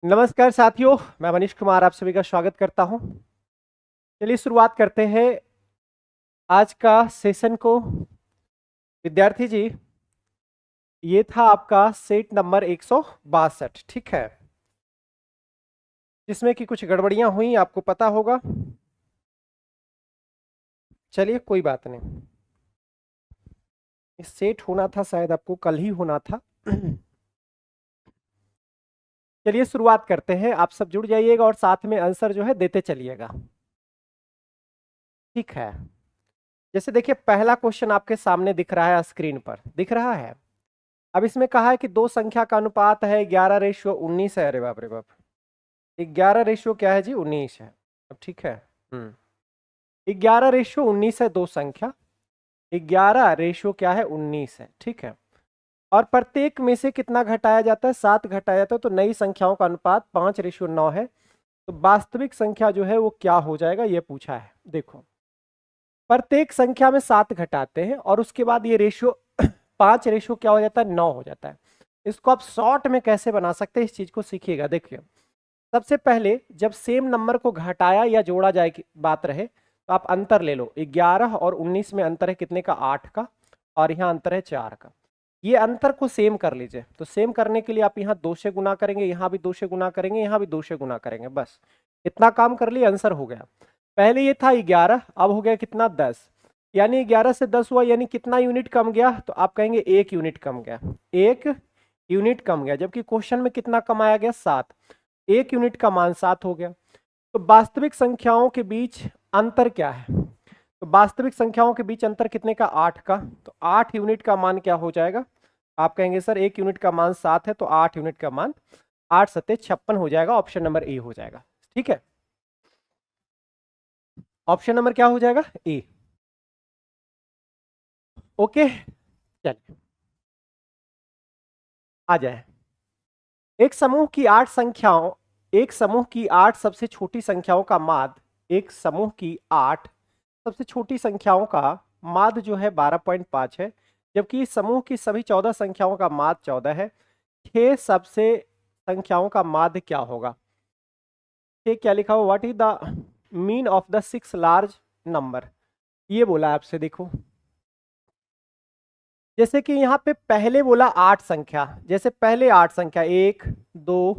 नमस्कार साथियों, मैं मनीष कुमार आप सभी का स्वागत करता हूं। चलिए शुरुआत करते हैं आज का सेशन को। विद्यार्थी जी, ये था आपका सेट नंबर 162, ठीक है, जिसमें कि कुछ गड़बड़ियां हुई, आपको पता होगा। चलिए कोई बात नहीं, इस सेट होना था, शायद आपको कल ही होना था। चलिए शुरुआत करते हैं, आप सब जुड़ जाइएगा और साथ में आंसर जो है देते चलिएगा, ठीक है। जैसे देखिए, पहला क्वेश्चन आपके सामने दिख रहा है, स्क्रीन पर दिख रहा है। अब इसमें कहा है कि दो संख्या का अनुपात है 11:19 है। अरे बाप रे बाप, 11 क्या है जी, 19 है। अब ठीक है, 11:19 है दो संख्या, 11 क्या है, 19 है, ठीक है। और प्रत्येक में से कितना घटाया जाता है, 7 घटाया जाता है, तो नई संख्याओं का अनुपात 5:9 है। तो वास्तविक संख्या जो है वो क्या हो जाएगा, ये पूछा है। देखो, प्रत्येक संख्या में 7 घटाते हैं और उसके बाद ये रेशियो 5 क्या हो जाता है, 9 हो जाता है। इसको आप शॉर्ट में कैसे बना सकते हैं, इस चीज को सीखिएगा। देखिए, सबसे पहले जब सेम नंबर को घटाया या जोड़ा जाए की बात रहे, तो आप अंतर ले लो। 11 और 19 में अंतर है कितने का, 8 का, और यहाँ अंतर है 4 का। ये अंतर को सेम कर लीजिए। तो सेम करने के लिए आप यहाँ 2 से गुना करेंगे, यहाँ भी 2 से गुना करेंगे, यहाँ भी 2 से गुना करेंगे, बस इतना काम कर लिए, आंसर हो गया। पहले ये था 11, अब हो गया कितना, 10। यानी 11 से 10 हुआ, यानी कितना यूनिट कम गया, तो आप कहेंगे 1 यूनिट कम गया, 1 यूनिट कम गया। जबकि क्वेश्चन में कितना कम आया गया, 7, 1 यूनिट का मान 7 हो गया। तो वास्तविक संख्याओं के बीच अंतर क्या है, तो वास्तविक संख्याओं के बीच अंतर कितने का, 8 का। तो 8 यूनिट का मान क्या हो जाएगा, आप कहेंगे सर 1 यूनिट का मान 7 है, तो 8 यूनिट का मान 8 सत्ते 56 हो जाएगा। ऑप्शन नंबर ए हो जाएगा, ठीक है। ऑप्शन नंबर क्या हो जाएगा, ए। ओके, चलिए आ जाए। एक समूह की 8 संख्याओं एक समूह की 8 सबसे छोटी संख्याओं का माध्य, एक समूह की 8 सबसे छोटी संख्याओं का माध्य जो है 12.5 है, जबकि इस समूह की सभी 14 संख्याओं का माध्य 14 है। 6 सबसे संख्याओं का माध्य क्या होगा। ये क्या लिखा हुआ, what is the mean of the 6 large number, ये बोला आपसे। देखो, जैसे कि यहाँ पे पहले बोला 8 संख्या, जैसे पहले 8 संख्या 1 2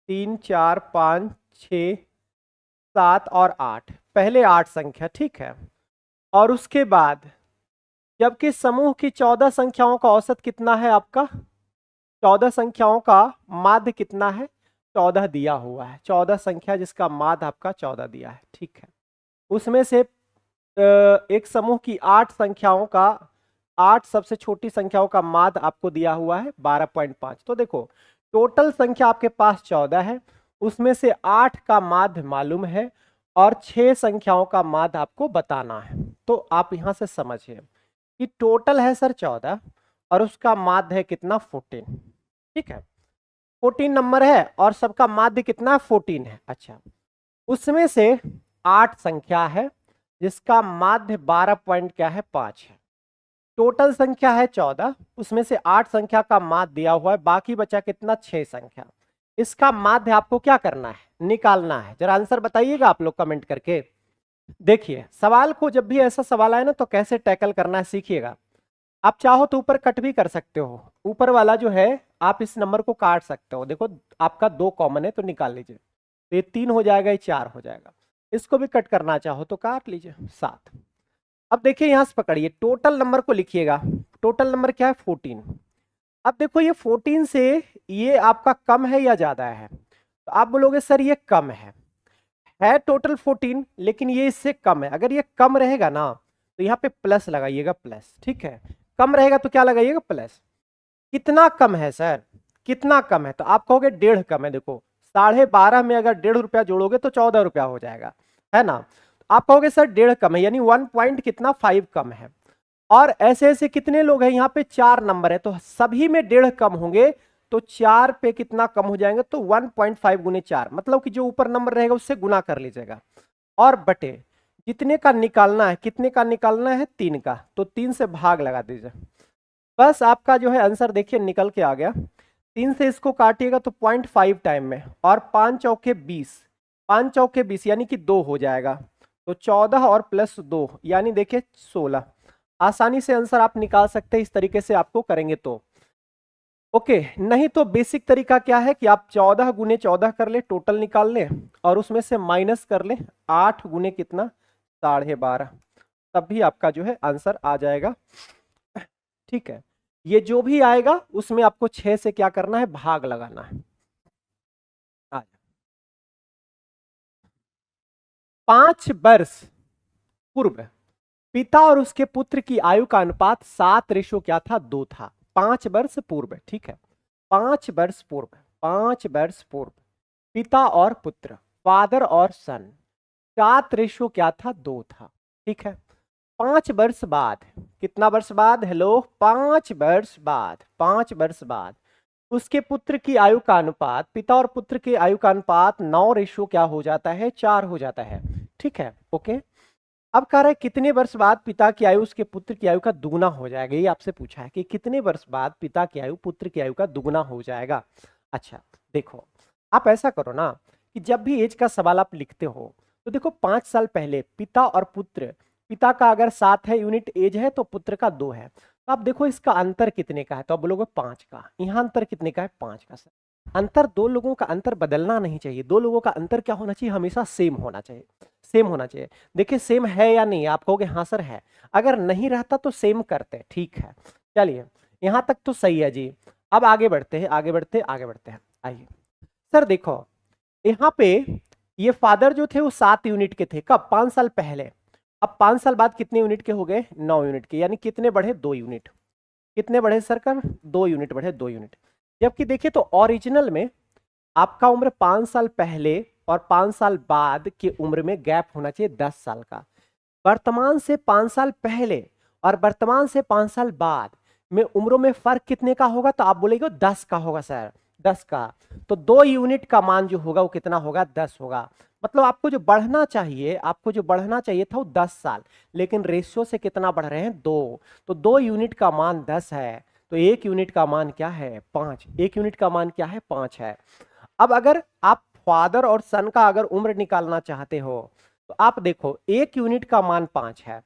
3 4 5 6 7 और 8, पहले 8 संख्या, ठीक है। और उसके बाद जबकि समूह की 14 संख्याओं का औसत कितना है आपका, 14 संख्याओं का माध्य कितना है, 14 दिया हुआ है। 14 संख्या जिसका माध्य आपका 14 दिया है, ठीक है। उसमें से एक समूह की 8 संख्याओं का 8 सबसे छोटी संख्याओं का माध्य आपको दिया हुआ है 12.5। तो देखो, टोटल संख्या आपके पास 14 है, उसमें से 8 का माध्य मालूम है और 6 संख्याओं का माध्य आपको बताना है। तो आप यहां से समझिए कि टोटल है सर 14 और उसका माध्य है कितना, 14, ठीक है। 14 नंबर है और सबका माध्य कितना, 14 है। अच्छा, उसमें से 8 संख्या है जिसका माध्य 12 पॉइंट क्या है, 5 है। टोटल संख्या है 14, उसमें से 8 संख्या का माध्य दिया हुआ है, बाकी बचा कितना, 6 संख्या। इसका माध्य आपको क्या करना है, निकालना है। जरा आंसर बताइएगा आप लोग कमेंट करके। देखिए, सवाल को जब भी ऐसा सवाल आए ना, तो कैसे टैकल करना है सीखिएगा। आप चाहो तो ऊपर कट भी कर सकते हो, ऊपर वाला जो है आप इस नंबर को काट सकते हो। देखो, आपका 2 कॉमन है तो निकाल लीजिए, तो ये 3 हो जाएगा, ये 4 हो जाएगा। इसको भी कट करना चाहो तो काट लीजिए, 7। अब देखिए, यहां से पकड़िए, टोटल नंबर को लिखिएगा। टोटल नंबर क्या है, 14। अब देखो, ये 14 से ये आपका कम है या ज्यादा है, तो आप बोलोगे सर ये कम है टोटल 14, लेकिन ये इससे कम है। अगर ये कम रहेगा ना, तो यहाँ पे प्लस लगाइएगा, प्लस, ठीक है। कम रहेगा तो क्या लगाइएगा, प्लस। कितना कम है सर, कितना कम है, तो आप कहोगे 1.5 कम है। देखो, 12.5 में अगर 1.5 रुपया जोड़ोगे तो 14 रुपया हो जाएगा, है ना। आप कहोगे सर 1.5 कम है, यानी 1 पॉइंट कितना, 5 कम है। और ऐसे ऐसे कितने लोग हैं, यहाँ पे 4 नंबर है, तो सभी में 1.5 कम होंगे, तो 4 पे कितना कम हो जाएंगे, तो 1.5 गुने 4, मतलब कि जो ऊपर नंबर रहेगा उससे गुना कर लीजिएगा और बटे जितने का निकालना है, कितने का निकालना है, 3 का, तो 3 से भाग लगा दीजिए। बस आपका जो है आंसर देखिए निकल के आ गया। 3 से इसको काटिएगा तो 0.5 टाइम में, और 5 चौके 20, 5 चौके 20 यानी कि 2 हो जाएगा, तो 14 और प्लस 2 यानी देखिए 16। आसानी से आंसर आप निकाल सकते हैं इस तरीके से आपको करेंगे तो। ओके, नहीं तो बेसिक तरीका क्या है कि आप 14 गुने 14 कर ले, टोटल निकाल ले और उसमें से माइनस कर ले 8 गुने कितना 12.5, तब भी आपका जो है आंसर आ जाएगा। ठीक है, ये जो भी आएगा उसमें आपको 6 से क्या करना है, भाग लगाना है। 5 वर्ष पूर्व पिता और उसके पुत्र की आयु का अनुपात 7 क्या था, 2 था। 5 वर्ष पूर्व, ठीक है, 5 वर्ष पूर्व, 5 वर्ष पूर्व पिता और पुत्र, फादर और सन, 7 क्या था, 2 था। ठीक है, 5 वर्ष बाद, कितना वर्ष बाद, हेलो, 5 वर्ष बाद, 5 वर्ष बाद उसके पुत्र की आयु का अनुपात, पिता और पुत्र की आयु का अनुपात 9 क्या हो जाता है, 4 हो जाता है। ठीक है, ओके। अब कह रहा है कितने वर्ष बाद पिता की आयु उसके पुत्र की आयु का दुगुना हो जाएगा, ये आपसे पूछा है कि कितने वर्ष बाद पिता की आयु पुत्र की आयु का दुगुना हो जाएगा। अच्छा देखो, आप ऐसा करो ना कि जब भी एज का सवाल आप लिखते हो तो देखो 5 साल पहले पिता और पुत्र, पिता का अगर 7 है यूनिट एज है तो पुत्र का 2 है, तो आप देखो इसका अंतर कितने का है, तो आप बोलोगे 5 का। यहाँ अंतर कितने का है, 5 का। सर अंतर, दो लोगों का अंतर बदलना नहीं चाहिए, दो लोगों का अंतर क्या होना चाहिए, हमेशा सेम होना चाहिए, सेम होना चाहिए। देखिए सेम है या नहीं, आप कहोगे हाँ सर है, अगर नहीं रहता तो सेम करते, ठीक है। चलिए यहां तक तो सही है जी। अब आगे बढ़ते हैं, आगे बढ़ते हैं, आगे बढ़ते हैं। आइए सर देखो, यहाँ पे ये फादर जो थे वो 7 यूनिट के थे, कब, 5 साल पहले। अब 5 साल बाद कितने यूनिट के हो गए, 9 यूनिट के, यानी कितने बढ़े, 2 यूनिट। कितने बढ़े सर कर, 2 यूनिट बढ़े, 2 यूनिट। जबकि देखिए तो ओरिजिनल में आपका उम्र 5 साल पहले और 5 साल बाद की उम्र में गैप होना चाहिए 10 साल का। वर्तमान से 5 साल पहले और वर्तमान से 5 साल बाद में उम्रों में फर्क कितने का होगा, तो आप बोलेंगे 10 का होगा सर, 10 का। तो 2 यूनिट का मान जो होगा वो कितना होगा, 10 होगा। मतलब आपको जो बढ़ना चाहिए, आपको जो बढ़ना चाहिए था वो 10 साल, लेकिन रेशियो से कितना बढ़ रहे हैं, 2। तो 2 यूनिट का मान 10 है, तो 1 यूनिट का मान क्या है, 5। 1 यूनिट का मान क्या है, 5 है। अब अगर आप फादर और सन का अगर उम्र निकालना चाहते हो तो आप देखो 1 यूनिट का मान 5 है,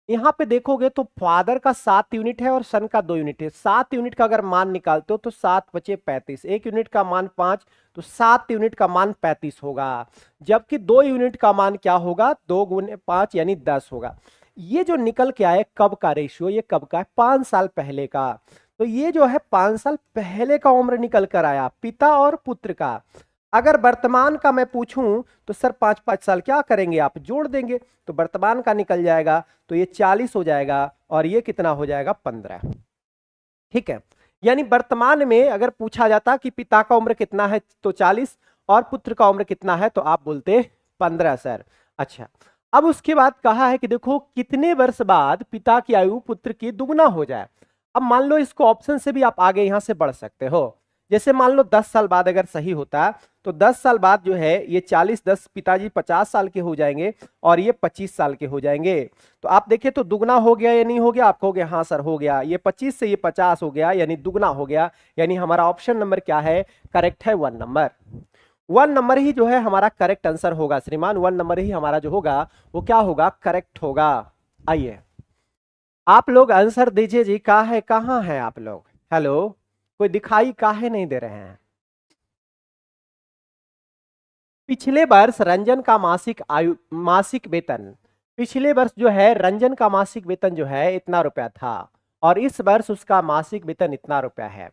यहाँ पे देखोगे तो फादर का 7 यूनिट है और सन का 2 यूनिट है। 7 यूनिट का अगर मान निकालते हो तो 7 बचे 35, 1 यूनिट का मान 5, तो 7 यूनिट का मान 35 होगा। जबकि 2 यूनिट का मान क्या होगा, 2 गुने 5 यानी 10 होगा। ये जो निकल के आए कब का रेशियो, ये कब का है, 5 साल पहले का। तो ये जो है 5 साल पहले का उम्र निकल कर आया पिता और पुत्र का। अगर वर्तमान का मैं पूछूं तो सर 5-5 साल क्या करेंगे, आप जोड़ देंगे तो वर्तमान का निकल जाएगा, तो ये 40 हो जाएगा और ये कितना हो जाएगा, 15। ठीक है, यानी वर्तमान में अगर पूछा जाता कि पिता का उम्र कितना है तो 40 और पुत्र का उम्र कितना है तो आप बोलते 15 सर। अच्छा, अब उसके बाद कहा है कि देखो कितने वर्ष बाद पिता की आयु पुत्र की दुगुना हो जाए। अब मान लो इसको ऑप्शन से भी आप आगे यहां से बढ़ सकते हो, जैसे मान लो 10 साल बाद अगर सही होता तो 10 साल बाद जो है ये 40, 10 पिताजी 50 साल के हो जाएंगे और ये 25 साल के हो जाएंगे। तो आप देखिए तो दुगना हो गया या नहीं हो गया, आप कहोगे हाँ सर हो गया, ये 25 से ये 50 हो गया यानी दुगना हो गया। यानी हमारा ऑप्शन नंबर क्या है, करेक्ट है 1 नंबर। 1 नंबर ही जो है हमारा करेक्ट आंसर होगा श्रीमान, 1 नंबर ही हमारा जो होगा वो क्या होगा, करेक्ट होगा। आइए आप लोग आंसर दीजिए जी, कहाँ है आप लोग, हेलो, कोई दिखाई काहे नहीं दे रहे हैं। पिछले वर्ष रंजन का मासिक वेतन, पिछले वर्ष जो है रंजन का मासिक वेतन जो है इतना रुपया था और इस वर्ष उसका मासिक वेतन इतना रुपया है।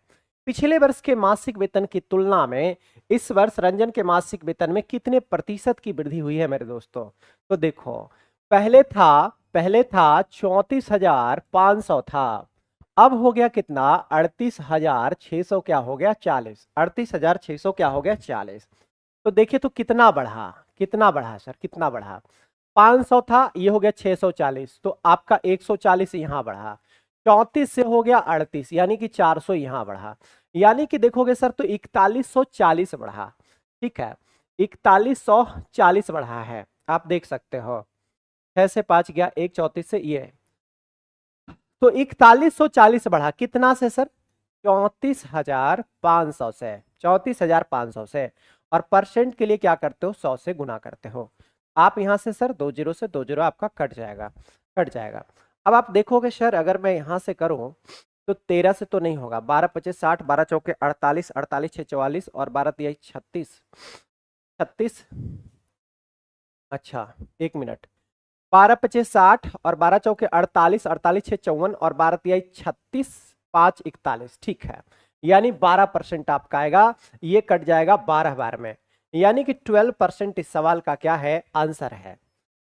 पिछले वर्ष के मासिक वेतन की तुलना में इस वर्ष रंजन के मासिक वेतन में कितने प्रतिशत की वृद्धि हुई है मेरे दोस्तों। तो देखो पहले था 34,500 था, अब हो गया कितना, 38,600 क्या हो गया, 40। 38,600 क्या हो गया, 40। तो देखिए तो कितना बढ़ा, कितना बढ़ा सर, कितना बढ़ा, 500 था ये हो गया 640, तो आपका 140 यहाँ बढ़ा, 34 से हो गया 38 यानी कि 400 यहाँ बढ़ा, यानी कि देखोगे सर तो 4140 बढ़ा। ठीक है, 4140 बढ़ा है, आप देख सकते हो, 6 से 5 गया, 1 34 से ये, तो 4140 बढ़ा, कितना से सर, 34,500 से, 34,500 से, और परसेंट के लिए क्या करते हो, 100 से गुना करते हो। आप यहां से सर 2 जीरो से 2 जीरो आपका कट जाएगा, कट जाएगा। अब आप देखोगे सर अगर मैं यहां से करूं तो 13 से तो नहीं होगा, 12 पच्चीस 60, 12 चौके 48, 48 छः 44, और 12 तिहाई 36, 36। अच्छा 1 मिनट, 12 पच्चीस 60 और 12 चौके 48, 48 छः 54, और 12 तिहाई 36, 5 41, ठीक है। यानी 12% आपका आएगा, ये कट जाएगा 12 बार में, यानी कि 12% इस सवाल का क्या है, आंसर है।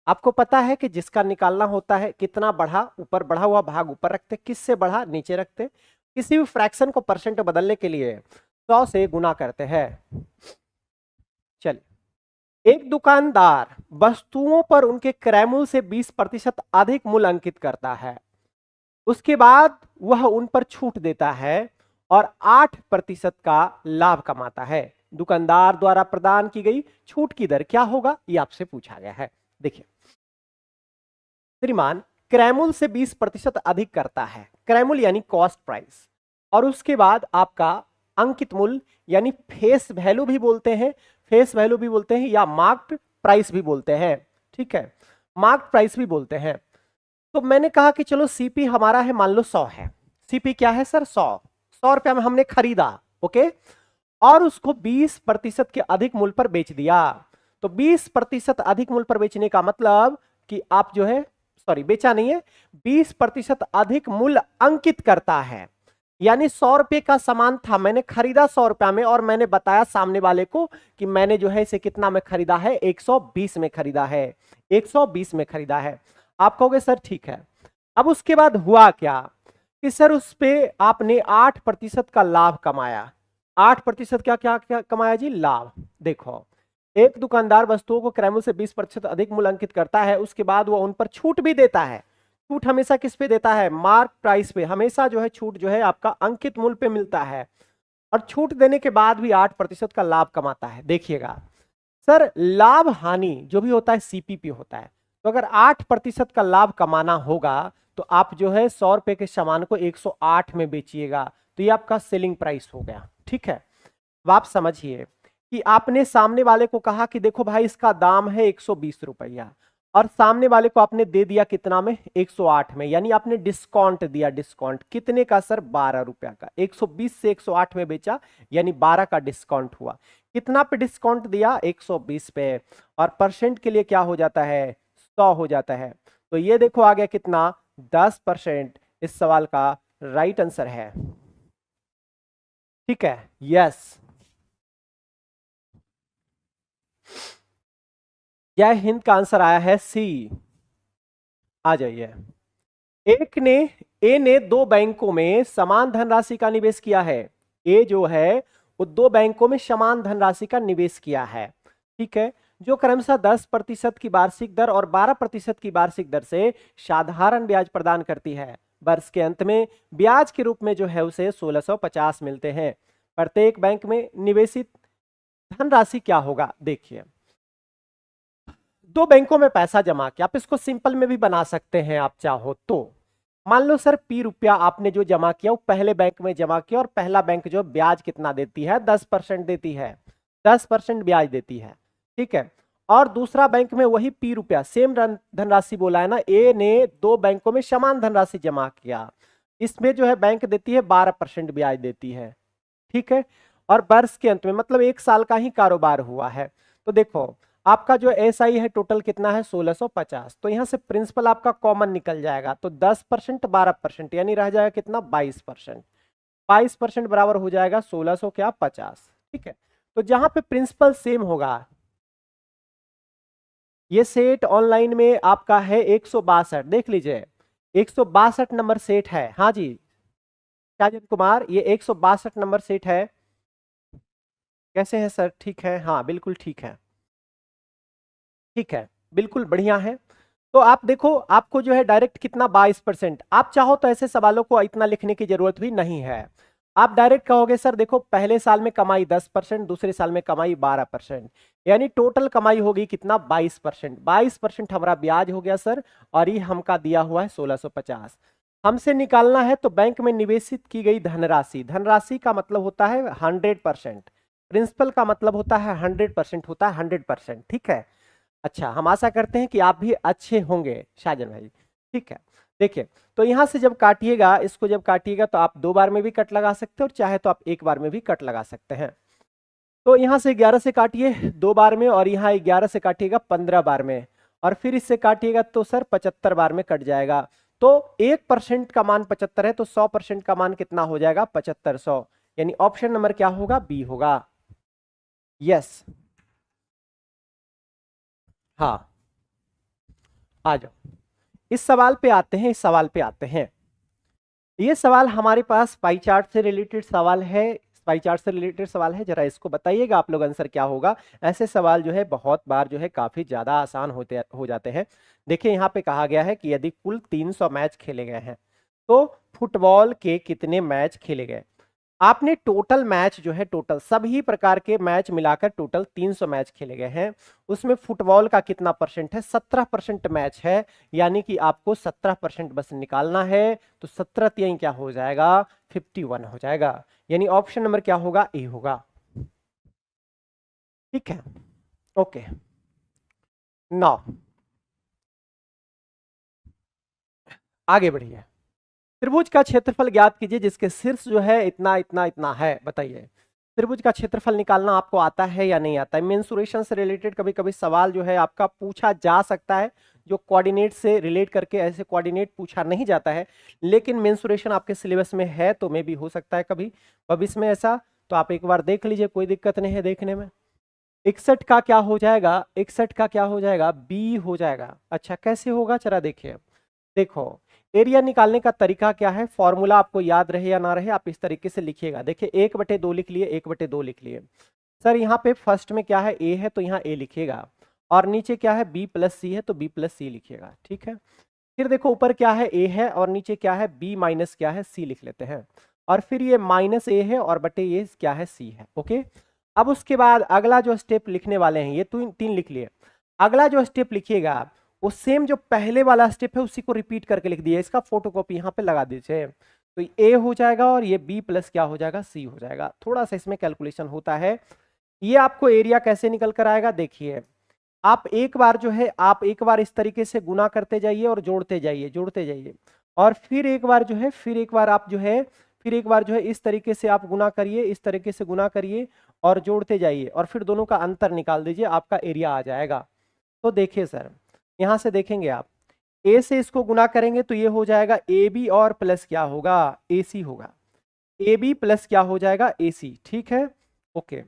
आपको पता है कि जिसका निकालना होता है कितना बढ़ा, ऊपर बढ़ा हुआ भाग ऊपर रखते, किससे बढ़ा नीचे रखते, किसी भी फ्रैक्शन को परसेंट बदलने के लिए 100 से गुना करते हैं। चलिए, एक दुकानदार वस्तुओं पर उनके क्रय से 20% अधिक मूल्य अंकित करता है, उसके बाद वह उन पर छूट देता है और 8% का लाभ कमाता है। दुकानदार द्वारा प्रदान की गई छूट की दर क्या होगा, यह आपसे पूछा गया है। देखिए श्रीमान क्रय से 20% अधिक करता है, क्रय यानी कॉस्ट प्राइस, और उसके बाद आपका अंकित मूल्य यानी फेस वैल्यू भी बोलते हैं, फेस वैल्यू भी बोलते हैं या मार्क्ड प्राइस भी बोलते हैं, ठीक है, मार्क्ड प्राइस भी बोलते हैं। तो मैंने कहा कि चलो सीपी हमारा है, मान लो 100 है, सीपी क्या है सर, 100 रुपया में हमने खरीदा, ओके, और उसको 20% के अधिक मूल्य पर बेच दिया। तो 20% अधिक मूल्य पर बेचने का मतलब कि आप जो है, सॉरी बेचा नहीं है, 20% अधिक मूल्य अंकित करता है। यानी 100 रुपए का सामान था, मैंने खरीदा 100 रुपया में, और मैंने बताया सामने वाले को कि मैंने जो है इसे कितना में खरीदा है, 120 में खरीदा है, 120 में खरीदा है। आप कहोगे सर ठीक है। अब उसके बाद हुआ क्या कि सर उस पे आपने 8% का लाभ कमाया। 8% क्या क्या क्या कमाया जी, लाभ। देखो एक दुकानदार वस्तुओं को क्रय मूल्य से 20% अधिक मूल्य अंकित करता है, उसके बाद वो उन पर छूट भी देता है। छूट हमेशा किस पे देता है, मार्क प्राइस पे, हमेशा जो है छूट जो है आपका अंकित मूल्य पे मिलता है, और छूट देने के बाद भी 8% का लाभ कमाता है। देखिएगा सर लाभ हानि जो भी होता है सीपीपी होता है, तो अगर 8% का लाभ कमाना होगा तो आप जो है 100 रुपए के सामान को 108 में बेचिएगा, तो ये आपका सेलिंग प्राइस हो गया, ठीक है। अब आप समझिए कि आपने सामने वाले को कहा कि देखो भाई इसका दाम है 120 रुपया, और सामने वाले को आपने दे दिया कितना में, 108 में, यानी आपने डिस्काउंट दिया। डिस्काउंट कितने का सर, 12 रुपया का। 120 से 108 में बेचा, यानी 12 का डिस्काउंट हुआ। कितना पे डिस्काउंट दिया, 120 पे, और परसेंट के लिए क्या हो जाता है, 100 हो जाता है। तो ये देखो आ गया कितना, 10% इस सवाल का राइट आंसर है, ठीक है, यस। यह हिंद का आंसर आया है सी। आ जाइए, ए ने 2 बैंकों में समान धनराशि का निवेश किया है। ए जो है वो 2 बैंकों में समान धनराशि का निवेश किया है, ठीक है, जो क्रमशः 10% की वार्षिक दर और 12% की वार्षिक दर से साधारण ब्याज प्रदान करती है। वर्ष के अंत में ब्याज के रूप में जो है उसे 1650 मिलते हैं। प्रत्येक बैंक में निवेशित धनराशि क्या होगा, देखिए 2 बैंकों में पैसा जमा किया, आप इसको सिंपल में भी बना सकते हैं आप चाहो तो। मान लो सर पी रुपया आपने जो जमा किया वो पहले बैंक में जमा किया, और पहला बैंक जो ब्याज कितना देती है, 10% देती है, 10% ब्याज देती है, ठीक है। और दूसरा बैंक में वही पी रुपया सेम धनराशि बोला है ना, ए ने 2 बैंकों में समान धनराशि जमा किया, इसमें जो है बैंक देती है 12% ब्याज देती है, ठीक है। और वर्ष के अंत में मतलब 1 साल का ही कारोबार हुआ है, तो देखो आपका जो एसआई है टोटल कितना है, 1650। तो यहां से प्रिंसिपल आपका कॉमन निकल जाएगा, तो 10% 12% यानी रह जाएगा कितना, 22%। 22% बराबर हो जाएगा 1600 क्या 50, ठीक है। तो जहां पे प्रिंसिपल सेम होगा, ये सेट ऑनलाइन में आपका है 162, देख लीजिए 162 नंबर सेट है। हाँ जी राजन कुमार, ये 162 नंबर सेट है। कैसे है सर, ठीक है, हाँ बिल्कुल ठीक है, ठीक है, बिल्कुल बढ़िया है। तो आप देखो आपको जो है डायरेक्ट कितना 22%, आप चाहो तो ऐसे सवालों को इतना लिखने की जरूरत भी नहीं है। आप डायरेक्ट कहोगे सर देखो पहले साल में कमाई 10%, दूसरे साल में कमाई 12%, यानी टोटल कमाई होगी कितना 22%। 22% हमारा ब्याज हो गया सर, और ये हमका दिया हुआ है 1650। हमसे निकालना है तो बैंक में निवेशित की गई धनराशि, धनराशि का मतलब होता है 100%, प्रिंसिपल का मतलब होता है 100% होता है 100%, ठीक है। अच्छा, हम आशा करते हैं कि आप भी अच्छे होंगे साजन भाई, ठीक है। देखिए, तो यहां से जब काटिएगा, इसको जब काटिएगा तो आप 2 बार में भी कट लगा सकते हैं और चाहे तो आप 1 बार में भी कट लगा सकते हैं। तो यहां से 11 से काटिए 2 बार में, और यहाँ 11 से काटिएगा 15 बार में, और फिर इससे काटिएगा तो सर 75 बार में कट जाएगा। तो 1% का मान 75 है, तो 100% का मान कितना हो जाएगा? 7500। यानी ऑप्शन नंबर क्या होगा? बी होगा। यस, हाँ, आ जाओ। इस सवाल पे आते हैं, इस सवाल पे आते हैं। ये सवाल हमारे पास पाई चार्ट से रिलेटेड सवाल है, पाई चार्ट से रिलेटेड सवाल है। जरा इसको बताइएगा आप लोग, आंसर क्या होगा। ऐसे सवाल जो है बहुत बार जो है काफी ज्यादा आसान हो जाते हैं। देखिए, यहाँ पे कहा गया है कि यदि कुल 300 मैच खेले गए हैं तो फुटबॉल के कितने मैच खेले गए। आपने टोटल मैच जो है, टोटल सभी प्रकार के मैच मिलाकर टोटल 300 मैच खेले गए हैं, उसमें फुटबॉल का कितना परसेंट है? 17% मैच है, यानी कि आपको 17% बस निकालना है। तो 17 3 क्या हो जाएगा? 51 हो जाएगा। यानी ऑप्शन नंबर क्या होगा? ए होगा। ठीक है, ओके। नाउ आगे बढ़िए। त्रिभुज का क्षेत्रफल ज्ञात कीजिए जिसके शीर्ष जो है इतना इतना इतना है, बताइए। त्रिभुज का क्षेत्रफल निकालना आपको आता है या नहीं आता है? मेंसुरेशन से रिलेटेड कभी कभी सवाल जो है आपका पूछा जा सकता है, जो कोऑर्डिनेट से रिलेट करके, ऐसे कोऑर्डिनेट पूछा नहीं जाता है, लेकिन मेंसुरेशन आपके सिलेबस में है तो मे भी हो सकता है कभी भविष्य में ऐसा। तो आप एक बार देख लीजिए, कोई दिक्कत नहीं है देखने में। 61 का क्या हो जाएगा? 61 का क्या हो जाएगा? बी हो जाएगा। अच्छा, कैसे होगा जरा देखिए। देखो, एरिया निकालने का तरीका क्या है, फॉर्मूला आपको याद रहे या ना रहे, आप इस तरीके से लिखिएगा। देखिए, 1/2 लिख लिए, 1/2 लिख लिए। सर यहाँ पे फर्स्ट में क्या है? ए है, तो यहाँ ए लिखिएगा, और नीचे क्या है? बी प्लस सी है, तो बी प्लस सी लिखिएगा, ठीक है। फिर देखो, ऊपर क्या है? ए है, और नीचे क्या है? बी माइनस क्या है? सी लिख लेते हैं। और फिर ये माइनस ए है, और बटे ये क्या है? सी है, ओके। अब उसके बाद अगला जो स्टेप लिखने वाले हैं, ये तीन लिख लिए। अगला जो स्टेप लिखिएगा आप, वो सेम जो पहले वाला स्टेप है उसी को रिपीट करके लिख दिए, इसका फोटोकॉपी यहाँ पे लगा दीजिए। तो ए हो जाएगा, और ये बी प्लस क्या हो जाएगा? सी हो जाएगा। थोड़ा सा इसमें कैलकुलेशन होता है। ये आपको एरिया कैसे निकल कर आएगा? देखिए, आप एक बार जो है, आप एक बार इस तरीके से गुना करते जाइए और जोड़ते जाइए, जोड़ते जाइए, और फिर एक बार जो है, फिर एक बार आप जो है, फिर एक बार जो है इस तरीके से आप गुना करिए, इस तरीके से गुना करिए और जोड़ते जाइए, और फिर दोनों का अंतर निकाल दीजिए, आपका एरिया आ जाएगा। तो देखिए सर, यहां से देखेंगे आप, ए से इसको गुना करेंगे तो ये हो जाएगा ए बी, और प्लस क्या होगा? ए सी होगा। ए बी प्लस क्या हो जाएगा? ए सी, ठीक है, ओके।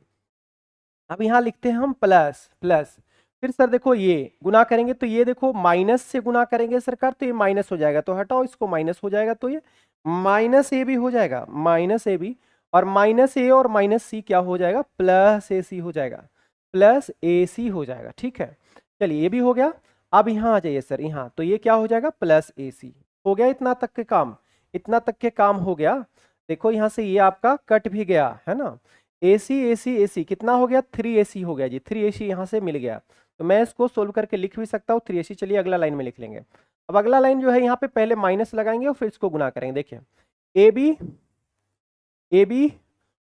अब यहां लिखते हैं हम प्लस प्लस। फिर सर देखो, ये गुना करेंगे तो ये देखो माइनस से गुना करेंगे सरकार, तो ये माइनस हो जाएगा, तो हटाओ इसको, माइनस हो जाएगा, तो ये माइनस ए भी हो जाएगा, माइनस ए भी, और माइनस ए और माइनस सी क्या हो जाएगा? प्लस ए सी हो जाएगा, प्लस ए सी हो जाएगा, ठीक है। चलिए, ये भी हो गया। अब यहाँ आ जाइए सर, यहाँ तो ये क्या हो जाएगा? प्लस ए सी हो गया। इतना तक के काम, इतना तक के काम हो गया। देखो, यहाँ से ये आपका कट भी गया है ना। ए सी ए सी ए सी कितना हो गया? 3AC हो गया जी, 3AC यहाँ से मिल गया। तो मैं इसको सोल्व करके लिख भी सकता हूँ 3AC। चलिए अगला लाइन में लिख लेंगे। अब अगला लाइन जो है, यहाँ पे पहले माइनस लगाएंगे और फिर इसको गुना करेंगे। देखिए, ए बी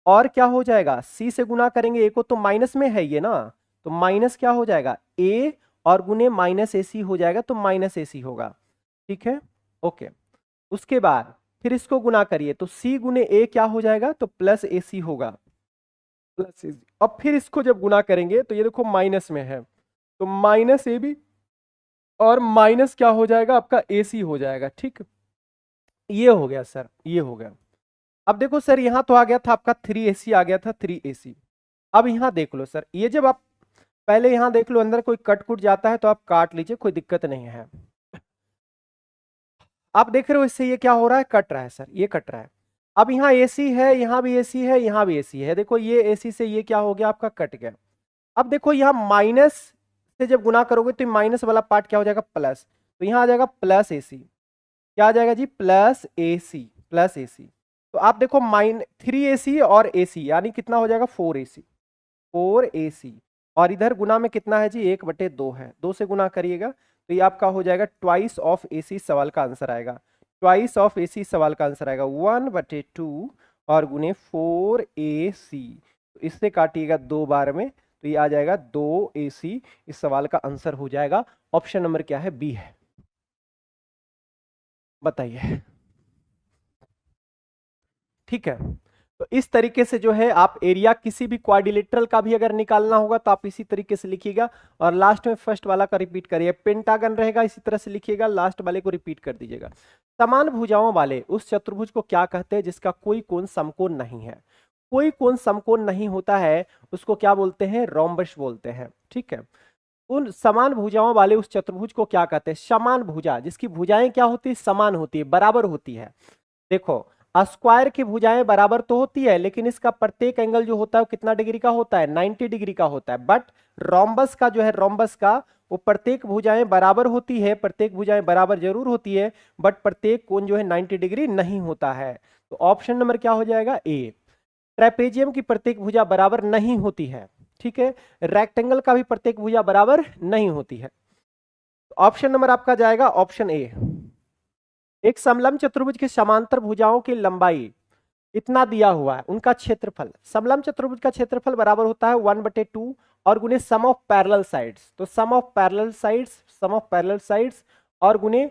और क्या हो जाएगा? सी से गुना करेंगे, ए को, तो माइनस में है ये ना, तो माइनस क्या हो जाएगा? ए और गुने माइनस ए सी हो जाएगा, तो माइनस ए सी होगा, ठीक है, ओके। उसके बाद फिर इसको गुना करिए, तो सी गुने ए क्या हो जाएगा? तो प्लस ए सी होगा, प्लस ए सी। अब फिर इसको जब गुना करेंगे तो ये देखो माइनस में है, तो माइनस ए बी और माइनस क्या हो जाएगा? आपका ए सी हो जाएगा, ठीक। ये हो गया सर, ये हो गया। अब देखो सर, यहां तो आ गया था आपका 3AC, आ गया था 3AC। अब यहां देख लो सर, ये जब आप पहले यहां देख लो, अंदर कोई कट कुट जाता है तो आप काट लीजिए, कोई दिक्कत नहीं है। आप देख रहे हो इससे ये क्या हो रहा है? कट रहा है सर, ये कट रहा है। अब यहाँ AC है, यहाँ भी AC है, यहाँ भी AC है। देखो, ये AC से ये क्या हो गया? आपका कट गया। अब देखो, यहाँ माइनस से जब गुना करोगे तो माइनस वाला पार्ट क्या हो जाएगा? प्लस, तो यहाँ आ जाएगा प्लस AC। क्या आ जाएगा जी? Plus AC, plus AC। तो आप देखो, 3AC और AC यानी कितना हो जाएगा? 4AC, 4AC। और इधर गुना में कितना है जी? 1/2 है, 2 से गुना करिएगा तो ये आपका हो जाएगा ट्वाइस ऑफ AC। सवाल का आंसर आएगा ट्वाइस ऑफ AC सवाल का आंसर आएगा 1/2 और गुने 4AC। तो इससे काटिएगा 2 बार में, तो ये आ जाएगा 2AC। इस सवाल का आंसर हो जाएगा ऑप्शन नंबर क्या है, बी है। बताइए, ठीक है। तो इस तरीके से जो है आप एरिया किसी भी क्वाड्रिलेटरल का भी अगर निकालना होगा तो आप इसी तरीके से लिखिएगा, और लास्ट में फर्स्ट वाला का रिपीट करिए। पेंटागन रहेगा इसी तरह से लिखिएगा, लास्ट वाले को रिपीट कर दीजिएगा। समान भुजाओं वाले उस चतुर्भुज को क्या कहते हैं जिसका कोई कोण समकोण नहीं है? कोई कोण समकोण नहीं होता है उसको क्या बोलते हैं, रोम्बस बोलते हैं, ठीक है। उन समान भुजाओं वाले उस चतुर्भुज को क्या कहते हैं, समान भुजा, जिसकी भुजाएं क्या होती है, समान होती है, बराबर होती है। देखो, स्क्वायर की भुजाएं बराबर तो होती है, लेकिन इसका प्रत्येक एंगल जो होता है वो कितना डिग्री का होता है, 90 डिग्री का होता है। बट रोम्बस का जो है, रोम्बस का वो प्रत्येक भुजाएं बराबर होती है, प्रत्येक भुजाएं बराबर जरूर होती है, बट प्रत्येक कोण जो है 90 डिग्री नहीं होता है। तो ऑप्शन नंबर क्या हो जाएगा, ए। ट्रेपेजियम की प्रत्येक भुजा बराबर नहीं होती है, ठीक है। रेक्टेंगल का भी प्रत्येक भुजा बराबर नहीं होती है। ऑप्शन नंबर आपका जाएगा ऑप्शन ए। एक समलंब चतुर्भुज के समांतर भुजाओं की लंबाई इतना दिया हुआ है, उनका क्षेत्रफल, समलंब चतुर्भुज का क्षेत्रफल बराबर होता है 1/2 और गुने सम ऑफ पैरेलल साइड्स। तो sum of parallel sides, sum of parallel sides और गुने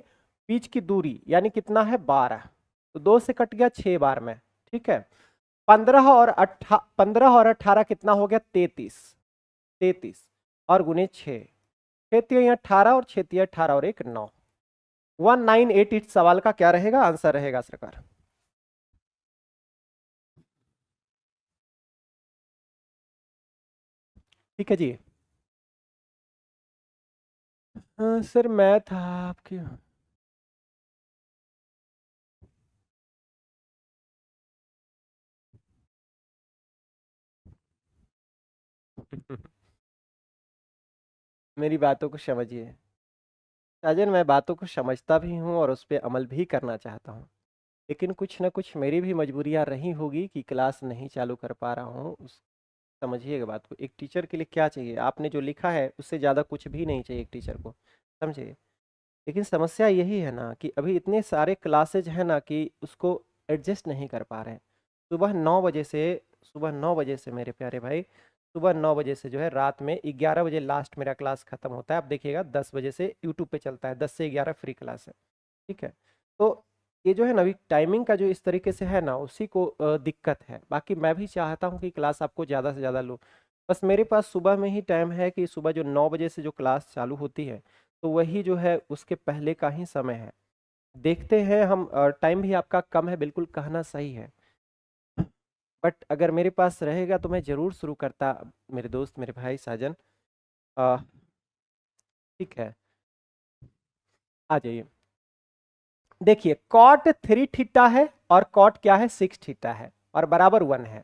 बीच की दूरी, यानी कितना है 12। तो 2 से कट गया 6 बार में, ठीक है। 15 और 18 कितना हो गया, 33 और गुने 6, 6 18 और 6 18 और 1 9। 1988 सवाल का क्या रहेगा, आंसर रहेगा सरकार। ठीक है जी। सर मैं था आपकी मेरी बातों को समझिए साजन, मैं बातों को समझता भी हूँ और उस पर अमल भी करना चाहता हूँ, लेकिन कुछ ना कुछ मेरी भी मजबूरियाँ रही होगी कि क्लास नहीं चालू कर पा रहा हूँ। उस समझिएगा बात को, एक टीचर के लिए क्या चाहिए, आपने जो लिखा है उससे ज़्यादा कुछ भी नहीं चाहिए एक टीचर को, समझिए। लेकिन समस्या यही है ना कि अभी इतने सारे क्लासेज हैं ना कि उसको एडजस्ट नहीं कर पा रहे हैं। सुबह 9 बजे से, सुबह 9 बजे से मेरे प्यारे भाई, सुबह 9 बजे से जो है रात में 11 बजे लास्ट मेरा क्लास खत्म होता है। आप देखिएगा 10 बजे से यूट्यूब पे चलता है, 10 से 11 फ्री क्लास है, ठीक है। तो ये जो है ना अभी टाइमिंग का जो इस तरीके से है ना, उसी को दिक्कत है। बाकी मैं भी चाहता हूँ कि क्लास आपको ज़्यादा से ज़्यादा लो, बस मेरे पास सुबह में ही टाइम है कि सुबह जो 9 बजे से जो क्लास चालू होती है तो वही जो है उसके पहले का ही समय है। देखते हैं हम, टाइम भी आपका कम है, बिल्कुल कहना सही है, बट अगर मेरे पास रहेगा तो मैं ज़रूर शुरू करता मेरे दोस्त, मेरे भाई साजन। अ, ठीक है, आ जाइए। देखिए, कॉट 3 थीटा है और कॉट क्या है, 6 थीटा है और बराबर 1 है।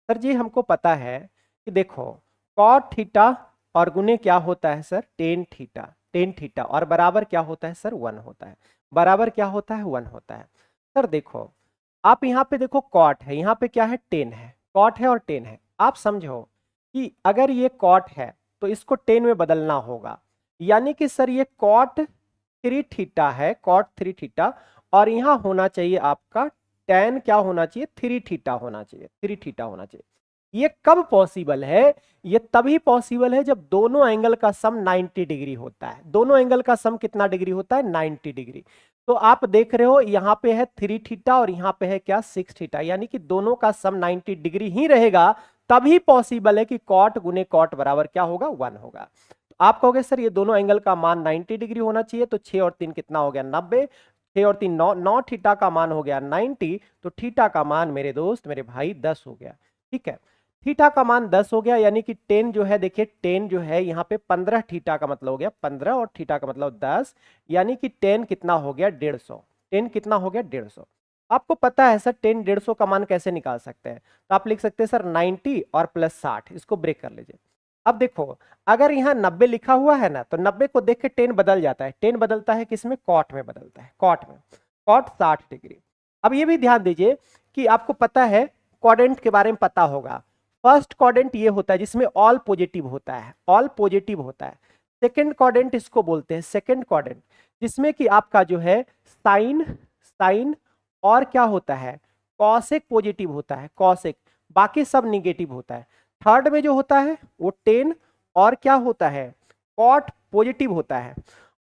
सर जी हमको पता है कि देखो, कॉट थीटा और गुने क्या होता है sir, tan theta, tan theta और बराबर क्या होता है सर, 1 होता है। बराबर क्या होता है, 1 होता है। सर देखो, आप यहाँ पे देखो कॉट है, यहाँ पे क्या है, टेन है, कॉट है और टेन है। आप समझो कि अगर ये कॉट है तो इसको टेन में बदलना होगा, यानी कि सर ये कॉट 3 थीटा है, कॉट 3 थीटा, और यहाँ होना चाहिए आपका टेन क्या होना चाहिए, 3 थीटा होना चाहिए, 3 थीटा होना चाहिए। ये कब पॉसिबल है, ये तभी पॉसिबल है जब दोनों एंगल का सम 90 डिग्री होता है। दोनों एंगल का सम कितना डिग्री होता है, 90 डिग्री। तो आप देख रहे हो यहाँ पे है 3 थीटा और यहाँ पे है क्या, 6 थीटा, यानी कि दोनों का सम 90 डिग्री ही रहेगा, तभी पॉसिबल है कि कॉट गुने कॉट बराबर क्या होगा, 1 होगा। तो आप कहोगे सर ये दोनों एंगल का मान 90 डिग्री होना चाहिए, तो 6 और 3 कितना हो गया, 90, 6 और 3 9, 9 थीटा का मान हो गया 90, तो थीटा का मान मेरे दोस्त मेरे भाई 10 हो गया, ठीक है। थीटा का मान 10 हो गया, यानी कि 10 जो है, देखिए 10 जो है यहाँ पे 15 थीटा का मतलब हो गया 15 और थीटा का मतलब 10, यानी कि 10 कितना हो गया, 150। 10 कितना हो गया, 150। आपको पता है सर 10 150 का मान कैसे निकाल सकते हैं, तो आप लिख सकते हैं सर 90 और प्लस 60, इसको ब्रेक कर लीजिए। अब देखो, अगर यहाँ 90 लिखा हुआ है ना, तो 90 को देख के 10 बदल जाता है, 10 बदलता है किसमें, कॉट में बदलता है, कॉट में, कॉट 60 डिग्री। अब ये भी ध्यान दीजिए कि आपको पता है क्वाड्रेंट के बारे में पता होगा। फर्स्ट क्वाड्रेंट ये होता है जिसमें ऑल पॉजिटिव होता है, ऑल पॉजिटिव होता है। सेकंड क्वाड्रेंट इसको बोलते हैं सेकंड क्वाड्रेंट, जिसमें कि आपका जो है साइन साइन और क्या होता है, कॉसेक पॉजिटिव होता है, कॉसेक, बाकी सब निगेटिव होता है। थर्ड में जो होता है वो टेन और क्या होता है, कॉट पॉजिटिव होता है।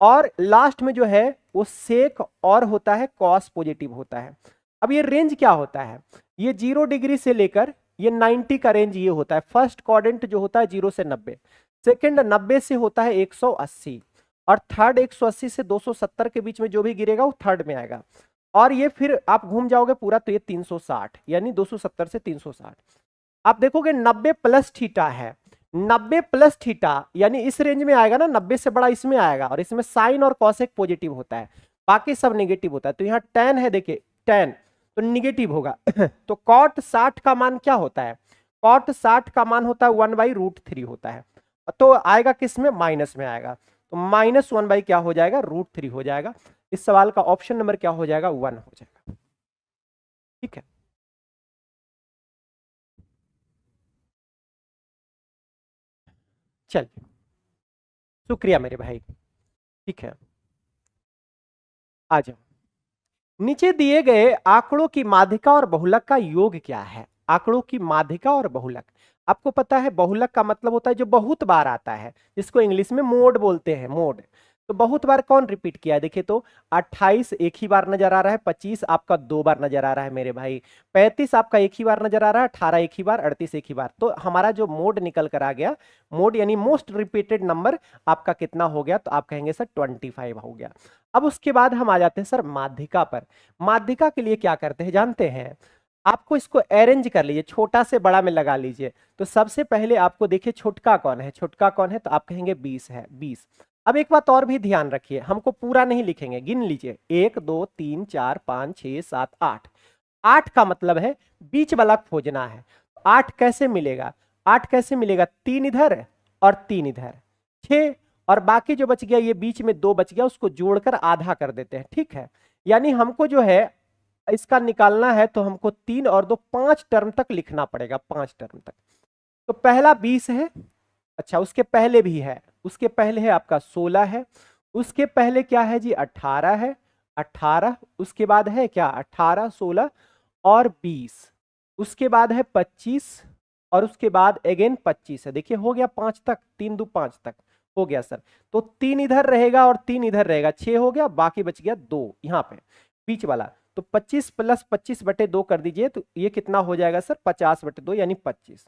और लास्ट में जो है वो सेक और होता है कॉस पॉजिटिव होता है। अब ये रेंज क्या होता है, ये 0 डिग्री से लेकर ये 90 का रेंज ये होता है। फर्स्ट क्वाड्रेंट जो होता है 0 से 90, सेकंड 90 से होता है 180, और थर्ड 180 से 270 के बीच में जो भी गिरेगा वो थर्ड में आएगा। और ये फिर आप घूम जाओगे पूरा तो ये 360, यानी 270 से 360। आप देखोगे 90 प्लस थीटा है, 90 प्लस थीटा यानी इस रेंज में आएगा ना, 90 से बड़ा इसमें आएगा, और इसमें साइन और कॉसेक पॉजिटिव होता है, बाकी सब नेगेटिव होता है। तो यहाँ tan है, देखिए tan तो निगेटिव होगा तो कॉट 60 का मान क्या होता है, कॉट 60 का मान होता है 1/√3 होता है, तो आएगा किस में, माइनस में आएगा, तो -1 बाई क्या हो जाएगा, √3 हो जाएगा। इस सवाल का ऑप्शन नंबर क्या हो जाएगा, 1 हो जाएगा। ठीक है, चलिए, शुक्रिया मेरे भाई। ठीक है, आ जाओ। नीचे दिए गए आंकड़ों की माध्यिका और बहुलक का योग क्या है। आंकड़ों की माध्यिका और बहुलक, आपको पता है बहुलक का मतलब होता है जो बहुत बार आता है, जिसको इंग्लिश में मोड बोलते हैं, मोड। तो बहुत बार कौन रिपीट किया है, देखिए तो 28 एक ही बार नजर आ रहा है, 25 आपका 2 बार नजर आ रहा है मेरे भाई, 35 आपका एक ही बार नजर आ रहा है, 18 एक ही बार, 38 एक ही बार। तो हमारा जो मोड निकल कर आ गया, मोड यानी मोस्ट रिपीटेड नंबर आपका कितना हो गया, तो आप कहेंगे सर 25 हो गया। अब उसके बाद हम आ जाते हैं सर माध्यिका पर। माध्यिका के लिए क्या करते हैं जानते हैं, आपको इसको अरेंज कर लीजिए, छोटा से बड़ा में लगा लीजिए। तो सबसे पहले आपको देखिए छोटका कौन है, छोटका कौन है, तो आप कहेंगे 20 है, 20। अब एक बात और भी ध्यान रखिए, हमको पूरा नहीं लिखेंगे, गिन लीजिए 1 2 3 4 5 6 7 8। 8 का मतलब है बीच वाला खोजना है। 8 कैसे मिलेगा, 8 कैसे मिलेगा, 3 इधर और 3 इधर, 6, और बाकी जो बच गया ये बीच में 2 बच गया, उसको जोड़कर आधा कर देते हैं। ठीक है, यानी हमको जो है इसका निकालना है तो हमको 3 और 2 5 टर्म तक लिखना पड़ेगा, 5 टर्म तक। तो पहला 20 है, अच्छा उसके पहले भी है, उसके पहले है आपका 16 है, उसके पहले क्या है जी 18 है, 18, उसके बाद है क्या 18 16 और 20, उसके बाद है 25, और उसके बाद अगेन 25 है। देखिए हो गया 5 तक, 3 2 5 तक हो गया सर। तो 3 इधर रहेगा और 3 इधर रहेगा, 6 हो गया, बाकी बच गया 2 यहाँ पे बीच वाला। तो 25 प्लस 25/2 कर दीजिए, तो ये कितना हो जाएगा सर 50/2 यानी 25।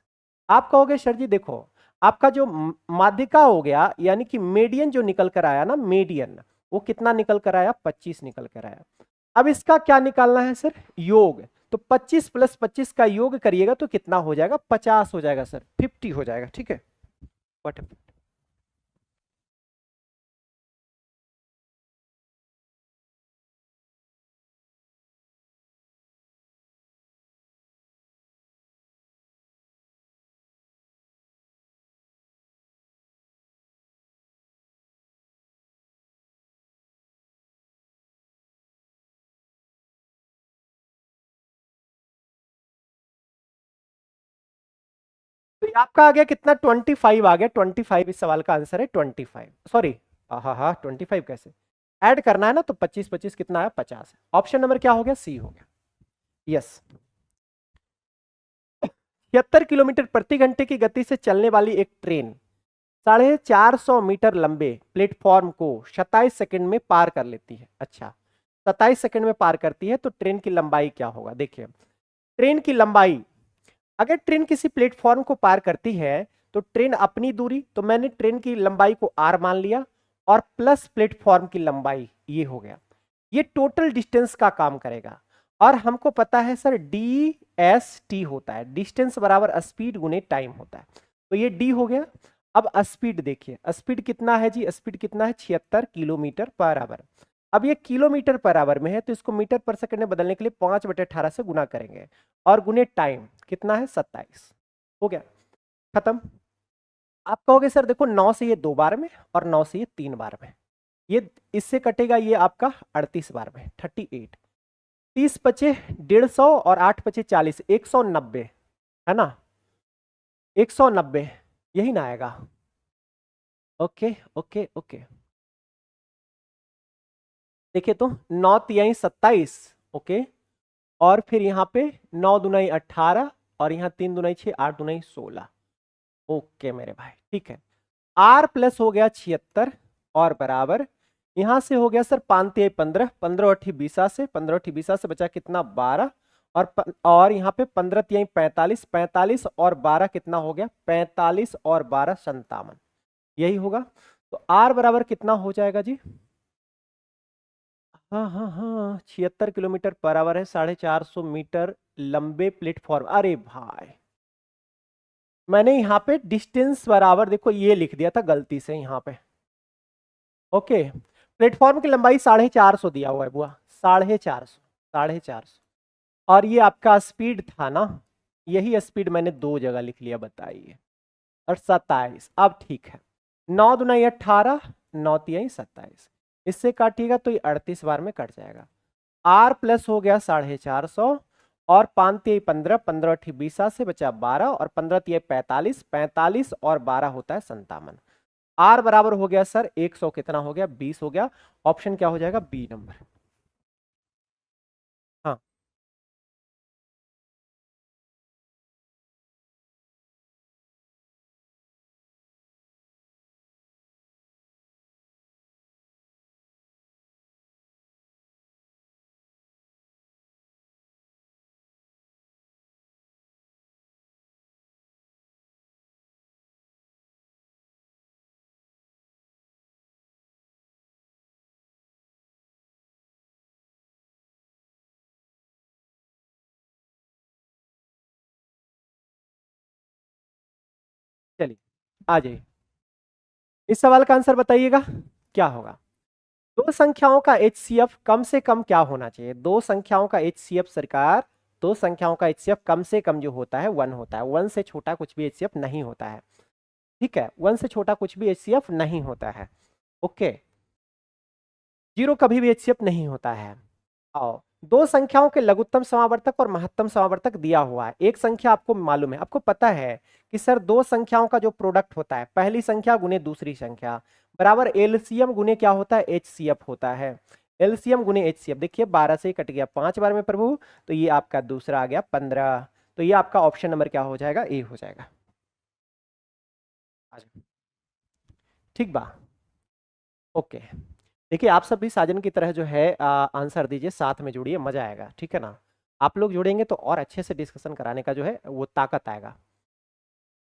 आप कहोगे सर जी देखो आपका जो माध्यिका हो गया, यानी कि मीडियन जो निकल कर आया ना, मीडियन वो कितना निकल कर आया, 25 निकल कर आया। अब इसका क्या निकालना है सर, योग। तो 25 प्लस 25 का योग करिएगा तो कितना हो जाएगा, 50 हो जाएगा सर, 50 हो जाएगा। ठीक है, व्हाट, तो ये आपका आ गया कितना, 25 आ गया, 25 इस सवाल का आंसर है 25, सॉरी हाँ हाँ 25 कैसे ऐड करना है ना, तो 25 25 कितना है 50 है। ऑप्शन नंबर क्या हो गया, सी हो गया, यस। 76 किलोमीटर प्रति घंटे की गति से चलने वाली एक ट्रेन 450 मीटर लंबे प्लेटफॉर्म को 27 सेकंड में पार कर लेती है। अच्छा 27 सेकंड में पार करती है, तो ट्रेन की लंबाई क्या होगा, देखिए ट्रेन की लंबाई, अगर ट्रेन किसी प्लेटफॉर्म को पार करती है तो ट्रेन अपनी दूरी, तो मैंने ट्रेन की लंबाई को आर मान लिया, और प्लस प्लेटफॉर्म की लंबाई ये हो गया, ये टोटल डिस्टेंस का काम करेगा। और हमको पता है सर डी एस टी होता है, डिस्टेंस बराबर स्पीड गुने टाइम होता है, तो ये डी हो गया। अब स्पीड देखिए, स्पीड कितना है जी, स्पीड कितना है 76 किलोमीटर पर आवर। अब ये किलोमीटर पर आवर में है, तो इसको मीटर पर सेकंड में बदलने के लिए 5/18 से गुना करेंगे, और गुने टाइम कितना है 27, हो गया, खत्म। आप कहोगे सर देखो 9 से ये 2 बार में और 9 से ये 3 बार में, ये इससे कटेगा ये आपका 38 बार में, 38, 30 बचे 150 और 8 बचे 40, 190 है ना, 190 यही ना आएगा। ओके ओके ओके, देखिए तो 9 तिहाई 27, ओके, और फिर यहाँ पे 9 दुनाई 18 और यहाँ 3 दुनाई 6, 8 दुनाई 16। ओके मेरे भाई, ठीक है। आर प्लस हो गया 76 और बराबर यहां से हो गया सर 5 तिहाई 15, 15 अठी 20 से, 15 अठी 20 से बचा कितना 12, और यहाँ पे 15 तिहाई 45, 45 और 12 कितना हो गया 45 और 12 57, यही होगा। तो आर बराबर कितना हो जाएगा जी? हाँ हाँ हाँ, 76 किलोमीटर पर आवर है, 450 मीटर लंबे प्लेटफॉर्म। अरे भाई मैंने यहाँ पे डिस्टेंस बराबर देखो ये लिख दिया था गलती से यहाँ पे। ओके, प्लेटफॉर्म की लंबाई 450 दिया हुआ है बुआ, 450, 450, और ये आपका स्पीड था ना, यही स्पीड मैंने दो जगह लिख लिया, बताइए। और 27, अब ठीक है। 9 दुनाई 18, 9 तिहाई 27, इससे काटिएगा तो ये 38 बार में कट जाएगा। आर प्लस हो गया 450 और 5 तिहाई 15, 15 अठी 20 से बचा 12 और 15 तिहाई 45, 45 और 12 होता है 57। आर बराबर हो गया सर 100 कितना हो गया 20 हो गया। ऑप्शन क्या हो जाएगा? B number. हाँ चलिए आ जाइए, इस सवाल का आंसर बताइएगा क्या होगा। दो संख्याओं का HCF कम से कम क्या होना चाहिए? दो संख्याओं का HCF सरकार, दो संख्याओं का HCF कम से कम जो होता है 1 होता है। 1 से छोटा कुछ भी HCF नहीं होता है, ठीक है, 1 से छोटा कुछ भी HCF नहीं होता है। ओके, 0 कभी भी HCF नहीं होता है। आओ, दो संख्याओं के लघुत्तम समावर्तक और महत्तम समावर्तक दिया हुआ है। एक संख्या आपको मालूम है, आपको पता है कि सर दो संख्याओं का जो प्रोडक्ट होता है, पहली संख्या गुने दूसरी संख्या बराबर एलसीएम गुने क्या होता है? HCF होता है। एलसीएम गुने HCF, देखिए 12 से कट गया 5 बार में प्रभु, तो ये आपका दूसरा आ गया 15। तो ये आपका ऑप्शन नंबर क्या हो जाएगा? ए हो जाएगा। ठीक बा, ओके। देखिए आप सब भी साजन की तरह जो है आंसर दीजिए, साथ में जुड़िए, मजा आएगा, ठीक है ना। आप लोग जुड़ेंगे तो और अच्छे से डिस्कशन कराने का जो है वो ताकत आएगा।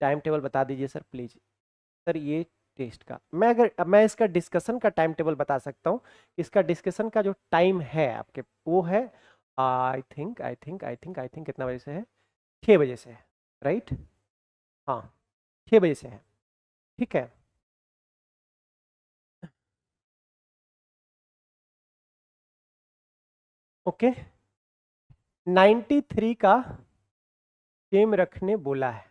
टाइम टेबल बता दीजिए सर प्लीज। सर ये टेस्ट का मैं इसका डिस्कशन का टाइम टेबल बता सकता हूँ। इसका डिस्कशन का जो टाइम है आपके वो है आई थिंक कितना बजे से है? 6 बजे से है, राइट? हाँ, 6 बजे से है, ठीक है। ओके, 93 का सेम रखने बोला है।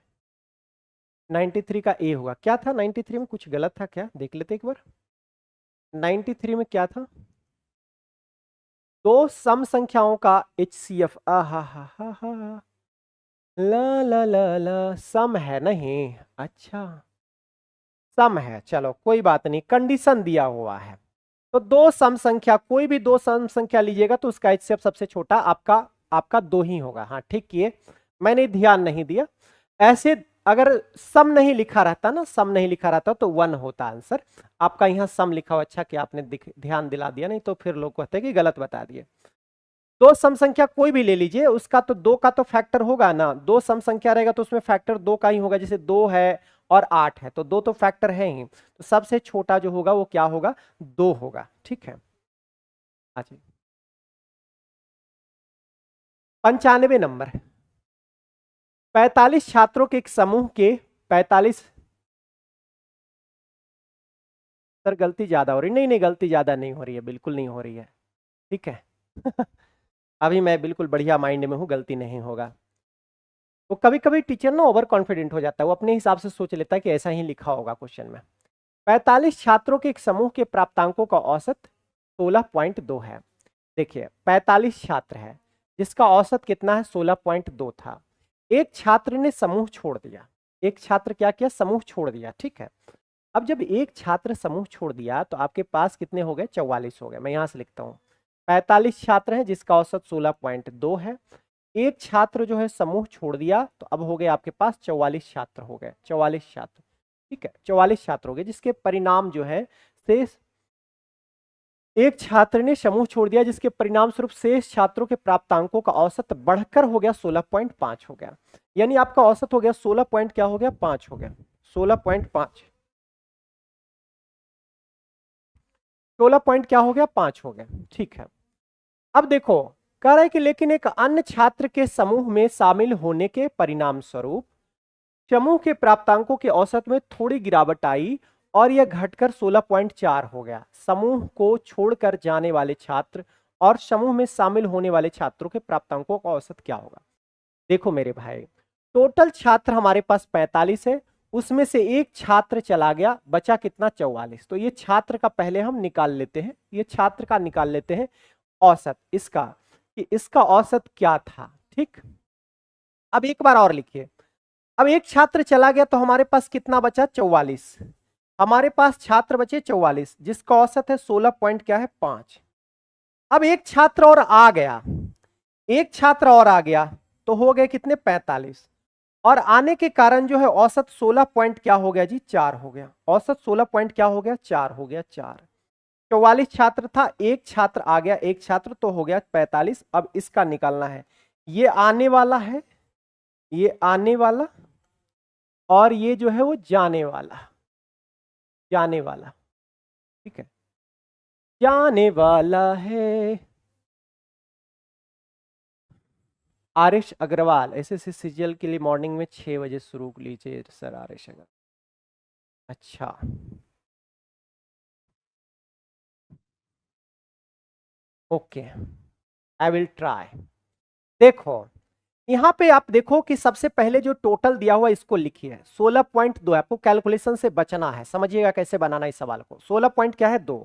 93 का ए होगा, क्या था 93 में? कुछ गलत था क्या? देख लेते एक बार। 93 में क्या था? दो सम संख्याओं का HCF, आ हा ला ला ला ला, सम है नहीं, अच्छा सम है, चलो कोई बात नहीं, कंडीशन दिया हुआ है। तो दो सम संख्या, कोई भी दो सम संख्या लीजिएगा तो उसका HCF सबसे छोटा आपका आपका दो ही होगा। हाँ ठीक किए, मैंने ध्यान नहीं दिया। ऐसे अगर सम नहीं लिखा रहता ना, सम नहीं लिखा रहता तो 1 होता आंसर। आपका यहाँ सम लिखा हुआ, अच्छा कि आपने ध्यान दिला दिया, नहीं तो फिर लोग कहते हैं कि गलत बता दिए। दो सम संख्या कोई भी ले लीजिए, उसका तो दो का तो फैक्टर होगा ना, दो सम संख्या रहेगा तो उसमें फैक्टर दो का ही होगा। जैसे 2 है और 8 है तो दो तो फैक्टर है ही, तो सबसे छोटा जो होगा वो क्या होगा? 2 होगा, ठीक है। अच्छा, 95 नंबर। 45 छात्रों के एक समूह के 45, सर गलती ज्यादा हो रही? नहीं नहीं, गलती ज्यादा नहीं हो रही है, बिल्कुल नहीं हो रही है, ठीक है। अभी मैं बिल्कुल बढ़िया माइंड में हूँ, गलती नहीं होगा। वो कभी कभी टीचर ना ओवर कॉन्फिडेंट हो जाता है, वो अपने हिसाब से सोच लेता है कि ऐसा ही लिखा होगा क्वेश्चन में। 45 छात्रों के एक समूह के प्राप्तांकों का औसत 16.2 है। देखिए 45 छात्र है जिसका औसत कितना है? 16.2 था। एक छात्र ने समूह छोड़ दिया, एक छात्र क्या किया? समूह छोड़ दिया, ठीक है। अब जब एक छात्र समूह छोड़ दिया तो आपके पास कितने हो गए? 44 हो गए। मैं यहां से लिखता हूं 45 छात्र हैं जिसका औसत 16.2 है। एक छात्र जो है समूह छोड़ दिया, तो अब हो गए आपके पास 44 छात्र हो गए, 44 छात्र, ठीक है, 44 छात्र हो गए जिसके परिणाम जो है शेष, एक छात्र ने समूह छोड़ दिया जिसके परिणाम स्वरूप शेष छात्रों के प्राप्तांकों का औसत बढ़कर हो गया 16.5 हो गया। यानी आपका औसत हो गया 16 पॉइंट क्या हो गया 5 हो गया, 16.5, 16 पॉइंट क्या हो गया 5 हो गया, ठीक है। अब देखो कह रहा है कि लेकिन एक अन्य छात्र के समूह में शामिल होने के परिणाम स्वरूप समूह के प्राप्तांकों के औसत में थोड़ी गिरावट आई और यह घटकर 16.4 हो गया। समूह को छोड़कर जाने वाले छात्र और समूह में शामिल होने वाले छात्रों के प्राप्तांकों का औसत क्या होगा। देखो मेरे भाई, टोटल छात्र हमारे पास 45 है, उसमें से एक छात्र चला गया, बचा कितना 44। तो ये छात्र का पहले हम निकाल लेते हैं, ये छात्र का निकाल लेते हैं औसत इसका, कि इसका औसत क्या था, ठीक। अब एक बार और लिखिए, अब एक छात्र चला गया तो हमारे पास कितना बचा 44, हमारे पास छात्र बचे 44 जिसका औसत है 16 पॉइंट क्या है 5। अब एक छात्र और आ गया, एक छात्र और आ गया तो हो गए कितने 45, और आने के कारण जो है औसत 16 पॉइंट क्या हो गया जी 4 हो गया, औसत 16 पॉइंट क्या हो गया 4 हो गया, 4। 44 छात्र था, एक छात्र आ गया, एक छात्र तो हो गया 45। अब इसका निकालना है, ये आने वाला है, ये आने वाला, और ये जो है वो जाने वाला, जाने वाला, ठीक है, जाने वाला है। आरिश अग्रवाल एसएससी सीजीएल के लिए मॉर्निंग में 6 बजे शुरू लीजिए सर आरिश अग्रवाल। अच्छा ओके, आई विल ट्राई। देखो यहाँ पे आप देखो कि सबसे पहले जो टोटल दिया हुआ इसको लिखिए 16.2, आपको कैलकुलेशन से बचना है, समझिएगा कैसे बनाना इस सवाल को। 16 पॉइंट क्या है 2,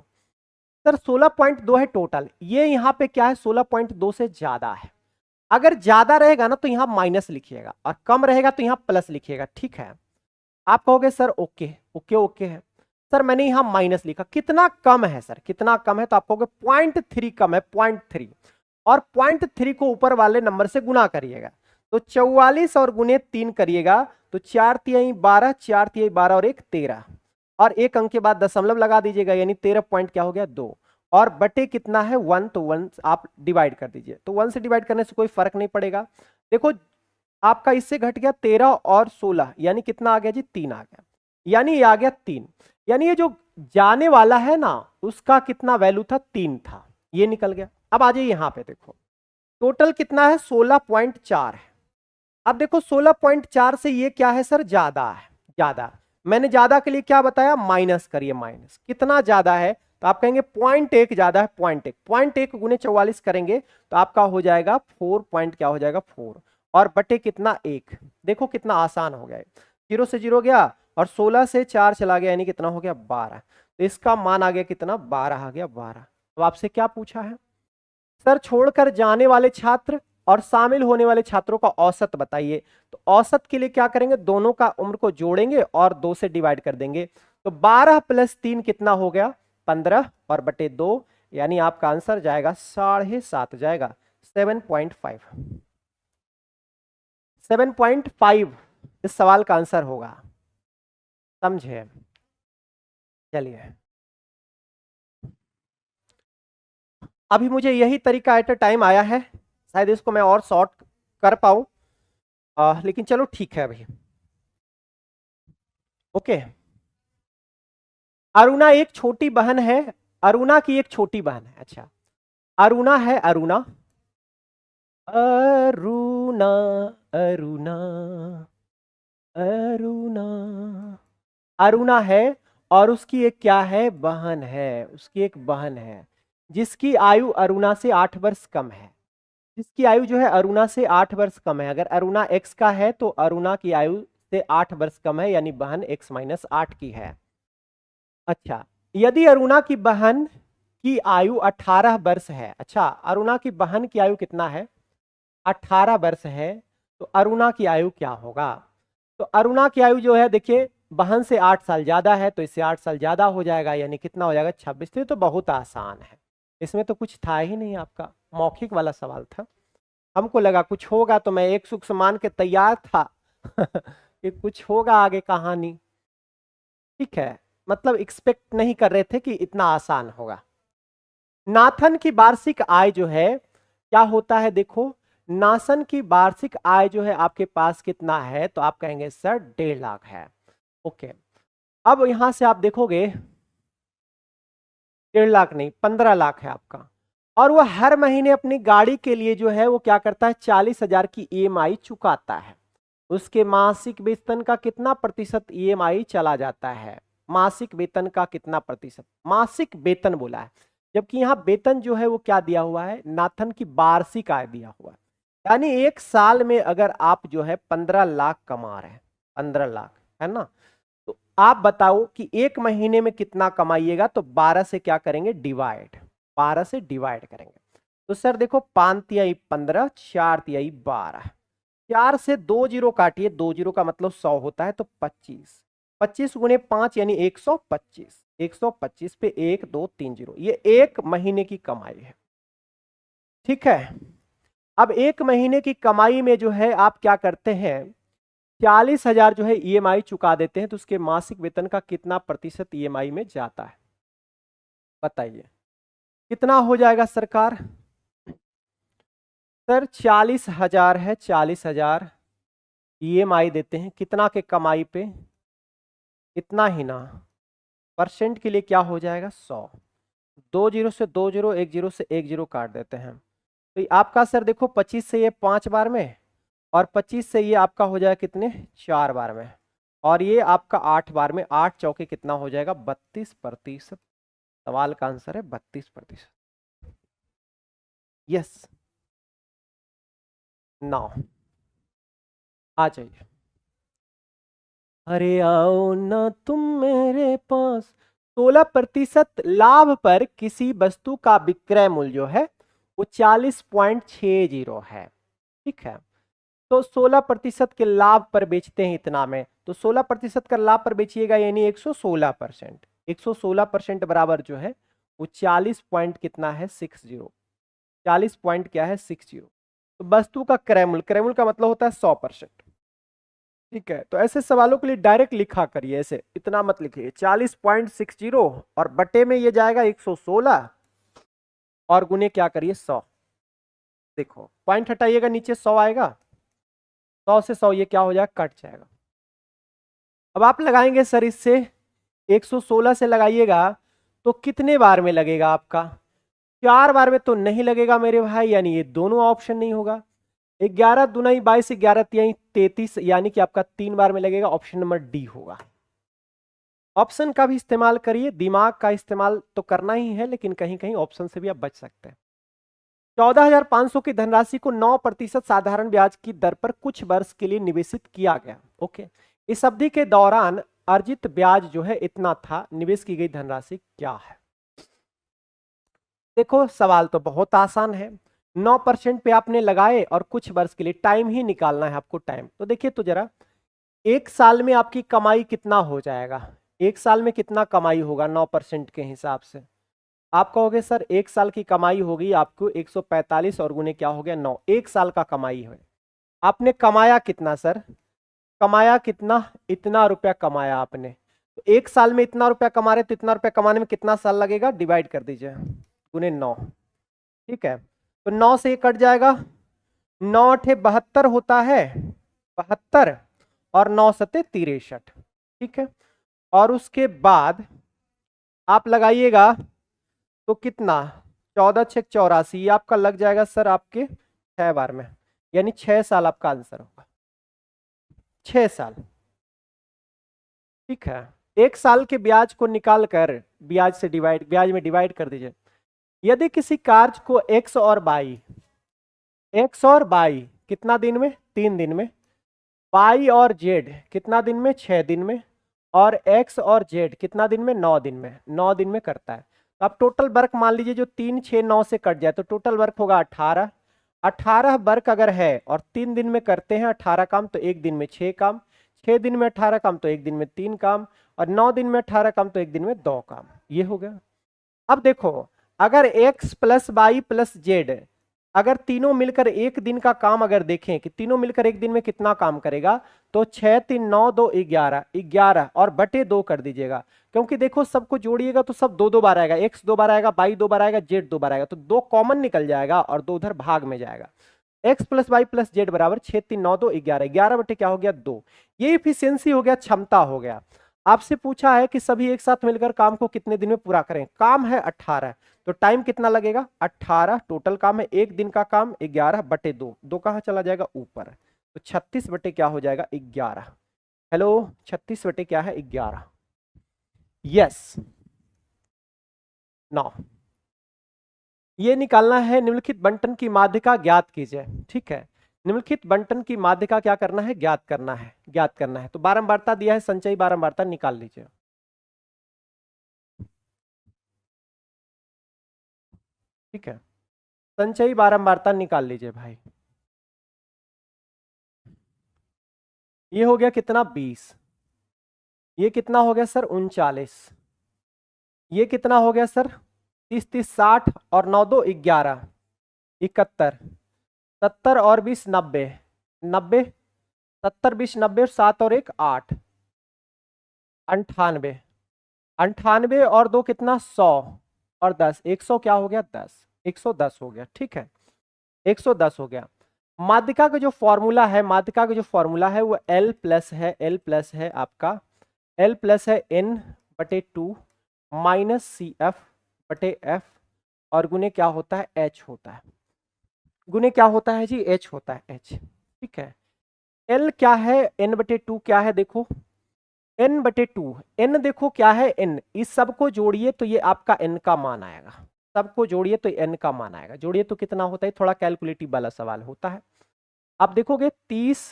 सर 16.2 है टोटल, ये यहाँ पे क्या है 16.2 से ज्यादा है। अगर ज्यादा रहेगा ना तो यहाँ माइनस लिखिएगा और कम रहेगा तो यहाँ प्लस लिखिएगा, ठीक है। आप कहोगे सर ओके ओके ओके है सर, मैंने यहाँ माइनस लिखा, कितना कम है सर, कितना कम है, तो आप कहोगे 0.3 कम है, 0.3, और 0.3 को ऊपर वाले नंबर से गुना करिएगा, तो 44 और गुने 3 करिएगा तो 4 तिहाई 12, 4 तिहाई 12 और 1 13, और एक अंक के बाद दशमलव लगा दीजिएगा, यानी 13 पॉइंट क्या हो गया 2, और बटे कितना है 1, तो 1 आप डिवाइड कर दीजिए, तो 1 से डिवाइड करने से कोई फर्क नहीं पड़ेगा। देखो आपका इससे घट गया 13 और 16, यानी कितना आ गया जी 3 आ गया, यानी ये आ गया 3, यानी ये जो जाने वाला है ना उसका कितना वैल्यू था 3 था, ये निकल गया। अब आ जाइए यहां पे देखो टोटल कितना है 16.4 है। अब देखो 16.4 से ये क्या है सर ज्यादा है, ज्यादा, मैंने ज्यादा के लिए क्या बताया माइनस करिए, माइनस कितना ज्यादा है, तो आप कहेंगे 0.1 ज्यादा है, 0.1, 0.1 गुने 44 करेंगे तो आपका हो जाएगा 4 पॉइंट क्या हो जाएगा 4, और बटे कितना 1, देखो कितना आसान हो गया, 0 से 0 गया और 16 से 4 चला गया, यानी कितना हो गया 12, तो इसका मान आ गया कितना 12 आ गया 12। तो आपसे क्या पूछा है सर, छोड़कर जाने वाले छात्र और शामिल होने वाले छात्रों का औसत बताइए, तो औसत के लिए क्या करेंगे, दोनों का उम्र को जोड़ेंगे और 2 से डिवाइड कर देंगे, तो 12 + 3 कितना हो गया 15, और बटे 2, यानी आपका आंसर जाएगा 7.5 जाएगा, 7.5, 7.5 इस सवाल का आंसर होगा, समझे। चलिए अभी मुझे यही तरीका एट अ टाइम आया है, शायद इसको मैं और शॉर्ट कर पाऊं, लेकिन चलो ठीक है अभी ओके। अरुणा एक छोटी बहन है, अरुणा की एक छोटी बहन है, अच्छा अरुणा है, अरुणा, अरुणा, अरुणा, अरुणा, अरुणा है, और उसकी एक क्या है बहन है, उसकी एक बहन है जिसकी आयु अरुणा से 8 वर्ष कम है, जिसकी आयु जो है अरुणा से 8 वर्ष कम है। अगर अरुणा x का है तो अरुणा की आयु से 8 वर्ष कम है, यानी बहन x - 8 की है। अच्छा, यदि अरुणा की बहन की आयु 18 वर्ष है, अच्छा अरुणा की बहन की आयु कितना है 18 वर्ष है, तो अरुणा की आयु क्या होगा, तो अरुणा की आयु जो है देखिए बहन से 8 साल ज्यादा है, तो इससे 8 साल ज्यादा हो जाएगा, यानी कितना हो जाएगा 26, तो बहुत आसान है, इसमें तो कुछ था ही नहीं, आपका मौखिक वाला सवाल था। हमको लगा कुछ होगा तो मैं एक सुख मान के तैयार था कि कुछ होगा आगे कहानी। ठीक है, मतलब एक्सपेक्ट नहीं कर रहे थे कि इतना आसान होगा। नाथन की वार्षिक आय जो है क्या होता है, देखो नासन की वार्षिक आय जो है आपके पास कितना है, तो आप कहेंगे सर 1.5 लाख है। ओके, अब यहां से आप देखोगे 1.5 लाख नहीं 15 लाख है आपका, और वो हर महीने अपनी गाड़ी के लिए जो है वो क्या करता है 40,000 की ईएमआई चुकाता है। उसके मासिक वेतन का कितना प्रतिशत ईएमआई चला जाता है, मासिक वेतन का कितना प्रतिशत, मासिक वेतन बोला है, जबकि यहाँ वेतन जो है वो क्या दिया हुआ है, नाथन की वार्षिक आय दिया हुआ है। यानी एक साल में अगर आप जो है 15 लाख कमा रहे हैं, 15 लाख है ना, तो आप बताओ कि एक महीने में कितना कमाइएगा, तो 12 से क्या करेंगे डिवाइड, 12 से डिवाइड करेंगे। तो सर देखो 5 तिहाई 15, 4 तिहाई 12, 4 से 2 जीरो काटिए, 2 जीरो का मतलब 100 होता है, तो 25, 25 गुणे 5 यानी 125, 125 पे 1 2 3 जीरो, ये एक महीने की कमाई है। ठीक है, अब एक महीने की कमाई में जो है आप क्या करते हैं, 40,000 जो है ईएमआई चुका देते हैं, तो उसके मासिक वेतन का कितना प्रतिशत ईएमआई में जाता है, बताइए कितना हो जाएगा सरकार। सर 40,000 है, 40,000 ईएमआई देते हैं, कितना के कमाई पे, इतना ही ना, परसेंट के लिए क्या हो जाएगा 100, 2 जीरो से 2 जीरो, 1 जीरो से 1 जीरो काट देते हैं, तो आपका सर देखो 25 से ये 5 बार में, और 25 से ये आपका हो जाएगा कितने 4 बार में, और ये आपका 8 बार में, 8 चौके कितना हो जाएगा 32%। सवाल का आंसर है 32%। यस, 9 आ जाइए। अरे आओ ना तुम मेरे पास, 16% लाभ पर किसी वस्तु का विक्रय मूल्य जो है वो 40.60 है। ठीक है, तो 16% के लाभ पर बेचते हैं इतना में, तो 16% का लाभ पर बेचिएगा यानी 116%, 116% बराबर जो है वो 40 पॉइंट कितना है 60, 40 पॉइंट क्या है 60। तो वस्तु का क्रय मूल्य, क्रय मूल्य का मतलब होता है 100%। ठीक है, तो ऐसे सवालों के लिए डायरेक्ट लिखा करिए, ऐसे इतना मत लिखिए, 40.60 और बटे में ये जाएगा 116 और गुने क्या करिए 100। देखो पॉइंट हटाइएगा नीचे 100 आएगा, 100 से 100 ये क्या हो जाएगा कट जाएगा। अब आप लगाएंगे सर इससे 116 से लगाइएगा तो कितने बार में लगेगा आपका, 4 बार में तो नहीं लगेगा मेरे भाई, यानी ये दोनों ऑप्शन नहीं होगा। 11 दुनाई 22, 11 तिहाई 33, यानी कि आपका 3 बार में लगेगा, ऑप्शन नंबर डी होगा। ऑप्शन का भी इस्तेमाल करिए, दिमाग का इस्तेमाल तो करना ही है, लेकिन कहीं कहीं ऑप्शन से भी आप बच सकते हैं। 14,500 की धनराशि को 9% साधारण ब्याज की दर पर कुछ वर्ष के लिए निवेशित किया गया। ओके, इस अवधि के दौरान अर्जित ब्याज जो है इतना था, निवेश की गई धनराशि क्या है। देखो सवाल तो बहुत आसान है, 9% पे आपने लगाए और कुछ वर्ष के लिए टाइम ही निकालना है आपको, टाइम तो देखिए तो जरा, एक साल में आपकी कमाई कितना हो जाएगा, एक साल में कितना कमाई होगा 9% के हिसाब से, आप कहोगे सर एक साल की कमाई होगी आपको 145 और गुने क्या हो गया 9, एक साल का कमाई है। आपने कमाया कितना सर, कमाया कितना, इतना रुपया कमाया आपने, तो एक साल में इतना रुपया कमा रहे तो इतना रुपया कमाने में कितना साल लगेगा, डिवाइड कर दीजिए गुने 9। ठीक है, तो 9 से ये कट जाएगा, 9 8 72 होता है, 72 और 9 सते 63। ठीक है, और उसके बाद आप लगाइएगा तो कितना, 14 6 84, आपका लग जाएगा सर आपके 6 बार में, यानी 6 साल आपका आंसर होगा, 6 साल। ठीक है, एक साल के ब्याज को निकाल कर ब्याज से डिवाइड, ब्याज में डिवाइड कर दीजिए। यदि किसी कार्य को एक्स और वाई कितना दिन में, 3 दिन में, वाई और जेड कितना दिन में, 6 दिन में, और एक्स और जेड कितना दिन में, 9 दिन में, 9 दिन में करता है। तो आप टोटल वर्क मान लीजिए जो 3 6 9 से कट जाए तो टोटल वर्क होगा 18, 18 वर्क अगर है और 3 दिन में करते हैं 18 काम, तो 1 दिन में 6 काम, 6 दिन में 18 काम तो 1 दिन में 3 काम, और 9 दिन में 18 काम तो 1 दिन में 2 काम, ये हो गया। अब देखो अगर x plus Y plus Z, अगर तीनों मिलकर एक दिन का काम अगर देखें कि तीनों मिलकर एक दिन में कितना काम करेगा, तो 6 3 9 2 11, 11 और बटे 2 कर दीजिएगा, क्योंकि देखो सबको जोड़िएगा तो सब दो दो बार आएगा, x 2 बार आएगा, y 2 बार आएगा, z 2 बार आएगा, तो 2 कॉमन निकल जाएगा और 2 उधर भाग में जाएगा। x plus Y plus Z बराबर 6 3 9 2 11, 11 बटे क्या हो गया 2। ये इफिशियंसी हो गया, क्षमता हो गया। आपसे पूछा है कि सभी एक साथ मिलकर काम को कितने दिन में पूरा करें, काम है 18, तो टाइम कितना लगेगा 18, टोटल काम है एक दिन का काम 11 बटे 2, 2 कहाँ चला जाएगा ऊपर, तो 36 बटे क्या हो जाएगा 11। हेलो 36 बटे क्या है 11। यस 9। ये निकालना है निम्नलिखित बंटन की माध्यिका ज्ञात कीजिए, ठीक है। निम्नलिखित बंटन की माध्यिका क्या करना है, ज्ञात करना है, ज्ञात करना है। तो बारंबारता दिया है, संचयी बारंबारता निकाल लीजिए। ठीक है, संचयी बारंबारता निकाल लीजिए भाई। ये हो गया कितना 20, ये कितना हो गया सर 39, ये कितना हो गया सर 30 30 60 और 9 2 11, 71, 70 और 20 90, 90, 70 20 90 और 7 और 1 8, 98, 98 और 2 कितना 100 और 10, 100 क्या हो गया 10, 110 हो गया, ठीक है 110 हो गया। माध्यिका का जो फॉर्मूला है, माध्यिका का जो फॉर्मूला है वो L प्लस है, L प्लस है आपका, L प्लस है N बटे 2 माइनस सी एफ बटे एफ और गुने क्या होता है H होता है, गुने क्या होता है जी H होता है H, ठीक है। L क्या है, N बटे 2 क्या है, देखो N बटे 2, N देखो क्या है N, इस सबको जोड़िए तो ये आपका N का मान आएगा, सबको जोड़िए तो N का मान आएगा, जोड़िए तो कितना होता है, थोड़ा कैलकुलेटिव वाला सवाल होता है। आप देखोगे 30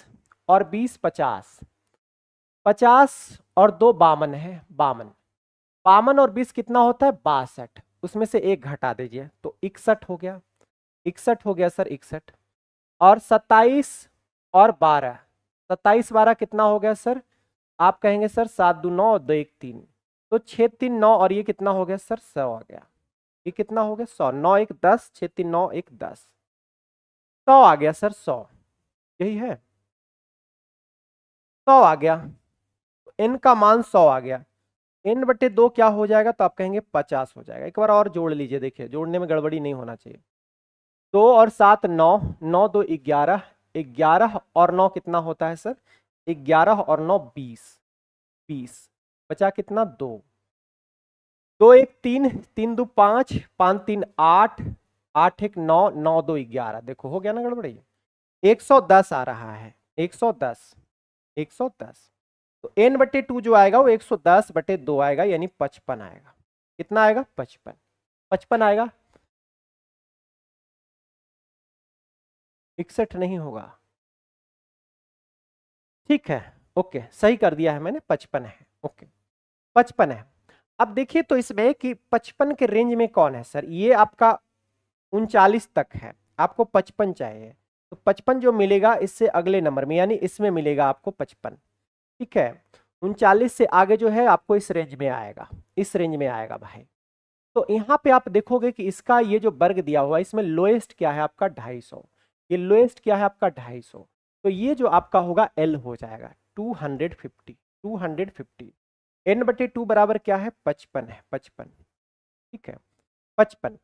और 20 50, 50 और 2 52 है, 52, 52 और 20 कितना होता है 62, उसमें से एक घटा दीजिए तो 61 हो गया, 61 हो गया सर 61, और 27 और 12, 27 12 कितना हो गया सर, आप कहेंगे सर 7 2 9 2 1 3, तो 6 3 9 और ये कितना हो गया सर 100 आ गया, ये कितना हो गया 100, 9 1 10, 6 3 9 1 10, 100 आ गया सर 100, यही है 100 आ गया, n का मान 100 आ गया, n बटे 2 क्या हो जाएगा, तो आप कहेंगे 50 हो जाएगा। एक बार और जोड़ लीजिए, देखिए जोड़ने में गड़बड़ी नहीं होना चाहिए। 2 और 7 9, 9 2 11, 11 और 9 कितना होता है सर 11 और 9 20, 20 बचा कितना 2, 2 1 3, 3 2 5, 5 3 8, 8 1 9, 9 2 11, देखो हो गया ना गड़बड़ी, 110 आ रहा है, 110, 110, तो n बटे 2 जो आएगा वो 110 बटे 2 आएगा, यानी 55 आएगा, कितना आएगा 55, 55 आएगा, 61 नहीं होगा, ठीक है ओके सही कर दिया है मैंने, 55 है, ओके 55 है। अब देखिए तो इसमें कि 55 के रेंज में कौन है सर, ये आपका 39 तक है, आपको 55 चाहिए, तो 55 जो मिलेगा इससे अगले नंबर में, यानी इसमें मिलेगा आपको 55, ठीक है। 39 से आगे जो है आपको इस रेंज में आएगा, इस रेंज में आएगा भाई। तो यहाँ पे आप देखोगे कि इसका ये जो वर्ग दिया हुआ है इसमें लोएस्ट क्या है आपका 250, ये लोएस्ट क्या है आपका 250, तो ये जो आपका होगा L हो जाएगा 250, 250, n बटे 2 बराबर क्या है 55 है, 55, ठीक है 55,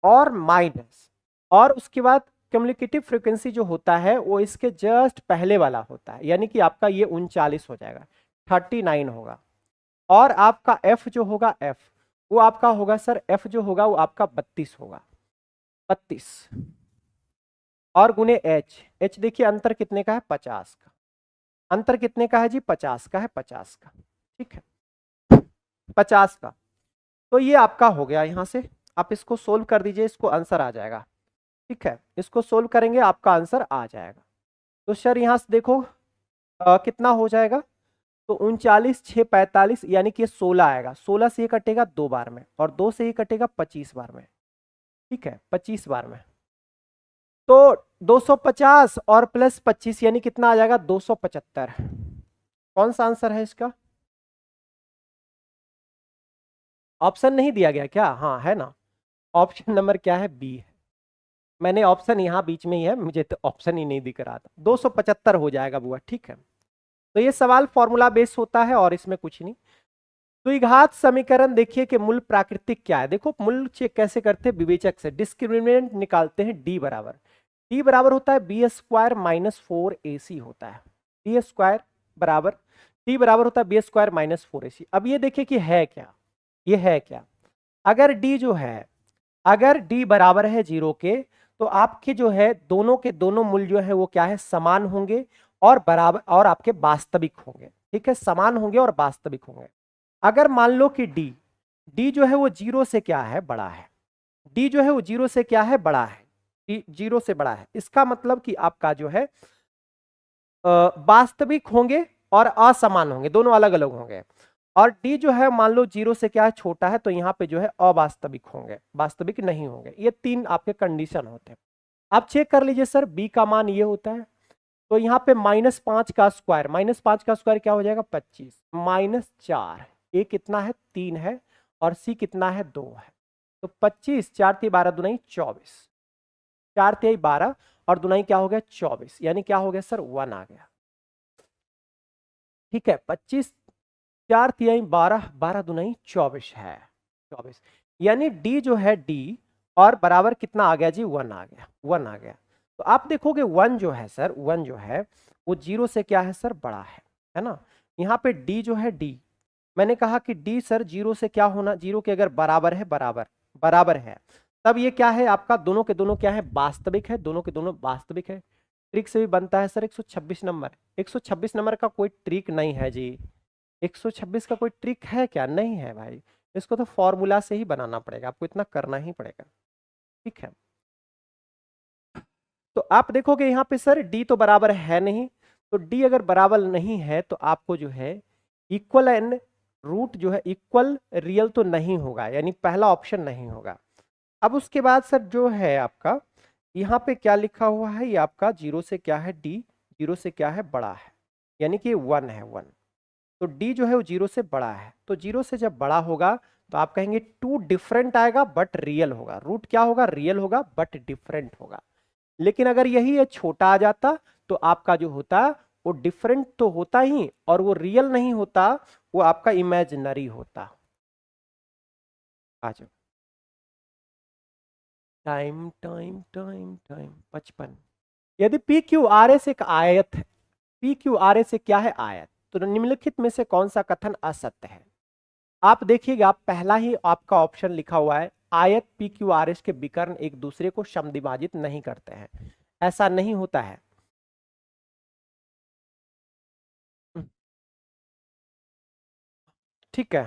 और माइनस, और उसके बाद कम्युनिकेटिव फ्रीक्वेंसी जो होता है वो इसके जस्ट पहले वाला होता है, यानी कि आपका ये 39 हो जाएगा, 39 होगा, और आपका f जो होगा f वो आपका होगा सर, f जो होगा वो आपका 32 होगा, 32, और गुने h देखिए अंतर कितने का है 50 का, अंतर कितने का है जी 50 का है, 50 का, ठीक है 50 का। तो ये आपका हो गया, यहां से आप इसको सोल्व कर दीजिए, इसको आंसर आ जाएगा, ठीक है इसको सोल्व करेंगे आपका आंसर आ जाएगा। तो सर यहां से देखो कितना हो जाएगा, तो 39 6 45, यानी कि 16 आएगा, 16 से ये कटेगा 2 बार में और 2 से ये कटेगा 25 बार में, ठीक है 25 बार में, तो 250 और प्लस 25 यानी कितना आ जाएगा 275, कौन सा आंसर है इसका, ऑप्शन नहीं दिया गया क्या, हाँ है ना, ऑप्शन नंबर क्या है? बी है। मैंने ऑप्शन यहाँ बीच में ही है, मुझे तो ऑप्शन ही नहीं दिख रहा था। 275 हो जाएगा बुआ, ठीक है। तो ये सवाल फॉर्मूला बेस होता है और इसमें कुछ नहीं। द्विघात समीकरण देखिए कि मूल प्राकृतिक क्या है। देखो मूल चेक कैसे करते हैं, विवेचक से डिस्क्रिमिनेंट निकालते हैं। डी बराबर होता है बी स्क्वायर माइनस 4ac होता है। डी स्क्वायर बराबर डी बराबर होता है बी स्क्वायर माइनस 4ac। अब ये देखिए कि है क्या, ये है क्या। अगर डी जो है, अगर डी बराबर है 0 के, तो आपके जो है दोनों के दोनों मूल जो है वो क्या है, समान होंगे और बराबर और आपके वास्तविक होंगे। ठीक है, समान होंगे और वास्तविक होंगे। अगर मान लो कि डी जो है वो 0 से क्या है, बड़ा है। डी जो है वो 0 से क्या है, बड़ा है। डी 0 से बड़ा है, इसका मतलब कि आपका जो है वास्तविक होंगे और असमान होंगे, दोनों अलग अलग होंगे। और डी जो है मान लो 0 से क्या है, छोटा है, तो यहाँ पे जो है अवास्तविक होंगे, वास्तविक नहीं होंगे। ये 3 आपके कंडीशन होते हैं। आप चेक कर लीजिए सर, बी का मान ये होता है, तो यहाँ पे -5 का स्क्वायर, -5 का स्क्वायर क्या हो जाएगा, 25 -4, ए कितना है, 3 है, और सी कितना है, 2 है। तो 25, 4 × 12 दूनी 24, 4 × 12 और दुनाई क्या हो गया, 24, यानी क्या हो गया सर, 1 आ गया। ठीक है, 25, 4 × 12, 12 दूनी 24 है, 24। यानी डी जो है, डी और बराबर कितना आ गया जी, 1 आ गया, 1 आ गया। तो आप देखोगे 1 जो है सर, 1 जो है वो 0 से क्या है सर, बड़ा है ना। यहाँ पे डी जो है, डी मैंने कहा कि डी सर 0 से क्या होना, 0 के अगर बराबर है, बराबर है, तब ये क्या है आपका, दोनों के दोनों क्या है, वास्तविक है, दोनों के दोनों वास्तविक है। ट्रिक से भी बनता है सर 126 नंबर। 126 नंबर का कोई ट्रिक नहीं है जी, 126 का कोई ट्रिक है क्या, नहीं है भाई। इसको तो फॉर्मूला से ही बनाना पड़ेगा, आपको इतना करना ही पड़ेगा। ठीक है, तो आप देखोगे यहाँ पे सर डी तो बराबर है नहीं, तो डी अगर बराबर नहीं है तो आपको जो है इक्वल एंड रूट जो है, इक्वल रियल तो नहीं होगा, यानी पहला ऑप्शन नहीं होगा। अब उसके बाद सर जो है आपका यहाँ पे क्या लिखा हुआ है, ये आपका 0 से क्या है, डी 0 से क्या है, बड़ा है, यानी कि 1 है, 1। तो डी जो है वो 0 से बड़ा है, तो 0 से जब बड़ा होगा तो आप कहेंगे 2 डिफरेंट आएगा बट रियल होगा। रूट क्या होगा, रियल होगा बट डिफरेंट होगा। लेकिन अगर यही है छोटा आ जाता तो आपका जो होता वो डिफरेंट तो होता ही, और वो रियल नहीं होता, वो आपका इमेजिनरी होता। आ जाओ, टाइम टाइम टाइम टाइम 55। यदि पी क्यू आर एस एक आयत है, पी क्यू आर एस क्या है, आयत, तो निम्नलिखित में से कौन सा कथन असत्य है। आप देखिएगा पहला ही आपका ऑप्शन लिखा हुआ है, आयत पी क्यू आर एस के विकर्ण एक दूसरे को समद्विभाजित नहीं करते हैं, ऐसा नहीं होता है। ठीक है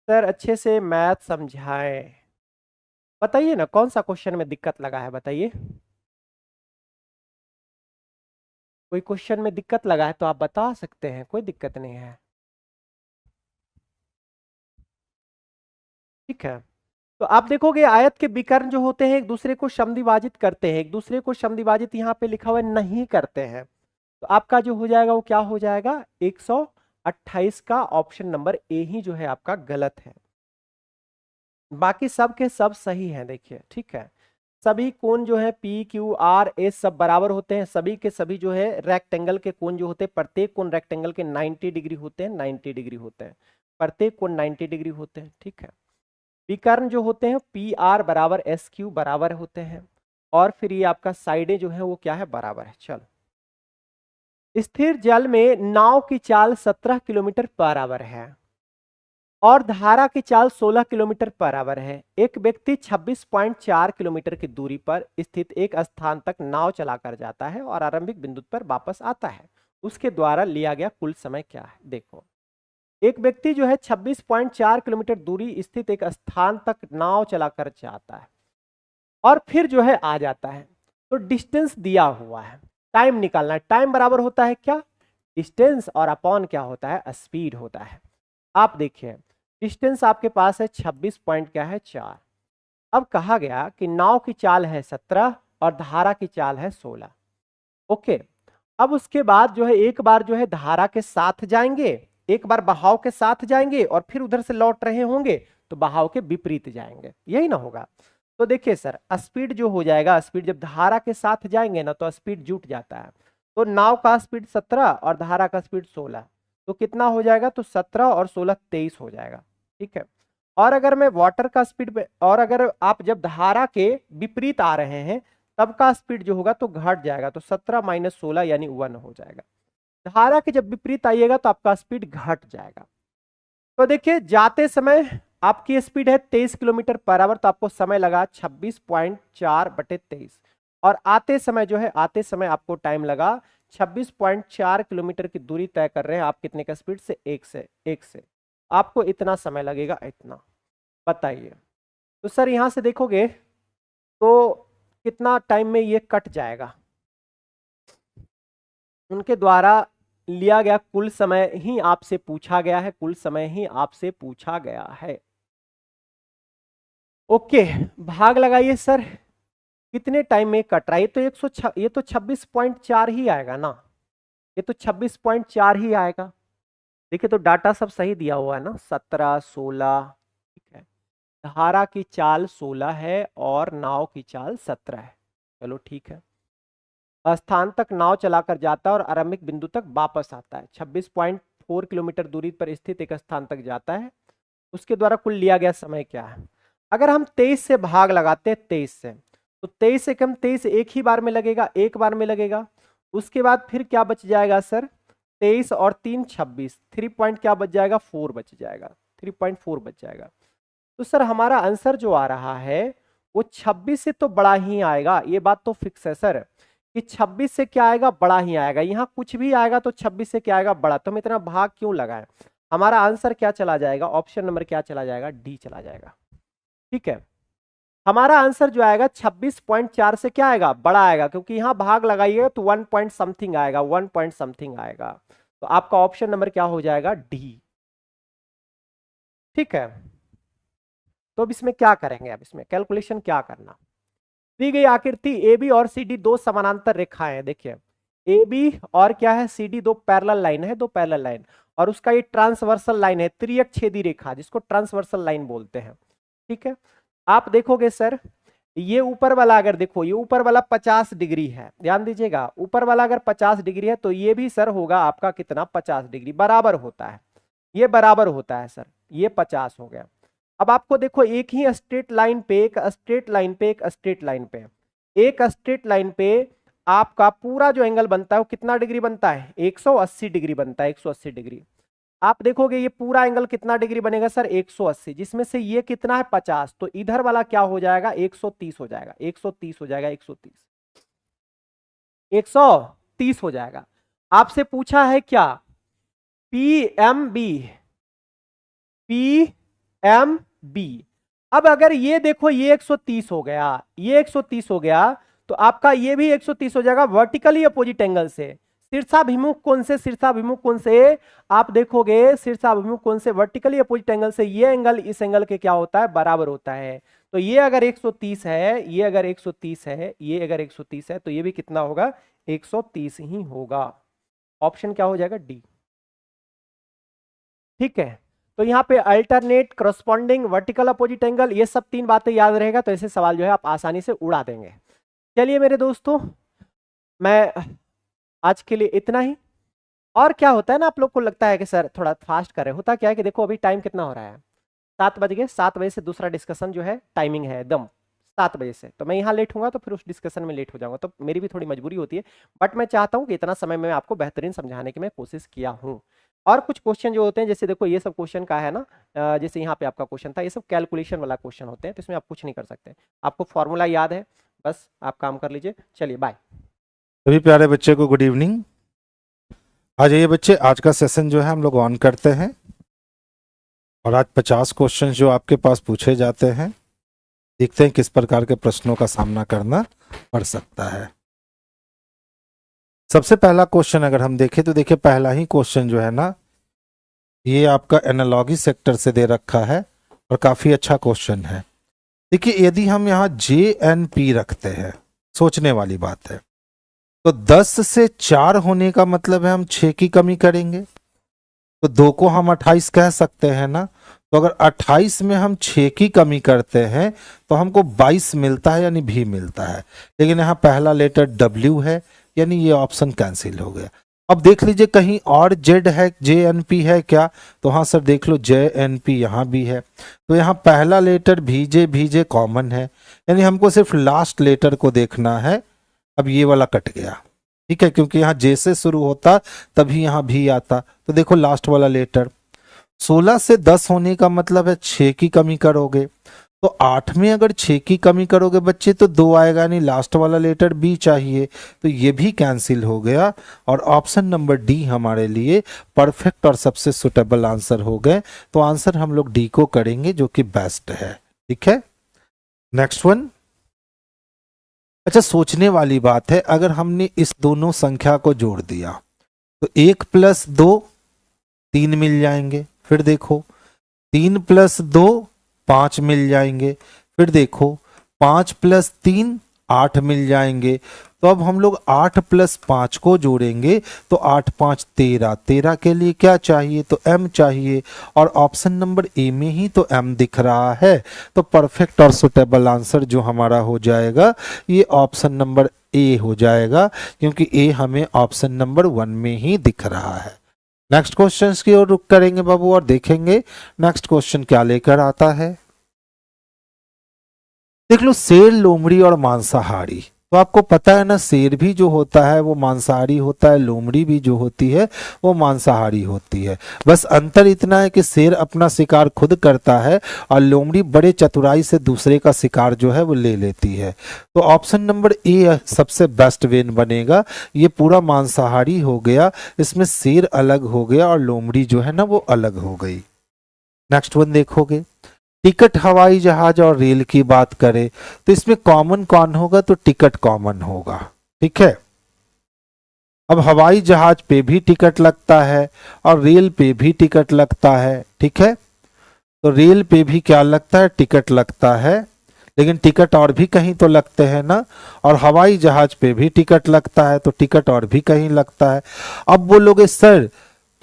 सर, अच्छे से मैथ समझाए। बताइए ना कौन सा क्वेश्चन में दिक्कत लगा है, बताइए। कोई क्वेश्चन में दिक्कत लगा है तो आप बता सकते हैं, कोई दिक्कत नहीं है। ठीक है, तो आप देखोगे आयत के विकर्ण जो होते हैं एक दूसरे को समद्विभाजित करते हैं, एक दूसरे को समद्विभाजित यहाँ पे लिखा हुआ नहीं करते हैं। तो आपका जो हो जाएगा वो क्या हो जाएगा, 128 का ऑप्शन नंबर ए ही जो है आपका गलत है। बाकी सब के सब सही है, देखिए। ठीक है, सभी कोण जो है पी क्यू आर एस सब बराबर होते हैं, सभी के सभी जो है रेक्टेंगल के कोण जो होते हैं, प्रत्येक कोण रेक्टेंगल के 90 डिग्री होते हैं, 90 डिग्री होते हैं, प्रत्येक कोण 90 डिग्री होते हैं। ठीक है, विकर्ण जो होते हैं पी आर बराबर एस क्यू बराबर होते हैं, और फिर ये आपका साइडें जो है वो क्या है, बराबर है। चलो, स्थिर जल में नाव की चाल 17 किलोमीटर पर आवर है और धारा की चाल 16 किलोमीटर पर आवर है। एक व्यक्ति 26.4 किलोमीटर की दूरी पर स्थित एक स्थान तक नाव चलाकर जाता है और आरंभिक बिंदु पर वापस आता है। उसके द्वारा लिया गया कुल समय क्या है। देखो, एक व्यक्ति जो है 26.4 किलोमीटर दूरी स्थित एक स्थान तक नाव चलाकर जाता है और फिर जो है आ जाता है, तो डिस्टेंस दिया हुआ है, टाइम निकालना है। टाइम बराबर होता है क्या, डिस्टेंस, और अपॉन क्या होता है, स्पीड होता है। आप देखिए डिस्टेंस आपके पास है 26 पॉइंट क्या है 4। अब कहा गया कि नाव की चाल है 17 और धारा की चाल है 16। ओके, अब उसके बाद जो है एक बार जो है धारा के साथ जाएंगे एक बार बहाव के साथ जाएंगे और फिर उधर से लौट रहे होंगे तो बहाव के विपरीत जाएंगे, यही ना होगा। तो देखिए सर, स्पीड जो हो जाएगा, स्पीड जब धारा के साथ जाएंगे ना तो स्पीड जुट जाता है। तो नाव का स्पीड 17 और धारा का स्पीड 16, तो कितना हो जाएगा, तो 17 और 16 23 हो जाएगा, ठीक है। और अगर मैं वाटर का स्पीड और अगर आप जब धारा के विपरीत आ रहे हैं तब का स्पीड जो होगा तो घट जाएगा, तो 17 माइनस 16 यानी 1 हो जाएगा। धारा के जब विपरीत आइएगा तो आपका स्पीड घट जाएगा। तो देखिए जाते समय आपकी स्पीड है 23 किलोमीटर पर आवर, तो आपको समय लगा 26.4/23, और आते समय जो है, आते समय आपको टाइम लगा 26.4 किलोमीटर की दूरी तय कर रहे हैं आप कितने का स्पीड से, एक से आपको इतना समय लगेगा, इतना बताइए। तो सर यहां से देखोगे तो कितना टाइम में ये कट जाएगा, उनके द्वारा लिया गया कुल समय ही आपसे पूछा गया है, कुल समय ही आपसे पूछा गया है। ओके, भाग लगाइए सर, कितने टाइम में कट रहा है, ये तो 26.4 ही आएगा ना, ये तो 26.4 ही आएगा। देखिए तो डाटा सब सही दिया हुआ है ना, 17 16, ठीक है। धारा की चाल 16 है और नाव की चाल 17 है, चलो ठीक है। स्थान तक नाव चलाकर जाता है और आरंभिक बिंदु तक वापस आता है, 26.4 किलोमीटर दूरी पर स्थित एक स्थान तक जाता है, उसके द्वारा कुल लिया गया समय क्या है। अगर हम 23 से भाग लगाते हैं 23 से, तो 23 से कम 23 एक ही बार में लगेगा, एक बार में लगेगा। उसके बाद फिर क्या बच जाएगा सर, 23 और 3 26, 3 पॉइंट क्या बच जाएगा, 4 बच जाएगा, 3.4 बच जाएगा। तो सर हमारा आंसर जो आ रहा है वो 26 से तो बड़ा ही आएगा, ये बात तो फिक्स है सर कि 26 से क्या आएगा, बड़ा ही आएगा। यहाँ कुछ भी आएगा तो 26 से क्या आएगा, बड़ा। तो हम इतना भाग क्यों लगाएं, हमारा आंसर क्या चला जाएगा, ऑप्शन नंबर क्या चला जाएगा, डी चला जाएगा, ठीक है। हमारा आंसर जो आएगा 26.4 से क्या आएगा, बड़ा आएगा, क्योंकि यहां भाग लगाइएगा तो 1 पॉइंट समथिंग आएगा, 1 पॉइंट समथिंग आएगा। तो आपका ऑप्शन नंबर क्या हो जाएगा, डी, ठीक है। तो अब इसमें क्या करेंगे, अब इसमें कैलकुलेशन क्या करना। दी गई आकृति ए बी और सी डी दो समानांतर रेखाएं हैं, देखिए ए बी और क्या है, सी डी दो पैरेलल लाइन है, दो पैरेलल लाइन, और उसका ये ट्रांसवर्सल लाइन है, त्रियक छेदी रेखा जिसको ट्रांसवर्सल लाइन बोलते हैं, ठीक है। आप देखोगे सर ये ऊपर वाला, अगर देखो ये ऊपर वाला 50 डिग्री है, ध्यान दीजिएगा, ऊपर वाला अगर 50 डिग्री है तो ये भी सर होगा आपका कितना, 50 डिग्री, बराबर होता है, ये बराबर होता है सर, ये 50 हो गया। अब आपको देखो एक ही स्ट्रेट लाइन पे, एक स्ट्रेट लाइन पे, एक स्ट्रेट लाइन पे, एक स्ट्रेट लाइन पे आपका पूरा जो एंगल बनता है वो कितना डिग्री बनता है, 180 डिग्री बनता है, 180 डिग्री। आप देखोगे ये पूरा एंगल कितना डिग्री बनेगा सर, 180, जिसमें से ये कितना है 50, तो इधर वाला क्या हो जाएगा, 130 हो जाएगा, 130 हो जाएगा, 130 हो जाएगा। आपसे पूछा है क्या, PMB। अब अगर ये देखो ये 130 हो गया, ये 130 हो गया, तो आपका ये भी 130 हो जाएगा वर्टिकली अपोजिट एंगल से। शीर्षाभिमुख कोण से, शीर्षाभिमुख कोण से आप देखोगे, शीर्षाभिमुख कोण से वर्टिकली अपोजिट एंगल से ये एंगल इस एंगल के क्या होता है, बराबर होता है। तो ये अगर 130 है, ये अगर 130 है, ये अगर 130 है, तो ये भी कितना होगा, 130 ही होगा। ऑप्शन क्या हो जाएगा, डी, ठीक है। तो यहाँ पे alternate, corresponding, vertical opposite angle, ये सब तीन बातें याद रहेगा तो ऐसे सवाल जो है आप आसानी से उड़ा देंगे। चलिए मेरे दोस्तों, मैं आज के लिए इतना ही। और क्या होता है ना, आप लोग को लगता है कि सर थोड़ा फास्ट कर रहे, होता क्या है कि देखो अभी टाइम कितना हो रहा है, 7 बज गए, 7 बजे से दूसरा डिस्कशन जो है टाइमिंग है एकदम 7 बजे से, तो मैं यहाँ लेट हूँगा तो फिर उस डिस्कशन में लेट हो जाऊंगा, तो मेरी भी थोड़ी मजबूरी होती है, बट मैं चाहता हूँ कि इतना समय में आपको बेहतरीन समझाने की मैं कोशिश किया हूँ। और कुछ क्वेश्चन जो होते हैं, जैसे देखो ये सब क्वेश्चन का है ना, जैसे यहाँ पे आपका क्वेश्चन था, ये सब कैलकुलेशन वाला क्वेश्चन होते हैं, तो इसमें आप कुछ नहीं कर सकते, आपको फॉर्मूला याद है, बस आप काम कर लीजिए। चलिए बाय। सभी प्यारे बच्चे को गुड इवनिंग। आ जाइए बच्चे, आज का सेशन जो है हम लोग ऑन करते हैं, और आज 50 क्वेश्चन जो आपके पास पूछे जाते हैं, देखते हैं किस प्रकार के प्रश्नों का सामना करना पड़ सकता है। सबसे पहला क्वेश्चन अगर हम देखें तो देखिए पहला ही क्वेश्चन जो है ना, ये आपका एनालॉजी सेक्टर से दे रखा है और काफी अच्छा क्वेश्चन है। देखिए यदि हम यहाँ JNP रखते हैं, सोचने वाली बात है, तो 10 से 4 होने का मतलब है हम 6 की कमी करेंगे, तो 2 को हम 28 कह सकते हैं ना। तो अगर 28 में हम 6 की कमी करते हैं तो हमको 22 मिलता है, यानी भी मिलता है। लेकिन यहाँ पहला लेटर W है, यानी ये ऑप्शन कैंसिल हो गया। अब देख लीजिए कहीं और Z है, JNP है क्या? तो हाँ सर देख लो JNP यहाँ भी है। तो यहाँ पहला लेटर VJ कॉमन है, यानी हमको सिर्फ लास्ट लेटर को देखना है। अब ये वाला कट गया, ठीक है, क्योंकि यहाँ J से शुरू होता तभी यहाँ भी आता। तो देखो लास्ट वाला लेटर 16 से 10 होने का मतलब है 6 की कमी करोगे, तो 8 में अगर 6 की कमी करोगे बच्चे तो 2 आएगा, यानी लास्ट वाला लेटर B चाहिए। तो ये भी कैंसिल हो गया और ऑप्शन नंबर डी हमारे लिए परफेक्ट और सबसे सुटेबल आंसर हो गए। तो आंसर हम लोग डी को करेंगे, जो कि बेस्ट है। ठीक है, नेक्स्ट वन। अच्छा, सोचने वाली बात है, अगर हमने इस दोनों संख्या को जोड़ दिया तो 1 + 2 3 मिल जाएंगे। फिर देखो 3 + 2 5 मिल जाएंगे। फिर देखो 5 + 3 8 मिल जाएंगे। तो अब हम लोग 8 + 5 को जोड़ेंगे तो 8 × 5 = 13। 13 के लिए क्या चाहिए? तो m चाहिए, और ऑप्शन नंबर ए में ही तो m दिख रहा है। तो परफेक्ट और सुटेबल आंसर जो हमारा हो जाएगा ये ऑप्शन नंबर ए हो जाएगा, क्योंकि ए हमें ऑप्शन नंबर 1 में ही दिख रहा है। नेक्स्ट क्वेश्चन की ओर रुक करेंगे बाबू और देखेंगे नेक्स्ट क्वेश्चन क्या लेकर आता है। देख लो, शेर, लोमड़ी और मांसाहारी। तो आपको पता है ना, शेर भी जो होता है वो मांसाहारी होता है, लोमड़ी भी जो होती है वो मांसाहारी होती है। बस अंतर इतना है कि शेर अपना शिकार खुद करता है और लोमड़ी बड़े चतुराई से दूसरे का शिकार जो है वो ले लेती है। तो ऑप्शन नंबर ए सबसे बेस्ट वेन बनेगा। ये पूरा मांसाहारी हो गया, इसमें शेर अलग हो गया और लोमड़ी जो है ना वो अलग हो गई। नेक्स्ट वन देखोगे, टिकट, हवाई जहाज और रेल की बात करें तो इसमें कॉमन कौन होगा? तो टिकट कॉमन होगा। ठीक है, अब हवाई जहाज पे भी टिकट लगता है और रेल पे भी टिकट लगता है। ठीक है, तो रेल पे भी क्या लगता है? टिकट लगता है, लेकिन टिकट और भी कहीं तो लगते हैं ना। और हवाई जहाज पे भी टिकट लगता है, तो टिकट और भी कहीं लगता है। अब बोलोगे सर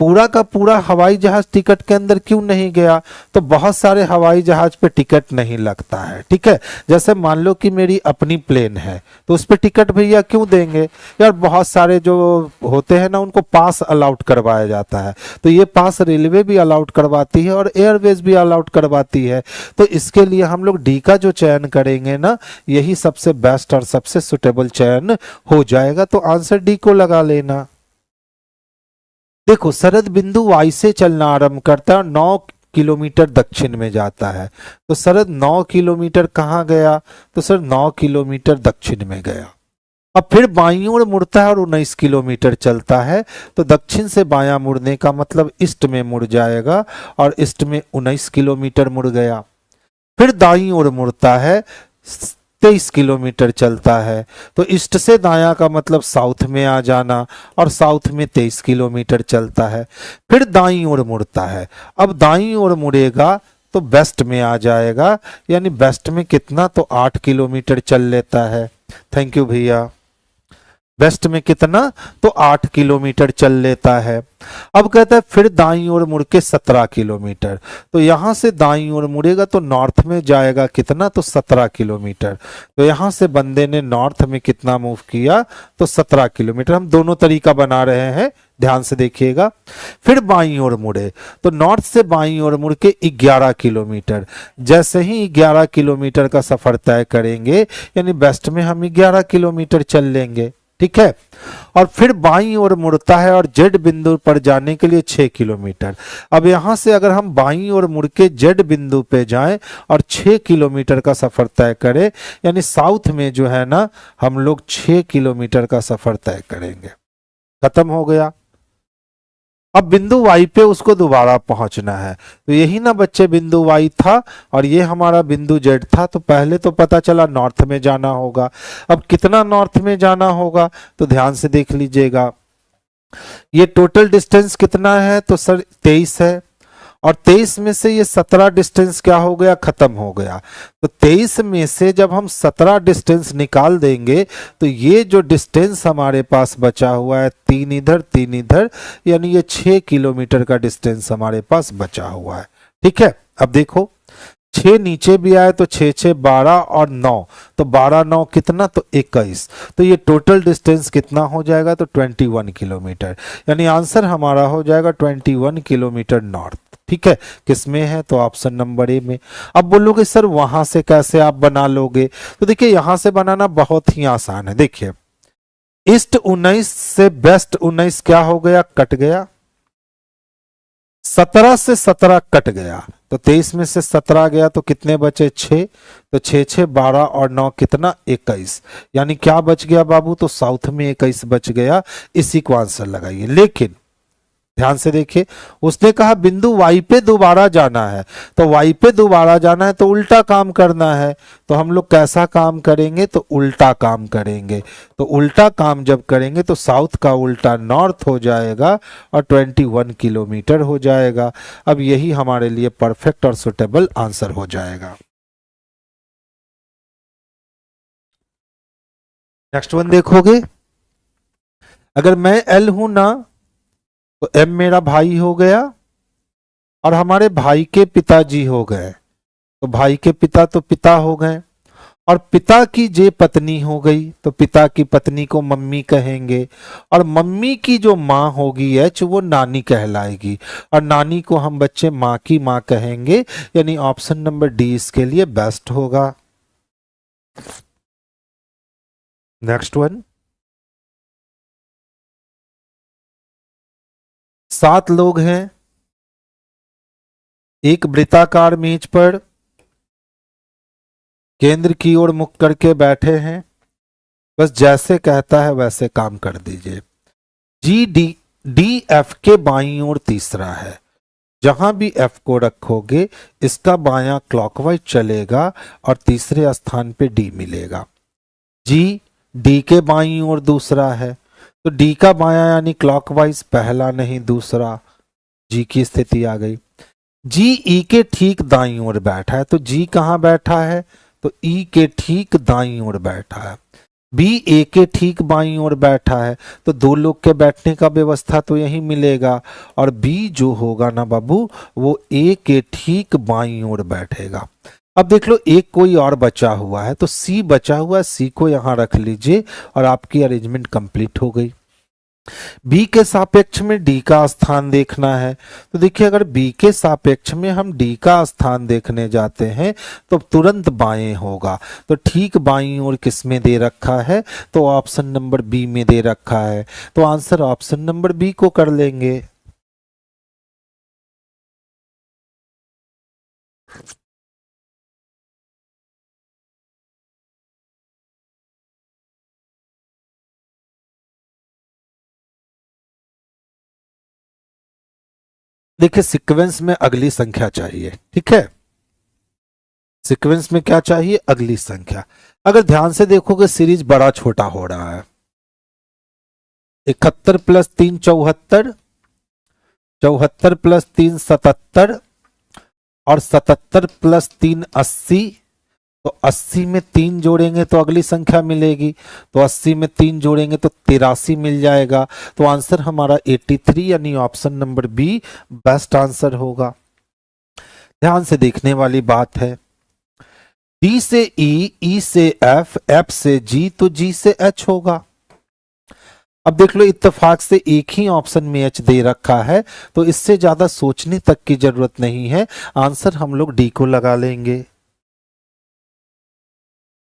पूरा का पूरा हवाई जहाज टिकट के अंदर क्यों नहीं गया? तो बहुत सारे हवाई जहाज पे टिकट नहीं लगता है। ठीक है, जैसे मान लो कि मेरी अपनी प्लेन है तो उस पे टिकट भैया क्यों देंगे यार? बहुत सारे जो होते हैं ना उनको पास अलाउड करवाया जाता है, तो ये पास रेलवे भी अलाउड करवाती है और एयरवेज भी अलाउड करवाती है। तो इसके लिए हम लोग डी का जो चयन करेंगे ना, यही सबसे बेस्ट और सबसे सुटेबल चयन हो जाएगा। तो आंसर डी को लगा लेना। देखो, शरद बिंदु वाई से चलना आरंभ करता है, 9 किलोमीटर दक्षिण में जाता है। तो शरद 9 किलोमीटर कहाँ गया? तो सर 9 किलोमीटर दक्षिण में गया। अब फिर बाईं ओर मुड़ता है और 19 किलोमीटर चलता है। तो दक्षिण से बायां मुड़ने का मतलब ईस्ट में मुड़ जाएगा और ईस्ट में 19 किलोमीटर मुड़ गया। फिर दाईं ओर मुड़ता है, 23 किलोमीटर चलता है। तो ईस्ट से दायां का मतलब साउथ में आ जाना, और साउथ में 23 किलोमीटर चलता है। फिर दाईं ओर मुड़ता है, अब दाईं ओर मुड़ेगा तो वेस्ट में आ जाएगा, यानी वेस्ट में कितना? तो 8 किलोमीटर चल लेता है। थैंक यू भैया। वेस्ट में कितना? तो 8 किलोमीटर चल लेता है। अब कहता है फिर दाईं ओर मुड़ के 17 किलोमीटर। तो यहां से दाईं ओर मुड़ेगा तो नॉर्थ में जाएगा कितना? तो 17 किलोमीटर। तो यहां से बंदे ने नॉर्थ में कितना मूव किया? तो 17 किलोमीटर। हम दोनों तरीका बना रहे हैं, ध्यान से देखिएगा। फिर बाईं ओर मुड़े तो नॉर्थ से बाईं ओर मुड़ के 11 किलोमीटर। जैसे ही 11 किलोमीटर का सफर तय करेंगे, यानी वेस्ट में हम 11 किलोमीटर चल लेंगे। ठीक है, और फिर बाईं ओर मुड़ता है और जेड बिंदु पर जाने के लिए 6 किलोमीटर। अब यहां से अगर हम बाईं ओर मुड़ के जेड बिंदु पे जाएं और 6 किलोमीटर का सफर तय करें, यानी साउथ में जो है ना हम लोग 6 किलोमीटर का सफर तय करेंगे। खत्म हो गया। अब बिंदु वाई पे उसको दोबारा पहुंचना है। तो यही ना बच्चे बिंदु वाई था और ये हमारा बिंदु जेड था। तो पहले तो पता चला नॉर्थ में जाना होगा। अब कितना नॉर्थ में जाना होगा? तो ध्यान से देख लीजिएगा, ये टोटल डिस्टेंस कितना है? तो सर 23 है, और 23 में से ये 17 डिस्टेंस क्या हो गया, खत्म हो गया। तो 23 में से जब हम 17 डिस्टेंस निकाल देंगे तो ये जो डिस्टेंस हमारे पास बचा हुआ है, 3 इधर 3 इधर, यानी ये 6 किलोमीटर का डिस्टेंस हमारे पास बचा हुआ है। ठीक है, अब देखो 6 नीचे भी आए तो 6 6 12 और 9, तो 12 9 कितना, तो 21। तो ये टोटल डिस्टेंस कितना हो जाएगा, तो 21 किलोमीटर, यानी आंसर हमारा हो जाएगा 21 किलोमीटर नॉर्थ। ठीक है, किसमें है, तो ऑप्शन नंबर ए में। अब बोलोगे सर वहां से कैसे आप बना लोगे, तो देखिए यहां से बनाना बहुत ही आसान है। देखिए ईस्ट 19 से वेस्ट 19 क्या हो गया, कट गया। 17 से 17 कट गया, तो 23 में से 17 गया तो कितने बचे, 6। तो 6 6 12 और 9 कितना, 21, यानी क्या बच गया बाबू, तो साउथ में 21 बच गया। इसी को आंसर लगाइए। लेकिन ध्यान से देखिए, उसने कहा बिंदु वाई पे दोबारा जाना है, तो वाई पे दोबारा जाना है तो उल्टा काम करना है। तो हम लोग कैसा काम करेंगे, तो उल्टा काम करेंगे। तो उल्टा काम जब करेंगे तो साउथ का उल्टा नॉर्थ हो जाएगा और 21 किलोमीटर हो जाएगा। अब यही हमारे लिए परफेक्ट और सुटेबल आंसर हो जाएगा। नेक्स्ट वन देखोगे, अगर मैं एल हूं ना, तो एम मेरा भाई हो गया और हमारे भाई के पिताजी हो गए। तो भाई के पिता तो पिता हो गए, और पिता की जे पत्नी हो गई, तो पिता की पत्नी को मम्मी कहेंगे, और मम्मी की जो माँ होगी एच, वो नानी कहलाएगी, और नानी को हम बच्चे माँ की माँ कहेंगे, यानी ऑप्शन नंबर डी इसके लिए बेस्ट होगा। नेक्स्ट वन, 7 लोग हैं, एक वृत्ताकार मेज पर केंद्र की ओर मुख करके बैठे हैं। बस जैसे कहता है वैसे काम कर दीजिए। जी डी डी एफ के बाईं ओर तीसरा है, जहां भी एफ को रखोगे इसका बायां क्लॉकवाइज चलेगा और तीसरे स्थान पे डी मिलेगा। जी डी के बाईं ओर दूसरा है, तो डी का बायां यानी क्लॉकवाइज, पहला नहीं दूसरा, जी की स्थिति आ गई। जी ई के ठीक दाईं ओर बैठा है, तो जी कहां बैठा है, तो ई के ठीक दाईं ओर बैठा है। बी ए के ठीक बाईं ओर बैठा है, तो 2 लोग के बैठने का व्यवस्था तो यही मिलेगा, और बी जो होगा ना बाबू, वो ए के ठीक बाईं ओर बैठेगा। अब देख लो एक कोई और बचा हुआ है, तो सी बचा हुआ है, सी को यहां रख लीजिए और आपकी अरेंजमेंट कंप्लीट हो गई। बी के सापेक्ष में डी का स्थान देखना है, तो देखिए अगर बी के सापेक्ष में हम डी का स्थान देखने जाते हैं तो तुरंत बाएं होगा। तो ठीक बाईं ओर किस में दे रखा है, तो ऑप्शन नंबर बी में दे रखा है, तो आंसर ऑप्शन नंबर बी को कर लेंगे। देखिए सीक्वेंस में अगली संख्या चाहिए, ठीक है, सीक्वेंस में क्या चाहिए, अगली संख्या। अगर ध्यान से देखोगे सीरीज बड़ा छोटा हो रहा है। 71 + 3 74, 74 + 3 77, और 77 + 3 80। तो 80 में 3 जोड़ेंगे तो अगली संख्या मिलेगी, तो 80 में 3 जोड़ेंगे तो 83 मिल जाएगा। तो आंसर हमारा 83 यानी option number B best answer होगा। ध्यान से देखने वाली बात है, डी से ई, ई से एफ, एफ से जी, तो जी से एच होगा। अब देख लो इत्तेफाक से एक ही ऑप्शन में एच दे रखा है, तो इससे ज्यादा सोचने तक की जरूरत नहीं है, आंसर हम लोग डी को लगा लेंगे।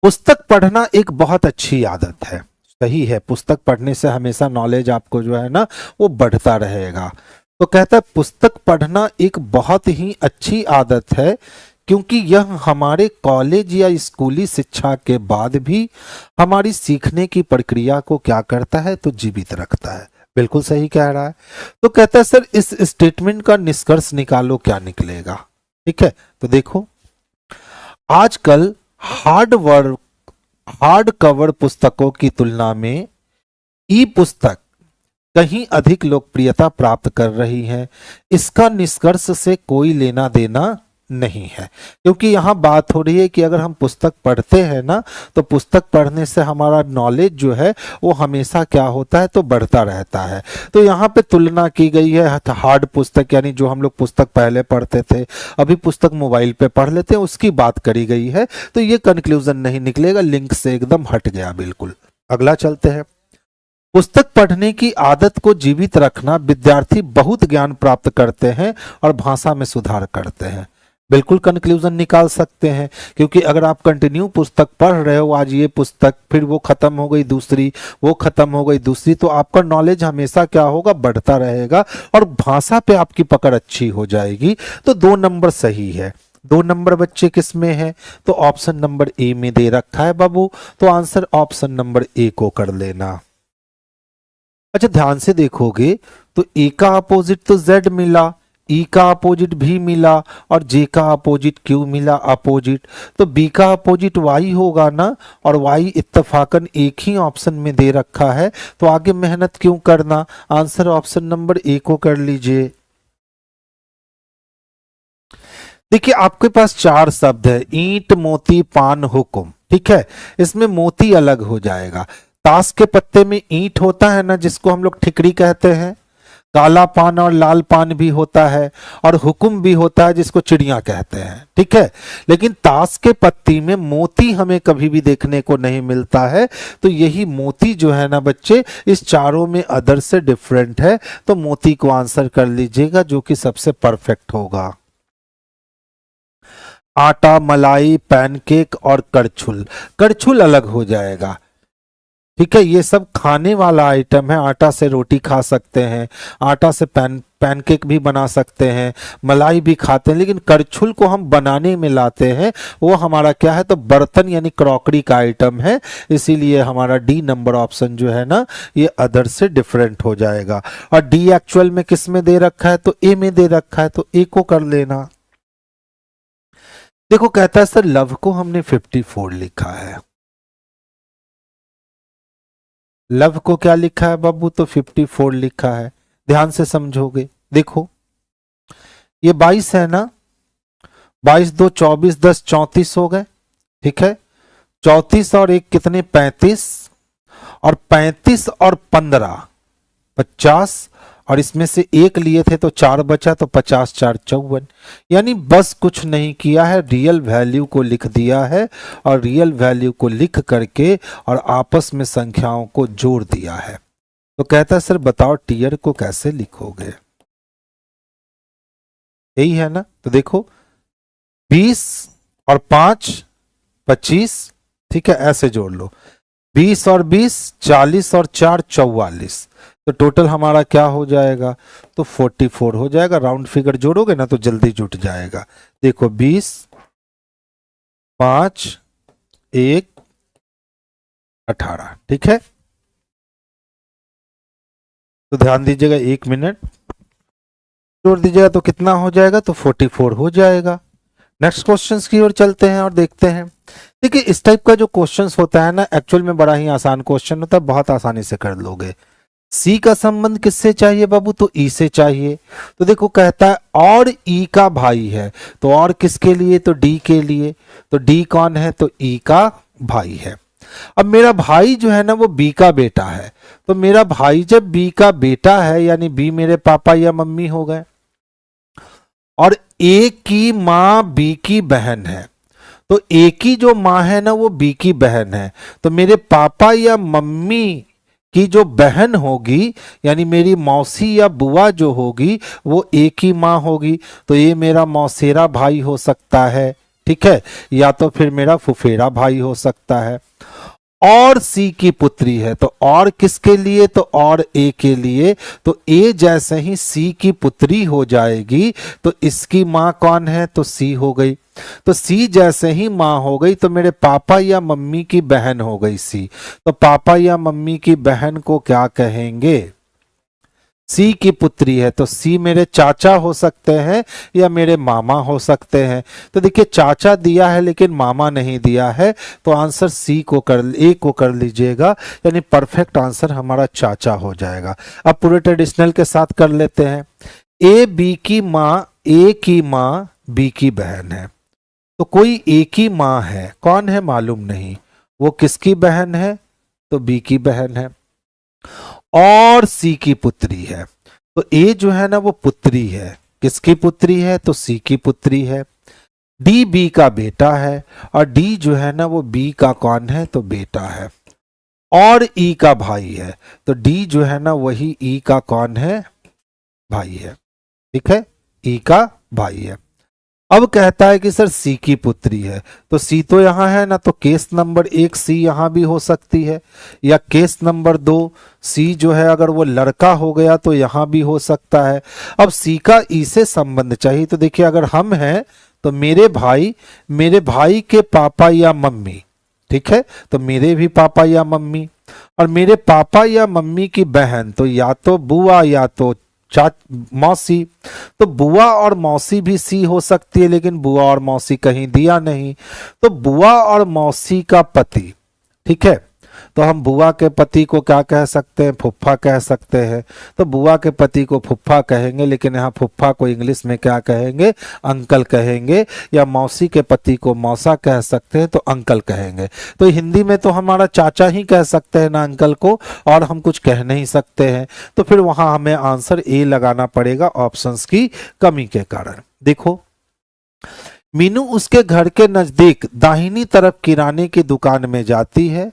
पुस्तक पढ़ना एक बहुत अच्छी आदत है, सही है, पुस्तक पढ़ने से हमेशा नॉलेज आपको जो है ना वो बढ़ता रहेगा। तो कहता है पुस्तक पढ़ना एक बहुत ही अच्छी आदत है, क्योंकि यह हमारे कॉलेज या स्कूली शिक्षा के बाद भी हमारी सीखने की प्रक्रिया को क्या करता है, तो जीवित रखता है। बिल्कुल सही कह रहा है। तो कहता है सर इस स्टेटमेंट का निष्कर्ष निकालो, क्या निकलेगा। ठीक है, तो देखो आजकल हार्ड कवर पुस्तकों की तुलना में ई पुस्तक कहीं अधिक लोकप्रियता प्राप्त कर रही हैं। इसका निष्कर्ष से कोई लेना देना नहीं है, क्योंकि यहाँ बात हो रही है कि अगर हम पुस्तक पढ़ते हैं ना, तो पुस्तक पढ़ने से हमारा नॉलेज जो है वो हमेशा क्या होता है, तो बढ़ता रहता है। तो यहाँ पे तुलना की गई है हार्ड पुस्तक, यानी जो हम लोग पुस्तक पहले पढ़ते थे, अभी पुस्तक मोबाइल पे पढ़ लेते हैं, उसकी बात करी गई है। तो ये कंक्लूजन नहीं निकलेगा, लिंक से एकदम हट गया बिल्कुल। अगला चलते हैं। पुस्तक पढ़ने की आदत को जीवित रखना, विद्यार्थी बहुत ज्ञान प्राप्त करते हैं और भाषा में सुधार करते हैं। बिल्कुल कंक्लूजन निकाल सकते हैं, क्योंकि अगर आप कंटिन्यू पुस्तक पढ़ रहे हो, आज ये पुस्तक, फिर वो खत्म हो गई दूसरी, वो खत्म हो गई दूसरी, तो आपका नॉलेज हमेशा क्या होगा, बढ़ता रहेगा और भाषा पे आपकी पकड़ अच्छी हो जाएगी। तो 2 नंबर सही है। 2 नंबर बच्चे किस में है, तो ऑप्शन नंबर ए में दे रखा है बाबू, तो आंसर ऑप्शन नंबर ए को कर लेना। अच्छा ध्यान से देखोगे तो ए का अपोजिट तो जेड मिला, ई का अपोजिट भी मिला और जे का अपोजिट क्यू मिला अपोजिट, तो बी का अपोजिट वाई होगा ना, और वाई इत्तफाकन एक ही ऑप्शन में दे रखा है, तो आगे मेहनत क्यों करना, आंसर ऑप्शन नंबर ए को कर लीजिए। देखिए आपके पास 4 शब्द है, ईंट मोती पान हुक्म, ठीक है, इसमें मोती अलग हो जाएगा। ताश के पत्ते में ईंट होता है ना, जिसको हम लोग ठिकरी कहते हैं, काला पान और लाल पान भी होता है, और हुक्म भी होता है जिसको चिड़िया कहते हैं, ठीक है। लेकिन ताश के पत्ती में मोती हमें कभी भी देखने को नहीं मिलता है, तो यही मोती जो है ना बच्चे, इस चारों में अदर से डिफरेंट है, तो मोती को आंसर कर लीजिएगा, जो कि सबसे परफेक्ट होगा। आटा, मलाई, पैनकेक और करछुल, करछुल अलग हो जाएगा, ठीक है। ये सब खाने वाला आइटम है, आटा से रोटी खा सकते हैं, आटा से पैनकेक भी बना सकते हैं, मलाई भी खाते हैं, लेकिन करछुल को हम बनाने में लाते हैं, वो हमारा क्या है, तो बर्तन यानी क्रॉकरी का आइटम है, इसीलिए हमारा डी नंबर ऑप्शन जो है ना, ये अदर से डिफरेंट हो जाएगा। और डी एक्चुअल में किस में दे रखा है, तो ए में दे रखा है, तो ए को कर लेना। देखो कहता है सर लव को हमने 54 लिखा है, लव को क्या लिखा है बाबू, तो 54 लिखा है। ध्यान से समझोगे, देखो ये 22 है ना, 22 2 24 10 34 हो गए, ठीक है। 34 और 1 कितने, 35, और 35 और 15 50, और इसमें से 1 लिए थे तो 4 बचा, तो 50 4 54, यानी बस कुछ नहीं किया है, रियल वैल्यू को लिख दिया है, और रियल वैल्यू को लिख करके और आपस में संख्याओं को जोड़ दिया है। तो कहता है सर बताओ टीयर को कैसे लिखोगे, यही है ना। तो देखो 20 और 5 25, ठीक है, ऐसे जोड़ लो, 20 और 20 40 और 4 44, तो टोटल हमारा क्या हो जाएगा, तो 44 हो जाएगा। राउंड फिगर जोड़ोगे ना तो जल्दी जुट जाएगा। देखो 20 5 1 18, ठीक है। तो ध्यान दीजिएगा, 1 मिनट जोड़ दीजिएगा तो कितना हो जाएगा, तो 44 हो जाएगा। नेक्स्ट क्वेश्चंस की ओर चलते हैं और देखते हैं। देखिए इस टाइप का जो क्वेश्चंस होता है ना, एक्चुअल में बड़ा ही आसान क्वेश्चन होता है, बहुत आसानी से कर लोगे। सी का संबंध किससे चाहिए बाबू, तो ई से चाहिए। तो देखो कहता है और ई का भाई है, तो और किसके लिए, तो डी के लिए, तो डी कौन है, तो ई का भाई है। अब मेरा भाई जो है ना वो बी का बेटा है, तो मेरा भाई जब बी का बेटा है, यानी बी मेरे पापा या मम्मी हो गए, और ए की माँ बी की बहन है, तो ए की जो माँ है ना वो बी की बहन है, तो मेरे पापा या मम्मी की जो बहन होगी, यानी मेरी मौसी या बुआ जो होगी, वो ए की माँ होगी, तो ये मेरा मौसेरा भाई हो सकता है, ठीक है, या तो फिर मेरा फुफेरा भाई हो सकता है। और सी की पुत्री है, तो और किसके लिए, तो और ए के लिए, तो ए जैसे ही सी की पुत्री हो जाएगी, तो इसकी माँ कौन है, तो सी हो गई। तो सी जैसे ही माँ हो गई, तो मेरे पापा या मम्मी की बहन हो गई सी, तो पापा या मम्मी की बहन को क्या कहेंगे, सी की पुत्री है, तो सी मेरे चाचा हो सकते हैं या मेरे मामा हो सकते हैं। तो देखिए चाचा दिया है लेकिन मामा नहीं दिया है, तो आंसर सी को ए को कर लीजिएगा, यानी परफेक्ट आंसर हमारा चाचा हो जाएगा। अब पूरे ट्रेडिशनल के साथ कर लेते हैं। ए बी की माँ, ए की माँ बी की बहन है, तो कोई ए की माँ है, कौन है मालूम नहीं, वो किसकी बहन है, तो बी की बहन है, और सी की पुत्री है। तो ए जो है ना वो पुत्री है, किसकी पुत्री है, तो सी की पुत्री है। डी बी का बेटा है, और डी जो है ना वो बी का कौन है, तो बेटा है, और ई का भाई है, तो डी जो है ना वही ई का कौन है, भाई है। ठीक है, ई का भाई है। अब कहता है कि सर सी की पुत्री है, तो सी तो यहां है ना, तो केस नंबर 1 सी यहां भी हो सकती है, या केस नंबर 2 सी जो है अगर वो लड़का हो गया तो यहां भी हो सकता है। अब सी का ई से संबंध चाहिए, तो देखिए अगर हम हैं तो मेरे भाई के पापा या मम्मी, ठीक है, तो मेरे भी पापा या मम्मी, और मेरे पापा या मम्मी की बहन, तो या तो बुआ या तो मौसी, तो बुआ और मौसी भी सी हो सकती है, लेकिन बुआ और मौसी कहीं दिया नहीं, तो बुआ और मौसी का पति, ठीक है, तो हम बुआ के पति को क्या कह सकते हैं, फुफ्फा कह सकते हैं, तो बुआ के पति को फुफ्फा कहेंगे, लेकिन यहाँ फुफ्फा को इंग्लिश में क्या कहेंगे, अंकल कहेंगे, या मौसी के पति को मौसा कह सकते हैं, तो अंकल कहेंगे। तो हिंदी में तो हमारा चाचा ही कह सकते हैं ना अंकल को, और हम कुछ कह नहीं सकते हैं, तो फिर वहां हमें आंसर ए लगाना पड़ेगा ऑप्शंस की कमी के कारण। देखो, मीनू उसके घर के नजदीक दाहिनी तरफ किराने की दुकान में जाती है,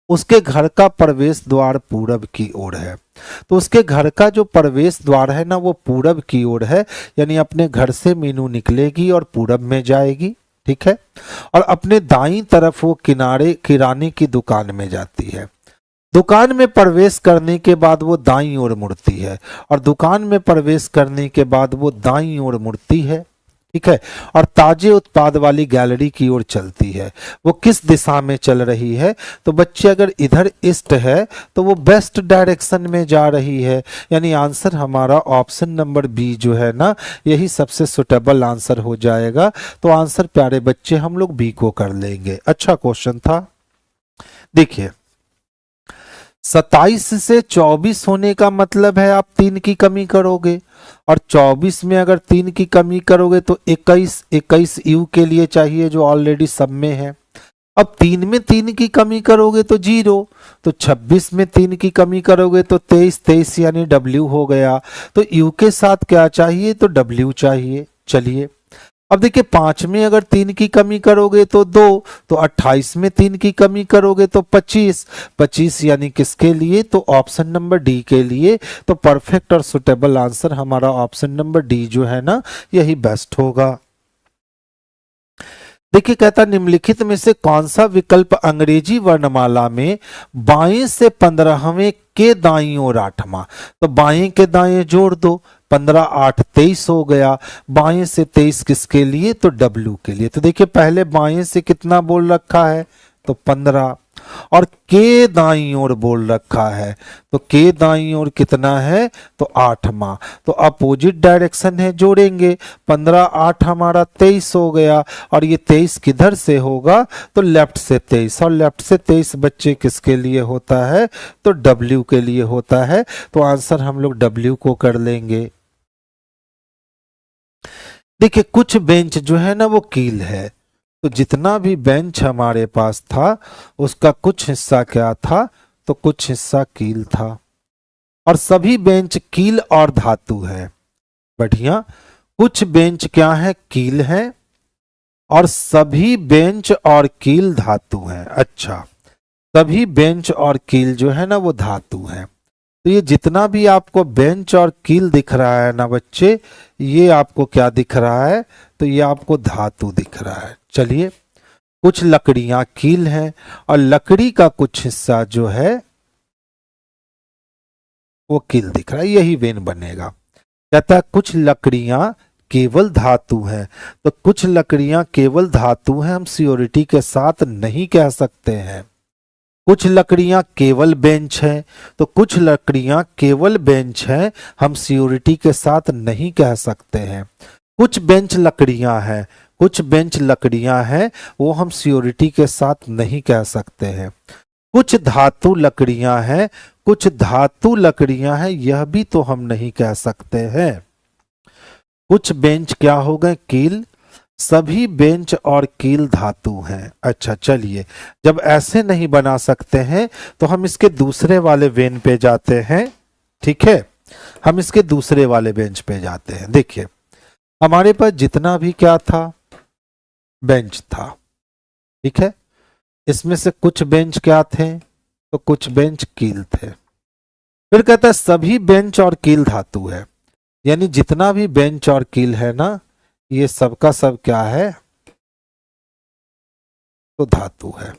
उसके घर का प्रवेश द्वार पूरब की ओर है, तो उसके घर का जो प्रवेश द्वार है ना वो पूरब की ओर है, यानी अपने घर से मीनू निकलेगी और पूरब में जाएगी, ठीक है, और अपने दाईं तरफ वो किराने की दुकान में जाती है। दुकान में प्रवेश करने के बाद वो दाईं ओर मुड़ती है, और दुकान में प्रवेश करने के बाद वो दाईं ओर मुड़ती है, ठीक है, और ताजे उत्पाद वाली गैलरी की ओर चलती है। वो किस दिशा में चल रही है, तो बच्चे अगर इधर ईस्ट है तो वो वेस्ट डायरेक्शन में जा रही है, यानी आंसर हमारा ऑप्शन नंबर बी जो है ना यही सबसे सुटेबल आंसर हो जाएगा। तो आंसर प्यारे बच्चे हम लोग बी को कर लेंगे। अच्छा क्वेश्चन था। देखिए 27 से 24 होने का मतलब है आप 3 की कमी करोगे, और 24 में अगर 3 की कमी करोगे तो 21 यू के लिए चाहिए जो ऑलरेडी सब में है। अब 3 में 3 की कमी करोगे तो 0, तो 26 में 3 की कमी करोगे तो 23 यानी W हो गया। तो यू के साथ क्या चाहिए, तो W चाहिए। चलिए अब देखिए 5 में अगर 3 की कमी करोगे तो 2, तो 28 में 3 की कमी करोगे तो 25 यानी किसके लिए, तो ऑप्शन नंबर डी के लिए। तो परफेक्ट और सुटेबल आंसर हमारा ऑप्शन नंबर डी जो है ना यही बेस्ट होगा। देखिए कहता निम्नलिखित में से कौन सा विकल्प अंग्रेजी वर्णमाला में बाएं से 15वें के दाईं ओर 8वां, तो बाएं के दाएं जोड़ दो, 15 8 23 हो गया। बाएं से 23 किसके लिए, तो W के लिए। तो देखिए पहले बाएं से कितना बोल रखा है, तो 15, और के दाईं ओर बोल रखा है, तो के दाईं ओर कितना है, तो 8वां। तो अपोजिट डायरेक्शन है, जोड़ेंगे 15 8 हमारा 23 हो गया, और ये 23 किधर से होगा, तो लेफ्ट से 23, और लेफ्ट से 23 बच्चे किसके लिए होता है, तो W के लिए होता है। तो आंसर हम लोग W को कर लेंगे। देखिए कुछ बेंच जो है ना वो कील है, तो जितना भी बेंच हमारे पास था उसका कुछ हिस्सा क्या था, तो कुछ हिस्सा कील था, और सभी बेंच कील और धातु है। बढ़िया, कुछ बेंच क्या है, कील है, और सभी बेंच और कील धातु है। अच्छा, सभी बेंच और कील जो है ना वो धातु है। तो ये जितना भी आपको बेंच और कील दिख रहा है ना बच्चे, ये आपको क्या दिख रहा है, तो ये आपको धातु दिख रहा है। चलिए कुछ लकड़ियां कील हैं, और लकड़ी का कुछ हिस्सा जो है वो कील दिख रहा है, यही वेन बनेगा। कहता है कुछ लकड़ियां केवल धातु हैं, तो कुछ लकड़ियां केवल धातु हैं हम श्योरिटी के साथ नहीं कह सकते हैं। कुछ लकड़ियां केवल बेंच हैं, तो कुछ लकड़ियां केवल बेंच हैं हम सियोरिटी के साथ नहीं कह सकते हैं। कुछ बेंच लकड़ियां हैं, कुछ बेंच लकड़ियां हैं वो हम सियोरिटी के साथ नहीं कह सकते हैं। कुछ धातु लकड़ियां हैं, कुछ धातु लकड़ियां हैं यह भी तो हम नहीं कह सकते हैं। कुछ बेंच क्या हो गए, कील, सभी बेंच और कील धातु हैं। अच्छा चलिए, जब ऐसे नहीं बना सकते हैं तो हम इसके दूसरे वाले वेन पे जाते हैं। ठीक है, हम इसके दूसरे वाले बेंच पे जाते हैं। देखिए हमारे पास जितना भी क्या था, बेंच था। ठीक है, इसमें से कुछ बेंच क्या थे, तो कुछ बेंच कील थे। फिर कहता है सभी बेंच और कील धातु है, यानी जितना भी बेंच और कील है ना, ये सबका सब क्या है, तो धातु है।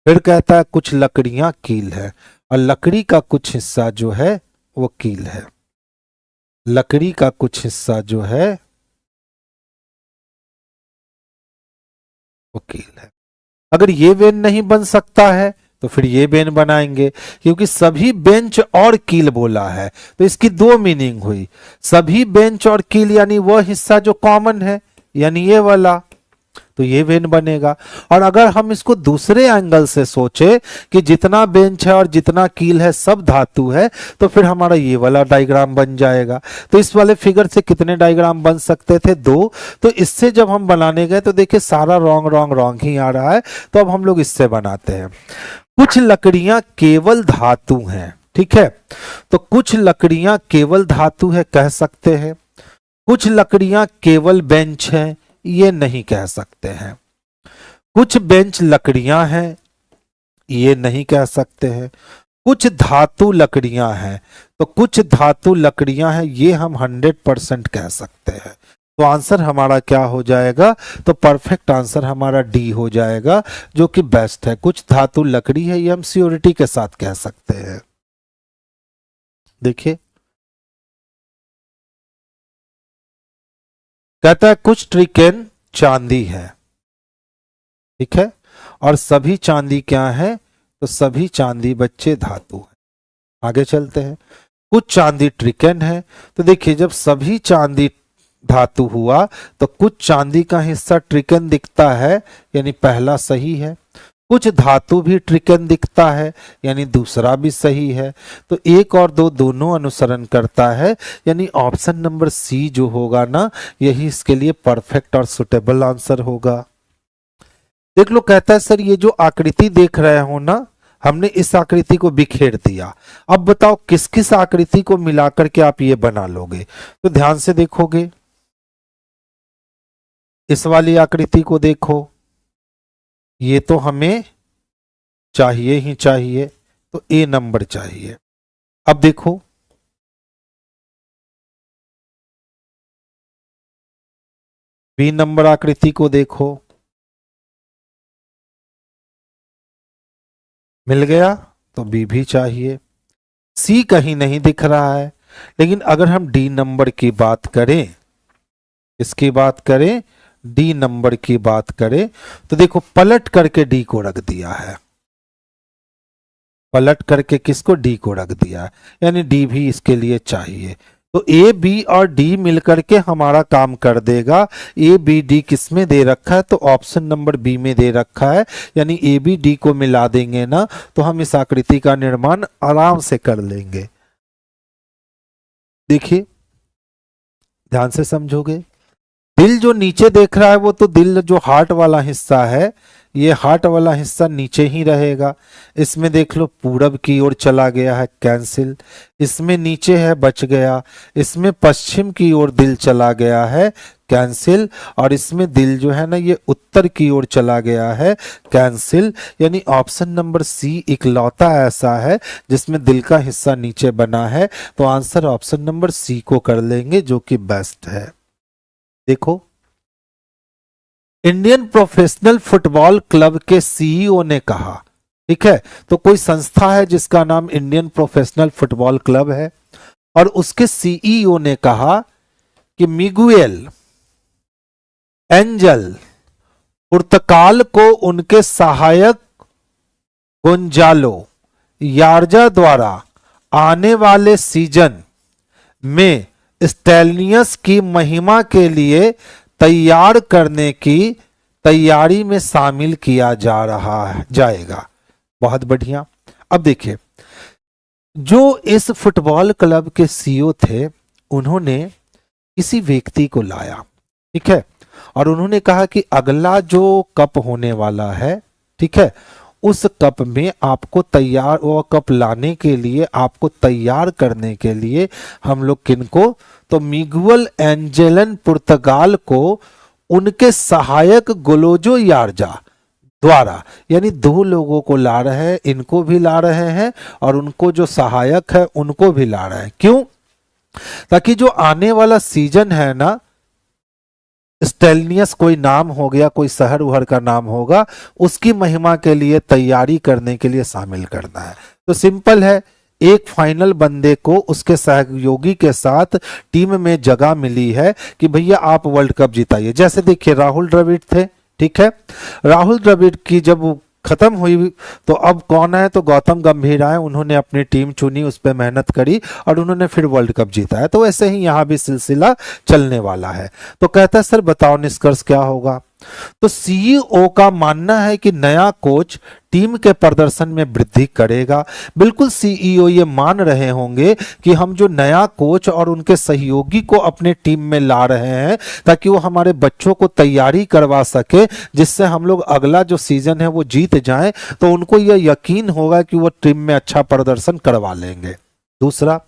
फिर कहता है कुछ लकड़ियां कील है, और लकड़ी का कुछ हिस्सा जो है वो कील है। लकड़ी का कुछ हिस्सा जो है वो कील है। अगर ये वेन नहीं बन सकता है तो फिर ये बेन बनाएंगे, क्योंकि सभी बेंच और कील बोला है तो इसकी दो मीनिंग हुई। सभी बेंच और कील यानी वह हिस्सा जो कॉमन है, यानी ये वाला, तो ये वेन बनेगा। और अगर हम इसको दूसरे एंगल से सोचे कि जितना बेंच है और जितना कील है सब धातु है, तो फिर हमारा ये वाला डायग्राम बन जाएगा। तो इस वाले फिगर से कितने डायग्राम बन सकते थे, दो। तो इससे जब हम बनाने गए तो देखिए सारा रॉन्ग रॉन्ग रॉन्ग ही आ रहा है, तो अब हम लोग इससे बनाते हैं। कुछ लकड़ियां केवल धातु हैं, ठीक है, तो कुछ लकड़ियां केवल धातु है कह सकते हैं। कुछ लकड़ियां केवल बेंच हैं, ये नहीं कह सकते हैं। कुछ बेंच लकड़ियां हैं, ये नहीं कह सकते हैं। कुछ धातु लकड़ियां हैं, तो कुछ धातु लकड़ियां हैं ये हम 100% कह सकते हैं। तो आंसर हमारा क्या हो जाएगा, तो परफेक्ट आंसर हमारा डी हो जाएगा, जो कि बेस्ट है। कुछ धातु लकड़ी है ये हम श्योरिटी के साथ कह सकते हैं। देखिए कहता है कुछ ट्रिकेन चांदी है, ठीक है, और सभी चांदी क्या है, तो सभी चांदी बच्चे धातु है। आगे चलते हैं। कुछ चांदी ट्रिकेन है, तो देखिए जब सभी चांदी धातु हुआ तो कुछ चांदी का हिस्सा ट्रिकेन दिखता है, यानी पहला सही है। कुछ धातु भी ट्रिकेन दिखता है, यानी दूसरा भी सही है। तो एक और दो दोनों अनुसरण करता है, यानी ऑप्शन नंबर सी जो होगा ना, यही इसके लिए परफेक्ट और सुटेबल आंसर होगा। देख लो, कहता है सर ये जो आकृति देख रहे हो ना, हमने इस आकृति को बिखेर दिया। अब बताओ किस किस आकृति को मिलाकर के आप ये बना लोगे। तो ध्यान से देखोगे, इस वाली आकृति को देखो, ये तो हमें चाहिए ही चाहिए, तो ए नंबर चाहिए। अब देखो बी नंबर आकृति को देखो, मिल गया, तो बी भी चाहिए। सी कहीं नहीं दिख रहा है, लेकिन अगर हम डी नंबर की बात करें, इसकी बात करें, डी नंबर की बात करें, तो देखो पलट करके डी को रख दिया है। पलट करके किसको, डी को रख दिया है, यानी डी भी इसके लिए चाहिए। तो ए बी और डी मिलकर के हमारा काम कर देगा। ए बी डी किस में दे रखा है, तो ऑप्शन नंबर बी में दे रखा है, यानी ए बी डी को मिला देंगे ना, तो हम इस आकृति का निर्माण आराम से कर लेंगे। देखिए ध्यान से समझोगे, दिल जो नीचे देख रहा है वो तो दिल जो हार्ट वाला हिस्सा है, ये हार्ट वाला हिस्सा नीचे ही रहेगा। इसमें देख लो पूरब की ओर चला गया है, कैंसिल। इसमें नीचे है, बच गया। इसमें पश्चिम की ओर दिल चला गया है, कैंसिल। और इसमें दिल जो है ना ये उत्तर की ओर चला गया है, कैंसिल। यानी ऑप्शन नंबर सी इकलौता ऐसा है जिसमें दिल का हिस्सा नीचे बना है। तो आंसर ऑप्शन नंबर सी को कर लेंगे, जो कि बेस्ट है। देखो इंडियन प्रोफेशनल फुटबॉल क्लब के सीईओ ने कहा, ठीक है, तो कोई संस्था है जिसका नाम इंडियन प्रोफेशनल फुटबॉल क्लब है, और उसके सीईओ ने कहा कि मिगुएल एंजल पुर्तगाल को उनके सहायक गोंजालो यार्जा द्वारा आने वाले सीजन में स्टेलनियस की महिमा के लिए तैयार करने की तैयारी में शामिल किया जा रहा जाएगा। बहुत बढ़िया। अब देखिए, जो इस फुटबॉल क्लब के सीईओ थे, उन्होंने किसी व्यक्ति को लाया, ठीक है, और उन्होंने कहा कि अगला जो कप होने वाला है, ठीक है, उस कप में आपको तैयार, वो कप लाने के लिए, आपको तैयार करने के लिए हम लोग किनको, तो मिगुएल एंजेलन पुर्तगाल को उनके सहायक गोलोजो यार्जा द्वारा, यानी दो लोगों को ला रहे हैं, इनको भी ला रहे हैं और उनको जो सहायक है उनको भी ला रहे हैं। क्यों? ताकि जो आने वाला सीजन है ना, स्टेलनियस कोई नाम हो गया, कोई शहर उहर का नाम होगा, उसकी महिमा के लिए तैयारी करने के लिए शामिल करना है। तो सिंपल है, एक फाइनल बंदे को उसके सहयोगी के साथ टीम में जगह मिली है कि भैया आप वर्ल्ड कप जिताइए। जैसे देखिए राहुल द्रविड़ थे, ठीक है, राहुल द्रविड़ की जब खत्म हुई तो अब कौन है, तो गौतम गंभीर आए, उन्होंने अपनी टीम चुनी, उस पर मेहनत करी और उन्होंने फिर वर्ल्ड कप जीता है। तो ऐसे ही यहां भी सिलसिला चलने वाला है। तो कहता है सर बताओ निष्कर्ष क्या होगा। तो सीईओ का मानना है कि नया कोच टीम के प्रदर्शन में वृद्धि करेगा। बिल्कुल सीईओ ये मान रहे होंगे कि हम जो नया कोच और उनके सहयोगी को अपने टीम में ला रहे हैं ताकि वो हमारे बच्चों को तैयारी करवा सके, जिससे हम लोग अगला जो सीजन है वो जीत जाएं, तो उनको यह यकीन होगा कि वो टीम में अच्छा प्रदर्शन करवा लेंगे। दूसरा,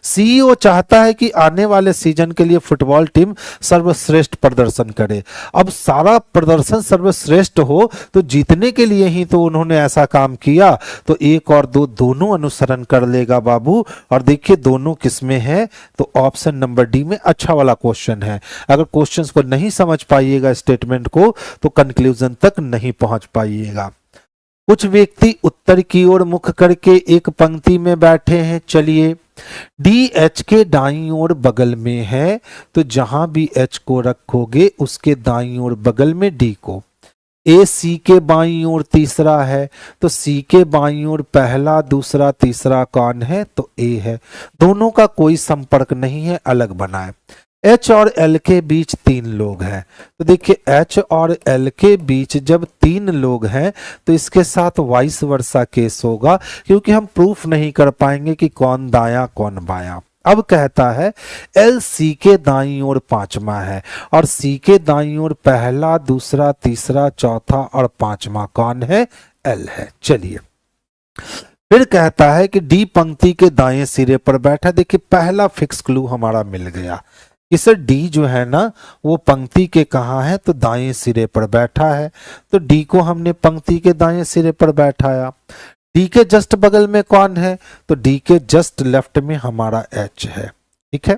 सीईओ चाहता है कि आने वाले सीजन के लिए फुटबॉल टीम सर्वश्रेष्ठ प्रदर्शन करे। अब सारा प्रदर्शन सर्वश्रेष्ठ हो तो जीतने के लिए ही तो उन्होंने ऐसा काम किया। तो एक और दो दोनों अनुसरण कर लेगा बाबू। और देखिए दोनों किसमें है, तो ऑप्शन नंबर डी में अच्छा वाला क्वेश्चन है। अगर क्वेश्चन को नहीं समझ पाइएगा स्टेटमेंट को, तो कंक्लूजन तक नहीं पहुंच पाइएगा। कुछ व्यक्ति उत्तर की ओर मुख करके एक पंक्ति में बैठे हैं। चलिए, डी एच के दाईं ओर बगल में है, तो जहां भी एच को रखोगे उसके दाईं ओर बगल में डी को। ए सी के बाईं ओर तीसरा है, तो सी के बाईं ओर पहला दूसरा तीसरा कौन है, तो ए है। दोनों का कोई संपर्क नहीं है, अलग बनाए। एच और एल के बीच तीन लोग हैं, तो देखिए एच और एल के बीच जब तीन लोग हैं तो इसके साथ वाइस वर्सा केस होगा, क्योंकि हम प्रूफ नहीं कर पाएंगे कि कौन दाया कौन बाया। अब कहता है एल सी के दाईं ओर पांचवा है और सी के दाईं ओर पहला दूसरा तीसरा चौथा और पांचवा कौन है, एल है। चलिए, फिर कहता है कि डी पंक्ति के दाएं सिरे पर बैठा। देखिए पहला फिक्स क्लू हमारा मिल गया कि सर डी जो है ना वो पंक्ति के कहाँ है, तो दाएं सिरे पर बैठा है। तो डी को हमने पंक्ति के दाएं सिरे पर बैठाया। डी के जस्ट बगल में कौन है, तो डी के जस्ट लेफ्ट में हमारा एच है। ठीक है,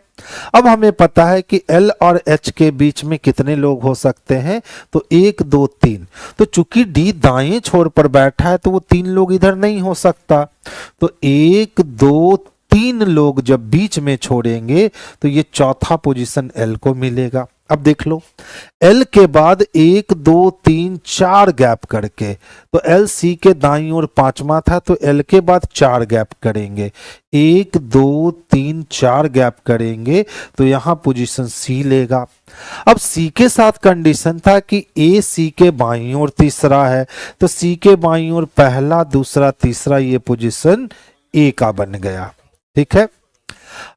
अब हमें पता है कि एल और एच के बीच में कितने लोग हो सकते हैं, तो 1 2 3। तो चूंकि डी दाएं छोर पर बैठा है तो वो 3 लोग इधर नहीं हो सकता। तो 1 2 3 लोग जब बीच में छोड़ेंगे तो ये चौथा पोजीशन एल को मिलेगा। अब देख लो, एल के बाद 1 2 3 4 गैप करके, तो एल सी के दाईं ओर पांचवा था, तो एल के बाद 4 गैप करेंगे, 1 2 3 4 गैप करेंगे, तो यहां पोजीशन सी लेगा। अब सी के साथ कंडीशन था कि ए सी के बाईं ओर तीसरा है, तो सी के बाईं ओर पहला दूसरा तीसरा, ये पोजीशन ए का बन गया। ठीक है,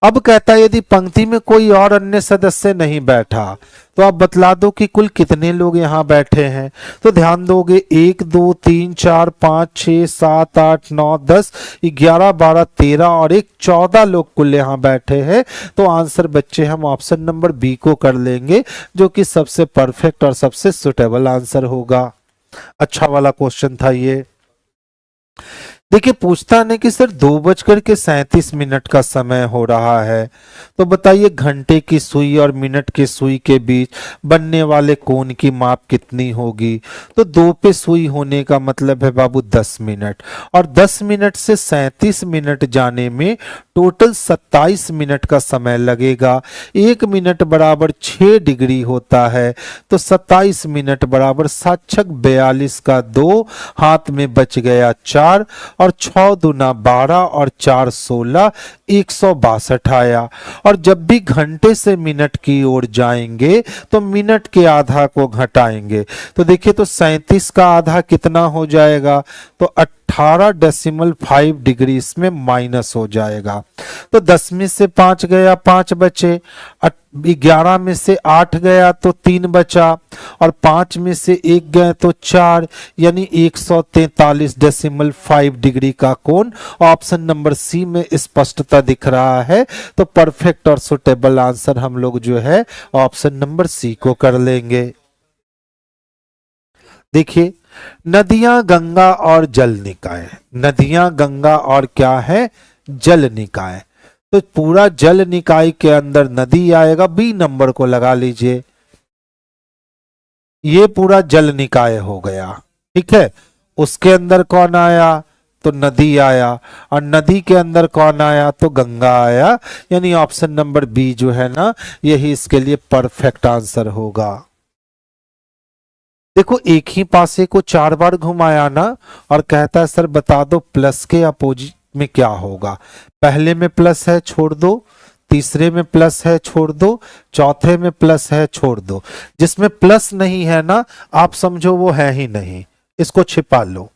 अब कहता है यदि पंक्ति में कोई और अन्य सदस्य नहीं बैठा तो आप बतला दो कि कुल कितने लोग यहां बैठे हैं। तो ध्यान दोगे 1 2 3 4 5 6 7 8 9 10 11 12 13 और 1 14 लोग कुल यहां बैठे हैं। तो आंसर बच्चे हम ऑप्शन नंबर बी को कर लेंगे, जो कि सबसे परफेक्ट और सबसे सुटेबल आंसर होगा। अच्छा वाला क्वेश्चन था ये। देखिए पूछता नहीं कि सर 2:37 का समय हो रहा है, तो बताइए घंटे की सुई और मिनट की सुई के बीच बनने वाले कोण की माप कितनी होगी। तो 2 पे सुई होने का मतलब है बाबू 10 मिनट, और 10 मिनट से 37 मिनट जाने में टोटल 27 मिनट का समय लगेगा। 1 मिनट बराबर 6 डिग्री होता है, तो 27 मिनट बराबर 7×42 का 2, हाथ में बच गया 4, और 6 दूना 12 और 4 16, 162 आया। और जब भी घंटे से मिनट की ओर जाएंगे तो मिनट के आधा को घटाएंगे, तो देखिए तो 37 का आधा कितना हो जाएगा, तो 18.5 डिग्री इसमें माइनस हो जाएगा। तो 10 में से 5 गया 5 बचे, 11 में से 8 गया तो 3 बचा, और 5 में से 1 गए तो 4, यानी 143.5 डिग्री का कोण ऑप्शन नंबर सी में स्पष्टता दिख रहा है। तो परफेक्ट और सुटेबल आंसर हम लोग जो है ऑप्शन नंबर सी को कर लेंगे। देखिए नदियां गंगा और जल निकाय, नदियां गंगा और क्या है, जल निकाय। तो पूरा जल निकाय के अंदर नदी आएगा, बी नंबर को लगा लीजिए, ये पूरा जल निकाय हो गया, ठीक है। उसके अंदर कौन आया, तो नदी आया, और नदी के अंदर कौन आया, तो गंगा आया, यानी ऑप्शन नंबर बी जो है ना यही इसके लिए परफेक्ट आंसर होगा। देखो एक ही पासे को 4 बार घुमाया ना, और कहता है सर बता दो प्लस के अपोजिट में क्या होगा। पहले में प्लस है छोड़ दो, तीसरे में प्लस है छोड़ दो, चौथे में प्लस है छोड़ दो। जिसमें प्लस नहीं है ना आप समझो वो है ही नहीं, इसको छिपा लो,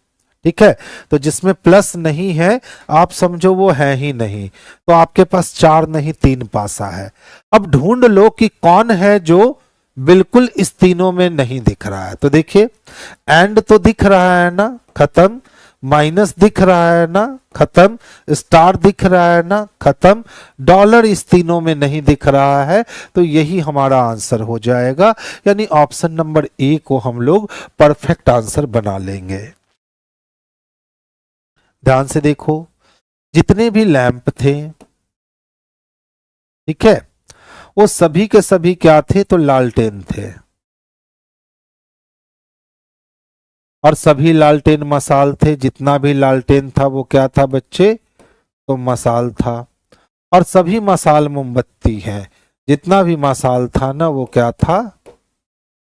ठीक है। तो जिसमें प्लस नहीं है आप समझो वो है ही नहीं, तो आपके पास 4 नहीं 3 पासा है। अब ढूंढ लो कि कौन है जो बिल्कुल इस तीनों में नहीं दिख रहा है। तो देखिए एंड तो दिख रहा है ना, खत्म, माइनस दिख रहा है ना, खत्म, स्टार दिख रहा है ना, खत्म, डॉलर इस तीनों में नहीं दिख रहा है, तो यही हमारा आंसर हो जाएगा, यानी ऑप्शन नंबर ए को हम लोग परफेक्ट आंसर बना लेंगे। ध्यान से देखो जितने भी लैंप थे, ठीक है, वो सभी के सभी क्या थे, तो लालटेन थे, और सभी लालटेन मसाल थे। जितना भी लालटेन था वो क्या था बच्चे, तो मसाल था, और सभी मसाल मोमबत्ती हैं। जितना भी मसाल था ना वो क्या था,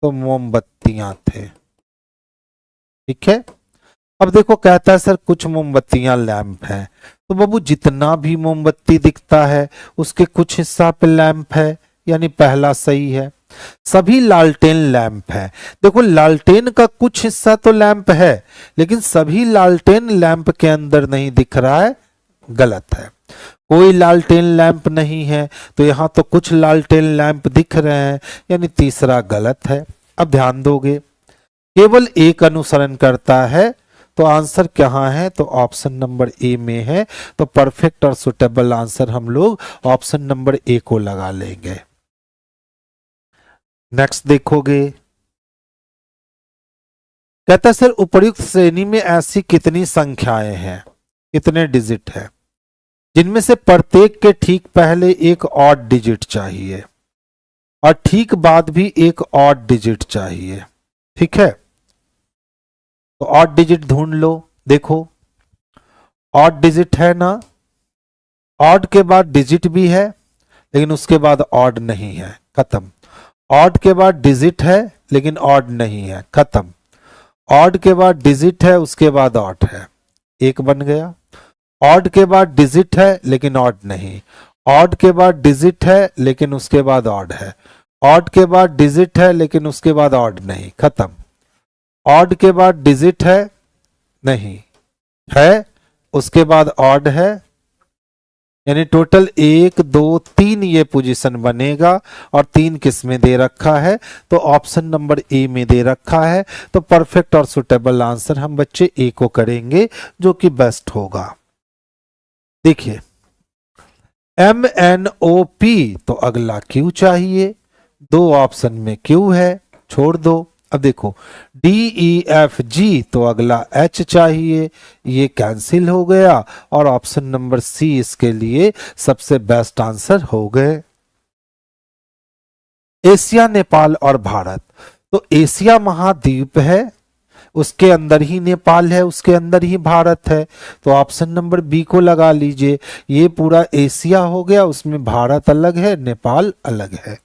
तो मोमबत्तियां थे, ठीक है। अब देखो कहता है सर कुछ मोमबत्तियां लैंप है, तो बाबू जितना भी मोमबत्ती दिखता है उसके कुछ हिस्सा पे लैंप है, यानी पहला सही है। सभी लालटेन लैंप है, देखो लालटेन का कुछ हिस्सा तो लैंप है, लेकिन सभी लालटेन लैंप के अंदर नहीं दिख रहा है, गलत है। कोई लालटेन लैंप नहीं है, तो यहां तो कुछ लालटेन लैंप दिख रहे हैं, यानी तीसरा गलत है। अब ध्यान दोगे केवल एक अनुसरण करता है, तो आंसर कहाँ है, तो ऑप्शन नंबर ए में है। तो परफेक्ट और सुटेबल आंसर हम लोग ऑप्शन नंबर ए को लगा लेंगे। नेक्स्ट देखोगे कहता है सर उपर्युक्त श्रेणी में ऐसी कितनी संख्याएं हैं, कितने डिजिट है, जिनमें से प्रत्येक के ठीक पहले एक ऑड डिजिट चाहिए और ठीक बाद भी एक ऑड डिजिट चाहिए, ठीक है। तो ऑड डिजिट ढूंढ लो। देखो ऑड डिजिट है ना, ऑड के बाद डिजिट भी है लेकिन उसके बाद ऑड नहीं है, खत्म। ऑड के बाद डिजिट है लेकिन ऑड नहीं है, खत्म। ऑड के बाद डिजिट है उसके बाद ऑड है, एक बन गया। ऑड के बाद डिजिट है लेकिन ऑड नहीं, ऑड के बाद डिजिट है लेकिन उसके बाद ऑड है, ऑड के बाद डिजिट है लेकिन उसके बाद ऑड नहीं, खत्म। ऑड के बाद डिजिट है नहीं है, उसके बाद ऑड है, यानी टोटल 1 2 3 ये पोजीशन बनेगा, और 3 किस में दे रखा है, तो ऑप्शन नंबर ए में दे रखा है। तो परफेक्ट और सुटेबल आंसर हम बच्चे ए को करेंगे जो कि बेस्ट होगा। देखिए MNOP, तो अगला क्यू चाहिए, 2 ऑप्शन में क्यू है, छोड़ दो। अब देखो डी ई एफ जी, तो अगला एच चाहिए, ये कैंसिल हो गया और ऑप्शन नंबर सी इसके लिए सबसे बेस्ट आंसर हो गए। एशिया, नेपाल और भारत, तो एशिया महाद्वीप है, उसके अंदर ही नेपाल है, उसके अंदर ही भारत है, तो ऑप्शन नंबर बी को लगा लीजिए। ये पूरा एशिया हो गया, उसमें भारत अलग है, नेपाल अलग है।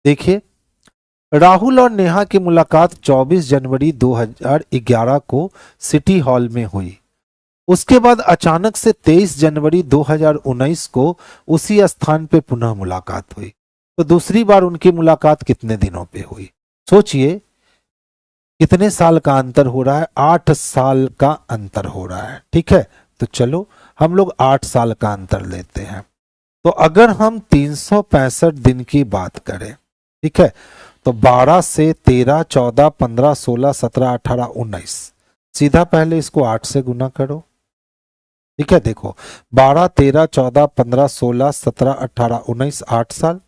देखिए राहुल और नेहा की मुलाकात 24 जनवरी 2011 को सिटी हॉल में हुई। उसके बाद अचानक से 23 जनवरी 2019 को उसी स्थान पे पुनः मुलाकात हुई। तो दूसरी बार उनकी मुलाकात कितने दिनों पे हुई? सोचिए कितने साल का अंतर हो रहा है? 8 साल का अंतर हो रहा है। ठीक है, तो चलो हम लोग 8 साल का अंतर लेते हैं। तो अगर हम 365 दिन की बात करें, ठीक है, तो 12 से 13, 14, 15, 16, 17, 18, 19, सीधा पहले इसको 8 से गुना करो। ठीक है, देखो 12, 13, 14, 15, 16, 17, 18, 19, 8 साल।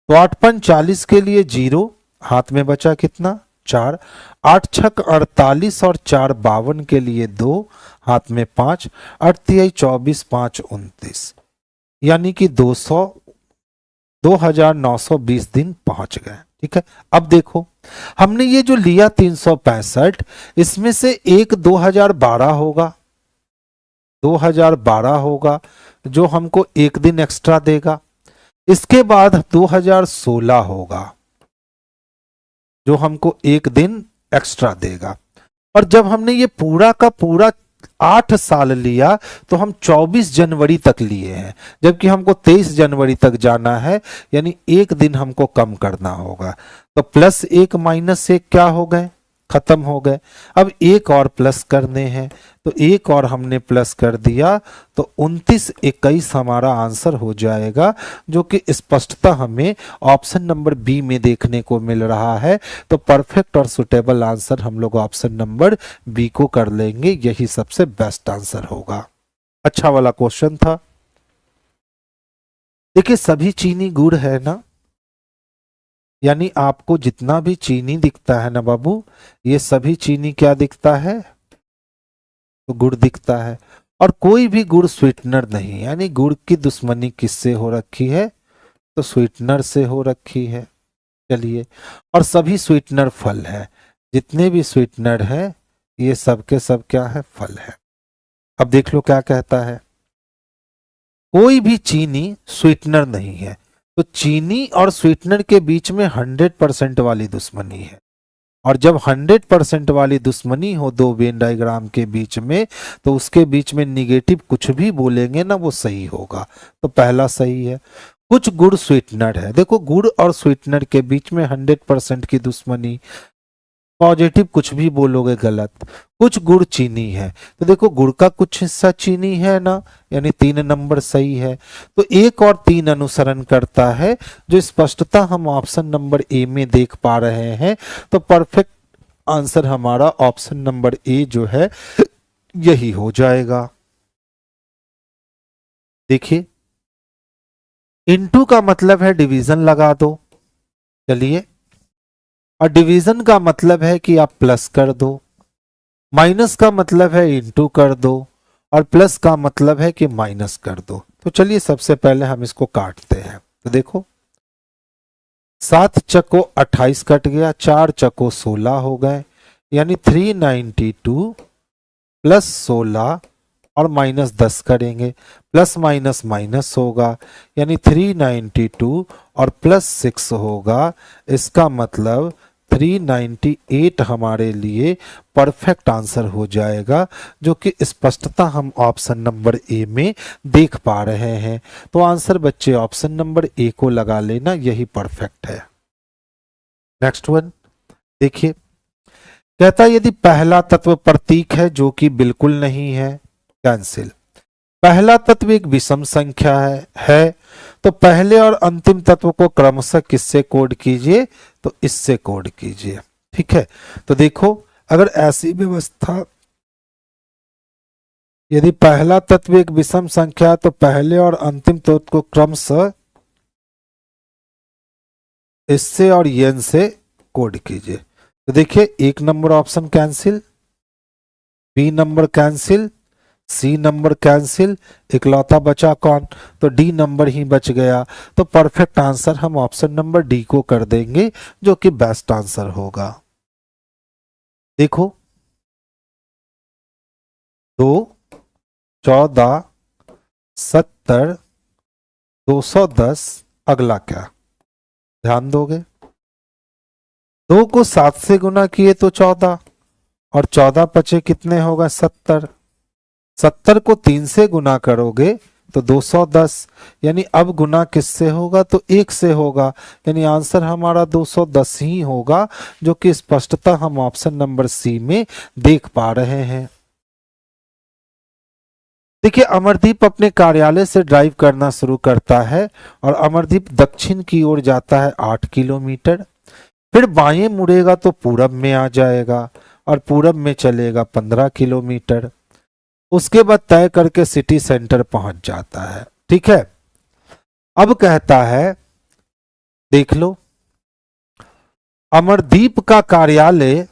तो 8 पंच 40 के लिए 0, हाथ में बचा कितना? 4। 8 छक 48 और 4 52 के लिए 2, हाथ में 5। 8 तिहाई 24, 5 29, यानी कि 2920 दिन पहुंच गए। ठीक है, अब देखो हमने ये जो लिया 365, इसमें से एक 2012 होगा, 2012 होगा जो हमको एक दिन एक्स्ट्रा देगा। इसके बाद 2016 होगा जो हमको एक दिन एक्स्ट्रा देगा। और जब हमने ये पूरा का पूरा 8 साल लिया तो हम 24 जनवरी तक लिए हैं, जबकि हमको 23 जनवरी तक जाना है, यानी एक दिन हमको कम करना होगा। तो +1 -1 क्या हो गए? खत्म हो गए। अब एक और प्लस करने हैं, तो एक और हमने प्लस कर दिया, तो 29 21 हमारा आंसर हो जाएगा, जो कि स्पष्टता हमें ऑप्शन नंबर बी में देखने को मिल रहा है। तो परफेक्ट और सुटेबल आंसर हम लोग ऑप्शन नंबर बी को कर लेंगे, यही सबसे बेस्ट आंसर होगा। अच्छा वाला क्वेश्चन था। देखिए सभी चीनी गुड़ है ना, यानी आपको जितना भी चीनी दिखता है ना बाबू, ये सभी चीनी क्या दिखता है? तो गुड़ दिखता है। और कोई भी गुड़ स्वीटनर नहीं, यानी गुड़ की दुश्मनी किससे हो रखी है? तो स्वीटनर से हो रखी है। चलिए, और सभी स्वीटनर फल है, जितने भी स्वीटनर है ये सब के सब क्या है? फल है। अब देख लो क्या कहता है, कोई भी चीनी स्वीटनर नहीं है। तो चीनी और स्वीटनर के बीच में 100% वाली दुश्मनी है, और जब 100% वाली दुश्मनी हो दो वेन डायग्राम के बीच में, तो उसके बीच में निगेटिव कुछ भी बोलेंगे ना वो सही होगा। तो पहला सही है। कुछ गुड़ स्वीटनर है, देखो गुड़ और स्वीटनर के बीच में 100% की दुश्मनी, पॉजिटिव कुछ भी बोलोगे गलत। कुछ गुड़ चीनी है, तो देखो गुड़ का कुछ हिस्सा चीनी है ना, यानी 3 नंबर सही है। तो 1 और 3 अनुसरण करता है, जो स्पष्टता हम ऑप्शन नंबर ए में देख पा रहे हैं। तो परफेक्ट आंसर हमारा ऑप्शन नंबर ए जो है यही हो जाएगा। देखिए इनटू का मतलब है डिवीजन लगा दो। चलिए, और डिवीजन का मतलब है कि आप प्लस कर दो, माइनस का मतलब है इनटू कर दो, और प्लस का मतलब है कि माइनस कर दो। तो चलिए सबसे पहले हम इसको काटते हैं। तो देखो 7 चको 28 कट गया, 4 चको 16 हो गए, यानी 392 प्लस 16 और -10 करेंगे, प्लस माइनस माइनस होगा, यानी 392 और +6 होगा। इसका मतलब 398 हमारे लिए परफेक्ट आंसर हो जाएगा, जो कि स्पष्टता हम ऑप्शन नंबर ए में देख पा रहे हैं। तो आंसर बच्चे ऑप्शन नंबर ए को लगा लेना, यही परफेक्ट है। नेक्स्ट वन देखिए, कहता यदि पहला तत्व प्रतीक है जो कि बिल्कुल नहीं है, कैंसिल। पहला तत्व एक विषम संख्या है, तो पहले और अंतिम तत्व को क्रमशः किससे कोड कीजिए? तो इससे कोड कीजिए। ठीक है, तो देखो अगर ऐसी व्यवस्था, यदि पहला तत्व एक विषम संख्या है तो पहले और अंतिम तत्व को क्रमशः इससे और एन से कोड कीजिए। तो देखिए 1 number option cancel, B number cancel, C number cancel, इकलौता बचा कौन? तो डी नंबर ही बच गया। तो परफेक्ट आंसर हम ऑप्शन नंबर डी को कर देंगे, जो कि बेस्ट आंसर होगा। देखो 2, 14, 70, 210, अगला क्या? ध्यान दोगे, 2 को 7 से गुना किए तो 14, और 14 पचे कितने होगा? 70। 70 को 3 से गुना करोगे तो 210, यानी अब गुना किससे होगा? तो 1 से होगा, यानी आंसर हमारा 210 ही होगा, जो कि स्पष्टता हम ऑप्शन नंबर सी में देख पा रहे हैं। देखिए अमरदीप अपने कार्यालय से ड्राइव करना शुरू करता है और अमरदीप दक्षिण की ओर जाता है 8 किलोमीटर, फिर बाएं मुड़ेगा तो पूरब में आ जाएगा और पूरब में चलेगा 15 किलोमीटर, उसके बाद तय करके सिटी सेंटर पहुंच जाता है। ठीक है, अब कहता है देख लो, अमरदीप का कार्यालय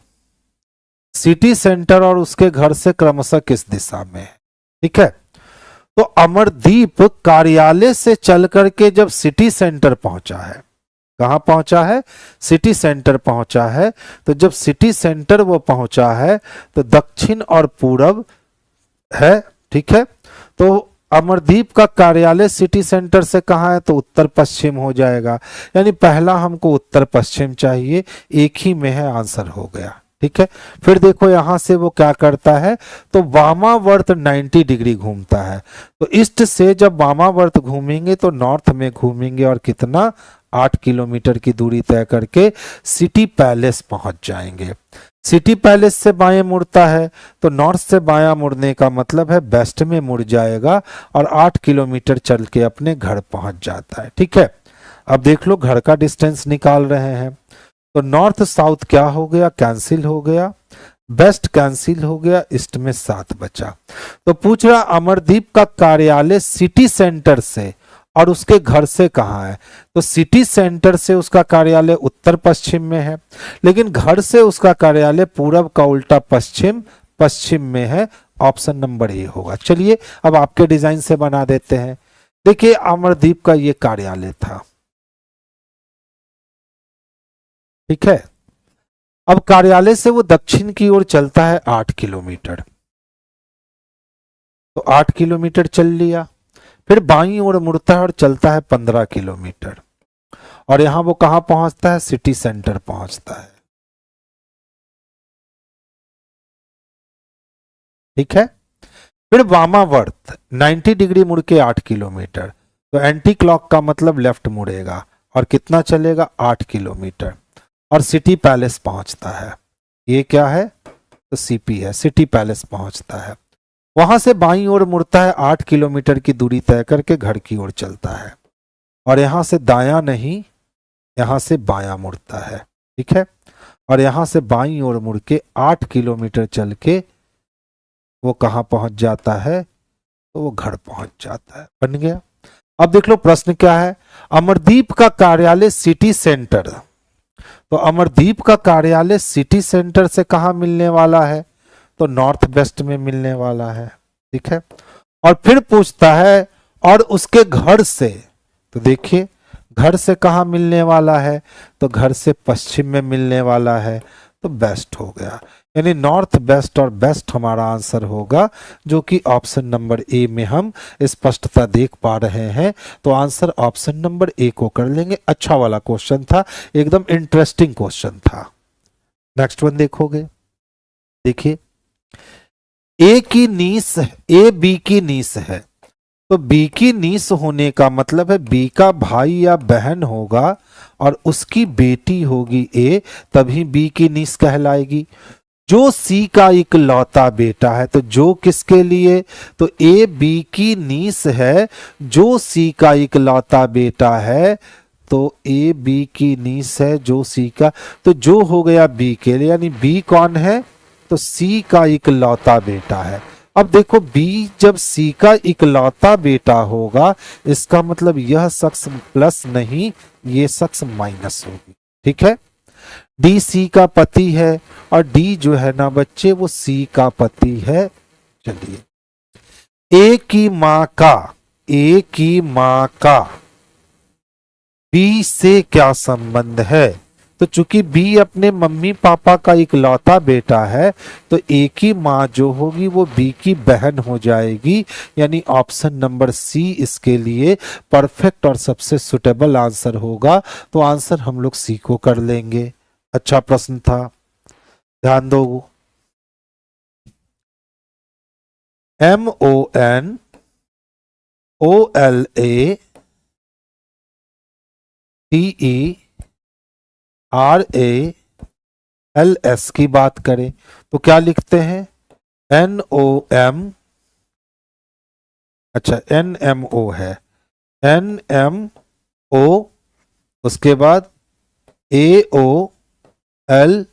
सिटी सेंटर और उसके घर से क्रमशः किस दिशा में है? ठीक है, तो अमरदीप कार्यालय से चल करके जब सिटी सेंटर पहुंचा है, कहां पहुंचा है? सिटी सेंटर पहुंचा है। तो जब सिटी सेंटर वो पहुंचा है तो दक्षिण और पूरब है। ठीक है, तो अमरदीप का कार्यालय सिटी सेंटर से कहां है? तो उत्तर पश्चिम हो जाएगा, यानी पहला हमको उत्तर पश्चिम चाहिए, एक ही में है, आंसर हो गया। ठीक है, फिर देखो यहां से वो क्या करता है, तो वामावर्त 90 डिग्री घूमता है। तो ईस्ट से जब वामावर्त घूमेंगे तो नॉर्थ में घूमेंगे और कितना? 8 किलोमीटर की दूरी तय करके सिटी पैलेस पहुंच जाएंगे। सिटी पैलेस से बाएं मुड़ता है तो नॉर्थ से बायां मुड़ने का मतलब है वेस्ट में मुड़ जाएगा और 8 किलोमीटर चल के अपने घर पहुंच जाता है। ठीक है, अब देख लो घर का डिस्टेंस निकाल रहे हैं, तो नॉर्थ साउथ क्या हो गया? कैंसिल हो गया, वेस्ट कैंसिल हो गया, ईस्ट में 7 बचा। तो पूछ रहा अमरदीप का कार्यालय सिटी सेंटर से और उसके घर से कहां है? तो सिटी सेंटर से उसका कार्यालय उत्तर पश्चिम में है, लेकिन घर से उसका कार्यालय पूरब का उल्टा पश्चिम पश्चिम में है। ऑप्शन नंबर ए होगा। चलिए अब आपके डिजाइन से बना देते हैं। देखिए अमरदीप का ये कार्यालय था। ठीक है, अब कार्यालय से वो दक्षिण की ओर चलता है 8 किलोमीटर, तो 8 किलोमीटर चल लिया, फिर बाईं ओर मुड़ता है और चलता है 15 किलोमीटर, और यहां वो कहां पहुंचता है? सिटी सेंटर पहुंचता है। ठीक है, फिर वामावर्त 90 डिग्री मुड़ के 8 किलोमीटर, तो एंटी क्लॉक का मतलब लेफ्ट मुड़ेगा और कितना चलेगा? 8 किलोमीटर, और सिटी पैलेस पहुंचता है। ये क्या है? तो सीपी है, सिटी पैलेस पहुंचता है। वहां से बाईं ओर मुड़ता है, 8 किलोमीटर की दूरी तय करके घर की ओर चलता है, और यहां से दायां नहीं, यहां से बायां मुड़ता है। ठीक है, और यहां से बाईं ओर मुड़ के 8 किलोमीटर चल के वो कहां पहुंच जाता है? तो वो घर पहुंच जाता है। बन गया। अब देख लो प्रश्न क्या है, अमरदीप का कार्यालय सिटी सेंटर, तो अमरदीप का कार्यालय सिटी सेंटर से कहां मिलने वाला है? तो नॉर्थ वेस्ट में मिलने वाला है। ठीक है, और फिर पूछता है और उसके घर से, तो देखिए घर से कहां मिलने वाला है? तो घर से पश्चिम में मिलने वाला है, तो बेस्ट हो गया, यानी नॉर्थ वेस्ट और बेस्ट हमारा आंसर होगा, जो कि ऑप्शन नंबर ए में हम स्पष्टता देख पा रहे हैं। तो आंसर ऑप्शन नंबर ए को कर लेंगे। अच्छा वाला क्वेश्चन था, एकदम इंटरेस्टिंग क्वेश्चन था। नेक्स्ट वन देखोगे, देखिए ए की नीस, ए बी की नीस है, तो बी की नीस होने का मतलब है बी का भाई या बहन होगा और उसकी बेटी होगी ए, तभी बी की नीस कहलाएगी। जो सी का इकलौता बेटा है, तो जो किसके लिए? तो ए बी की नीस है, जो सी का इकलौता बेटा है, तो ए बी की नीस है जो सी का, तो जो हो गया बी के लिए, यानी बी कौन है? तो सी का इकलौता बेटा है। अब देखो बी जब सी का इकलौता बेटा होगा, इसका मतलब यह शख्स प्लस नहीं ये शख्स माइनस होगी। ठीक है, डी सी का पति है और डी जो है ना बच्चे वो सी का पति है। चलिए, ए की मां का बी से क्या संबंध है? तो चूंकि बी अपने मम्मी पापा का इकलौता बेटा है तो ए की मां जो होगी वो बी की बहन हो जाएगी, यानी ऑप्शन नंबर सी इसके लिए परफेक्ट और सबसे सुटेबल आंसर होगा। तो आंसर हम लोग सी को कर लेंगे। अच्छा प्रश्न था, ध्यान दो। MONOLATERALS की बात करें तो क्या लिखते हैं? NOM, अच्छा NMO है, NMO, उसके बाद AOL,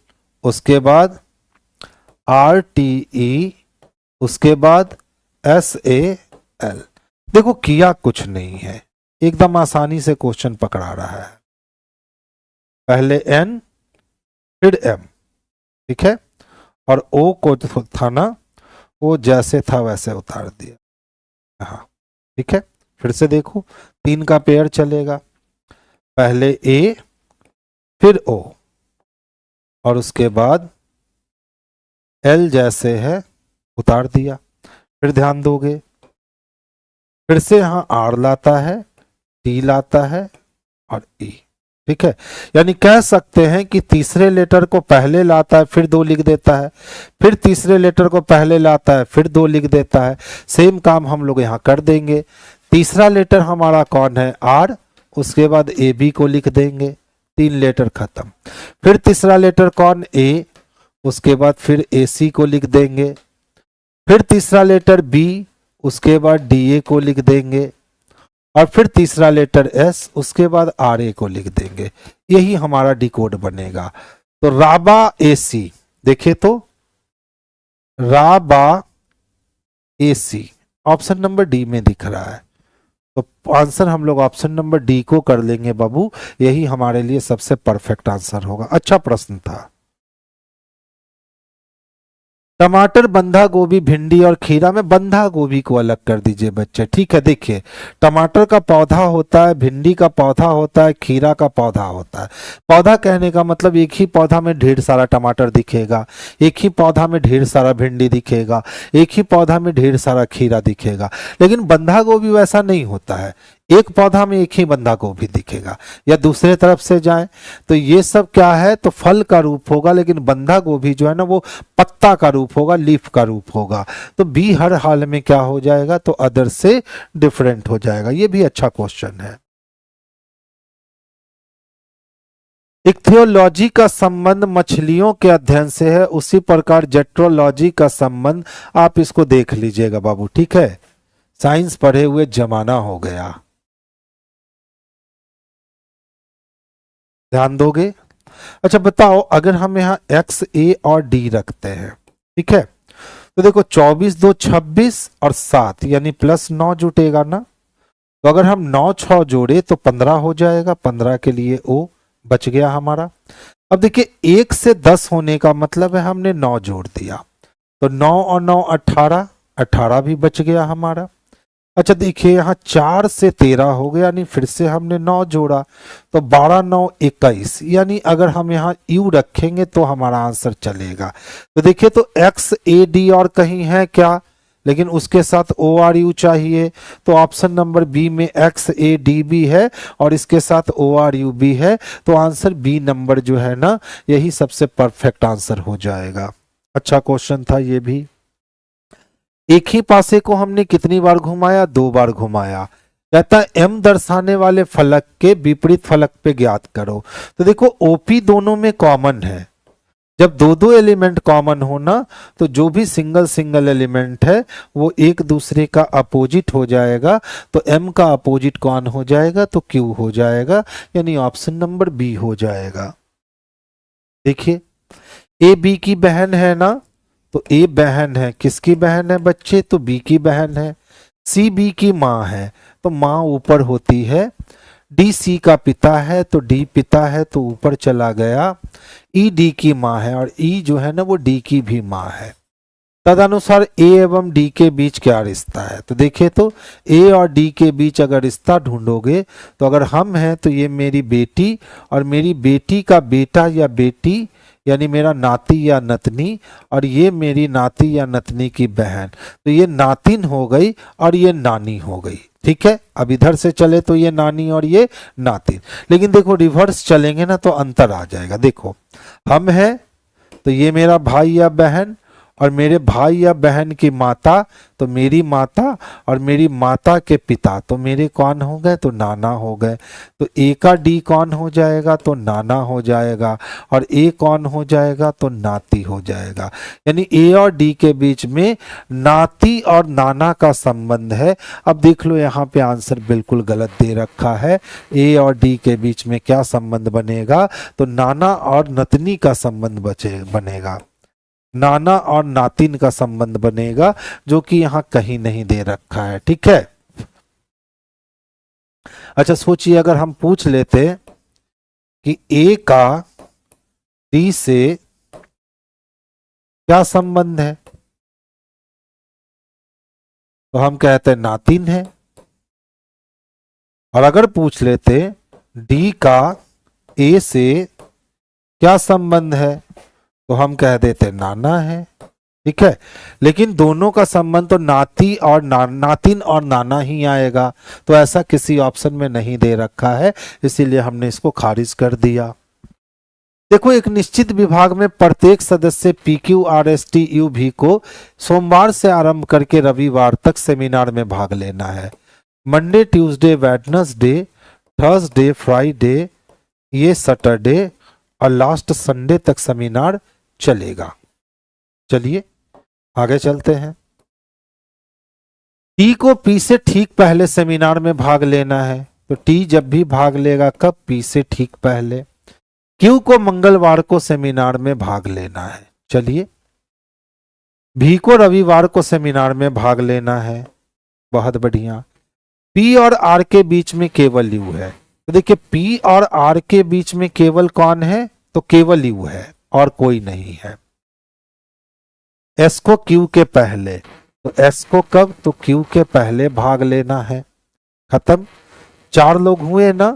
उसके बाद RTE, उसके बाद SAL। देखो किया कुछ नहीं है, एकदम आसानी से क्वेश्चन पकड़ा रहा है। पहले N फिर M, ठीक है, और O को था ना वो जैसे था वैसे उतार दिया। हाँ ठीक है, फिर से देखो 3 का पेयर चलेगा, पहले A फिर O और उसके बाद L जैसे है उतार दिया। फिर ध्यान दोगे, फिर से यहां R लाता है, T लाता है और E। ठीक है, यानी कह सकते हैं कि तीसरे लेटर को पहले लाता है फिर 2 लिख देता है, फिर तीसरे लेटर को पहले लाता है फिर 2 लिख देता है। सेम काम हम लोग यहां कर देंगे। तीसरा लेटर हमारा कौन है? R, उसके बाद AB को लिख देंगे, 3 लेटर खत्म। फिर तीसरा लेटर कौन? A, उसके बाद फिर AC को लिख देंगे। फिर तीसरा लेटर B, उसके बाद DA को लिख देंगे और फिर तीसरा लेटर S, उसके बाद RA को लिख देंगे। यही हमारा डिकोड बनेगा। तो राबा AC, देखिए तो राबा AC ऑप्शन नंबर डी में दिख रहा है, तो आंसर हम लोग ऑप्शन नंबर डी को कर लेंगे बाबू, यही हमारे लिए सबसे परफेक्ट आंसर होगा। अच्छा प्रश्न था। टमाटर, बंधा गोभी, भिंडी और खीरा में बंधा गोभी को अलग कर दीजिए बच्चे। ठीक है, देखिए टमाटर का पौधा होता है, भिंडी का पौधा होता है, खीरा का पौधा होता है। पौधा कहने का मतलब एक ही पौधा में ढेर सारा टमाटर दिखेगा, एक ही पौधा में ढेर सारा भिंडी दिखेगा, एक ही पौधा में ढेर सारा खीरा दिखेगा। लेकिन बंधा गोभी वैसा नहीं होता है, एक पौधा में एक ही बंधा गोभी दिखेगा। या दूसरे तरफ से जाएं तो ये सब क्या है? तो फल का रूप होगा, लेकिन बंधा गोभी जो है ना वो पत्ता का रूप होगा, लीफ का रूप होगा। तो बी हर हाल में क्या हो जाएगा? तो अदर से डिफरेंट हो जाएगा। ये भी अच्छा क्वेश्चन है। इक्थियोलॉजी का संबंध मछलियों के अध्ययन से है, उसी प्रकार जेट्रोलॉजी का संबंध, आप इसको देख लीजिएगा बाबू। ठीक है, साइंस पढ़े हुए जमाना हो गया, ध्यान दोगे। अच्छा बताओ, अगर हम यहाँ x, a और d रखते हैं, ठीक है, तो देखो 24 2 26 और 7 यानी +9 जुटेगा ना। तो अगर हम 9 6 जोड़े तो 15 हो जाएगा, 15 के लिए O बच गया हमारा। अब देखिए 1 से 10 होने का मतलब है हमने 9 जोड़ दिया, तो 9 और 9 18, 18 भी बच गया हमारा। अच्छा देखिए यहाँ 4 से 13 हो गया, यानी फिर से हमने 9 जोड़ा, तो 12 9 21, यानी अगर हम यहाँ U रखेंगे तो हमारा आंसर चलेगा। तो देखिए तो x a d और कहीं है क्या? लेकिन उसके साथ O R U चाहिए, तो ऑप्शन नंबर बी में x a d भी है और इसके साथ O R U भी है, तो आंसर बी नंबर जो है ना यही सबसे परफेक्ट आंसर हो जाएगा। अच्छा क्वेश्चन था ये भी। एक ही पासे को हमने कितनी बार घुमाया? 2 बार घुमाया। कहता है m दर्शाने वाले फलक के विपरीत फलक पे ज्ञात करो। तो देखो OP दोनों में कॉमन है, जब 2 एलिमेंट कॉमन हो ना तो जो भी सिंगल एलिमेंट है वो एक दूसरे का अपोजिट हो जाएगा। तो m का अपोजिट कौन हो जाएगा? तो q हो जाएगा, यानी ऑप्शन नंबर बी हो जाएगा। देखिए a b की बहन है ना, तो A बहन है, किसकी बहन है बच्चे? तो B की बहन है। C B की माँ है, तो माँ ऊपर होती है, डी सी का पिता है तो डी पिता है तो ऊपर चला गया, ई डी की माँ है और ई जो है ना वो डी की भी माँ है। तदनुसार ए एवं डी के बीच क्या रिश्ता है? तो देखिए तो ए और डी के बीच अगर रिश्ता ढूंढोगे तो अगर हम हैं तो ये मेरी बेटी और मेरी बेटी का बेटा या बेटी यानी मेरा नाती या नतनी, और ये मेरी नाती या नतनी की बहन, तो ये नातिन हो गई और ये नानी हो गई। ठीक है, अब इधर से चले तो ये नानी और ये नातिन, लेकिन देखो रिवर्स चलेंगे ना तो अंतर आ जाएगा। देखो हम हैं तो ये मेरा भाई या बहन और मेरे भाई या बहन की माता तो मेरी माता और मेरी माता के पिता तो मेरे कौन हो गए? तो नाना हो गए। तो ए का डी कौन हो जाएगा? तो नाना हो जाएगा और ए कौन हो जाएगा? तो नाती हो जाएगा। यानी ए और डी के बीच में नाती और नाना का संबंध है। अब देख लो यहाँ पे आंसर बिल्कुल गलत दे रखा है। ए और डी के बीच में क्या संबंध बनेगा? तो नाना और नतनी का संबंध बनेगा, नाना और नातिन का संबंध बनेगा, जो कि यहां कहीं नहीं दे रखा है। ठीक है, अच्छा सोचिए अगर हम पूछ लेते कि ए का डी से क्या संबंध है, तो हम कहते नातिन है। और अगर पूछ लेते डी का ए से क्या संबंध है, तो हम कह देते नाना है। ठीक है, लेकिन दोनों का संबंध तो नाती और नातिन और नाना ही आएगा, तो ऐसा किसी ऑप्शन में नहीं दे रखा है, इसीलिए हमने इसको खारिज कर दिया। देखो एक निश्चित विभाग में प्रत्येक सदस्य P Q R S T U भी को सोमवार से आरंभ करके रविवार तक सेमिनार में भाग लेना है। Monday, Tuesday, Wednesday, Thursday, Friday, ये सैटरडे और लास्ट संडे तक सेमिनार चलेगा। चलिए आगे चलते हैं। टी को पी से ठीक पहले सेमिनार में भाग लेना है, तो टी जब भी भाग लेगा कब? पी से ठीक पहले। क्यू को मंगलवार को सेमिनार में भाग लेना है। चलिए, भी को रविवार को सेमिनार में भाग लेना है। बहुत बढ़िया। पी और आर के बीच में केवल यू है, तो देखिए पी और आर के बीच में केवल कौन है? तो केवल यू है और कोई नहीं है। एस को क्यू के पहले, तो एस को कब? तो क्यू के पहले भाग लेना है। खत्म। 4 लोग हुए ना,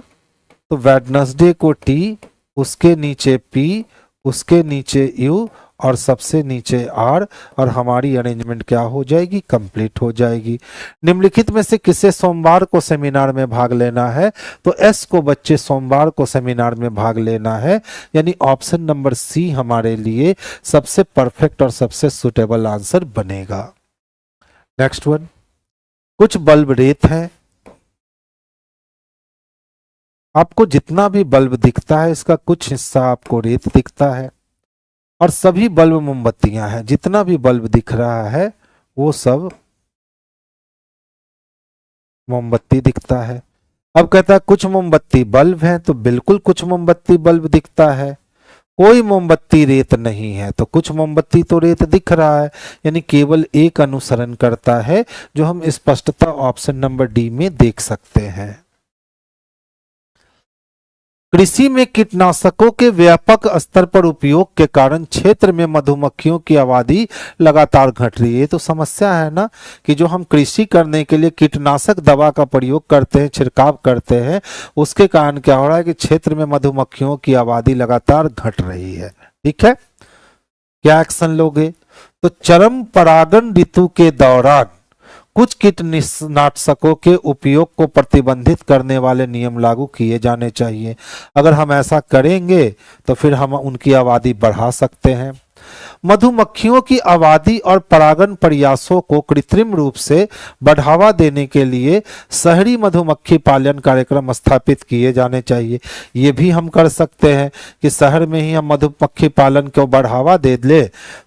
तो वेडनेसडे को टी, उसके नीचे पी, उसके नीचे यू और सबसे नीचे आर, और हमारी अरेंजमेंट क्या हो जाएगी? कंप्लीट हो जाएगी। निम्नलिखित में से किसे सोमवार को सेमिनार में भाग लेना है? तो एस को बच्चे सोमवार को सेमिनार में भाग लेना है, यानी ऑप्शन नंबर सी हमारे लिए सबसे परफेक्ट और सबसे सुटेबल आंसर बनेगा। नेक्स्ट वन, कुछ बल्ब रेत है। आपको जितना भी बल्ब दिखता है इसका कुछ हिस्सा आपको रेत दिखता है, और सभी बल्ब मोमबत्तियां हैं। जितना भी बल्ब दिख रहा है वो सब मोमबत्ती दिखता है। अब कहता है कुछ मोमबत्ती बल्ब हैं, तो बिल्कुल कुछ मोमबत्ती बल्ब दिखता है। कोई मोमबत्ती रेत नहीं है, तो कुछ मोमबत्ती तो रेत दिख रहा है, यानी केवल एक अनुसरण करता है, जो हम स्पष्टता ऑप्शन नंबर डी में देख सकते हैं। कृषि में कीटनाशकों के व्यापक स्तर पर उपयोग के कारण क्षेत्र में मधुमक्खियों की आबादी लगातार घट रही है। ये तो समस्या है ना, कि जो हम कृषि करने के लिए कीटनाशक दवा का प्रयोग करते हैं, छिड़काव करते हैं, उसके कारण क्या हो रहा है कि क्षेत्र में मधुमक्खियों की आबादी लगातार घट रही है। ठीक है, क्या एक्शन लोगे? तो चरम परागण ऋतु के दौरान कुछ कीटनाशकों के उपयोग को प्रतिबंधित करने वाले नियम लागू किए जाने चाहिए। अगर हम ऐसा करेंगे तो फिर हम उनकी आबादी बढ़ा सकते हैं। मधुमक्खियों की आबादी और परागण प्रयासों को कृत्रिम रूप से बढ़ावा देने के लिए शहरी मधुमक्खी पालन कार्यक्रम स्थापित किए जाने चाहिए। ये भी हम कर सकते हैं कि शहर में ही हम मधुमक्खी पालन को बढ़ावा दे ले,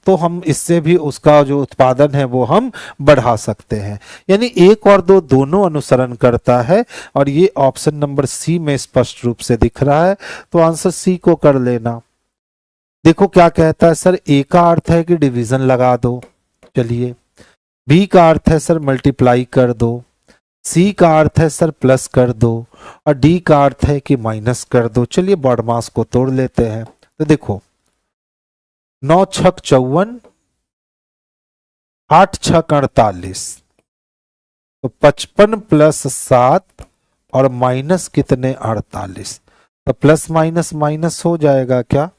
तो हम इससे भी उसका जो उत्पादन है वो हम बढ़ा सकते हैं। यानी 1 और 2 दोनों अनुसरण करता है, और ये ऑप्शन नंबर सी में स्पष्ट रूप से दिख रहा है, तो आंसर सी को कर लेना। देखो क्या कहता है सर, ए का अर्थ है कि डिवीजन लगा दो। चलिए, बी का अर्थ है सर मल्टीप्लाई कर दो, सी का अर्थ है सर प्लस कर दो और डी का अर्थ है कि माइनस कर दो। चलिए बॉडमास को तोड़ लेते हैं। तो देखो 9 छक 54, 8 छक 48, तो 55 प्लस 7 और माइनस कितने 48, तो प्लस माइनस माइनस हो जाएगा क्या,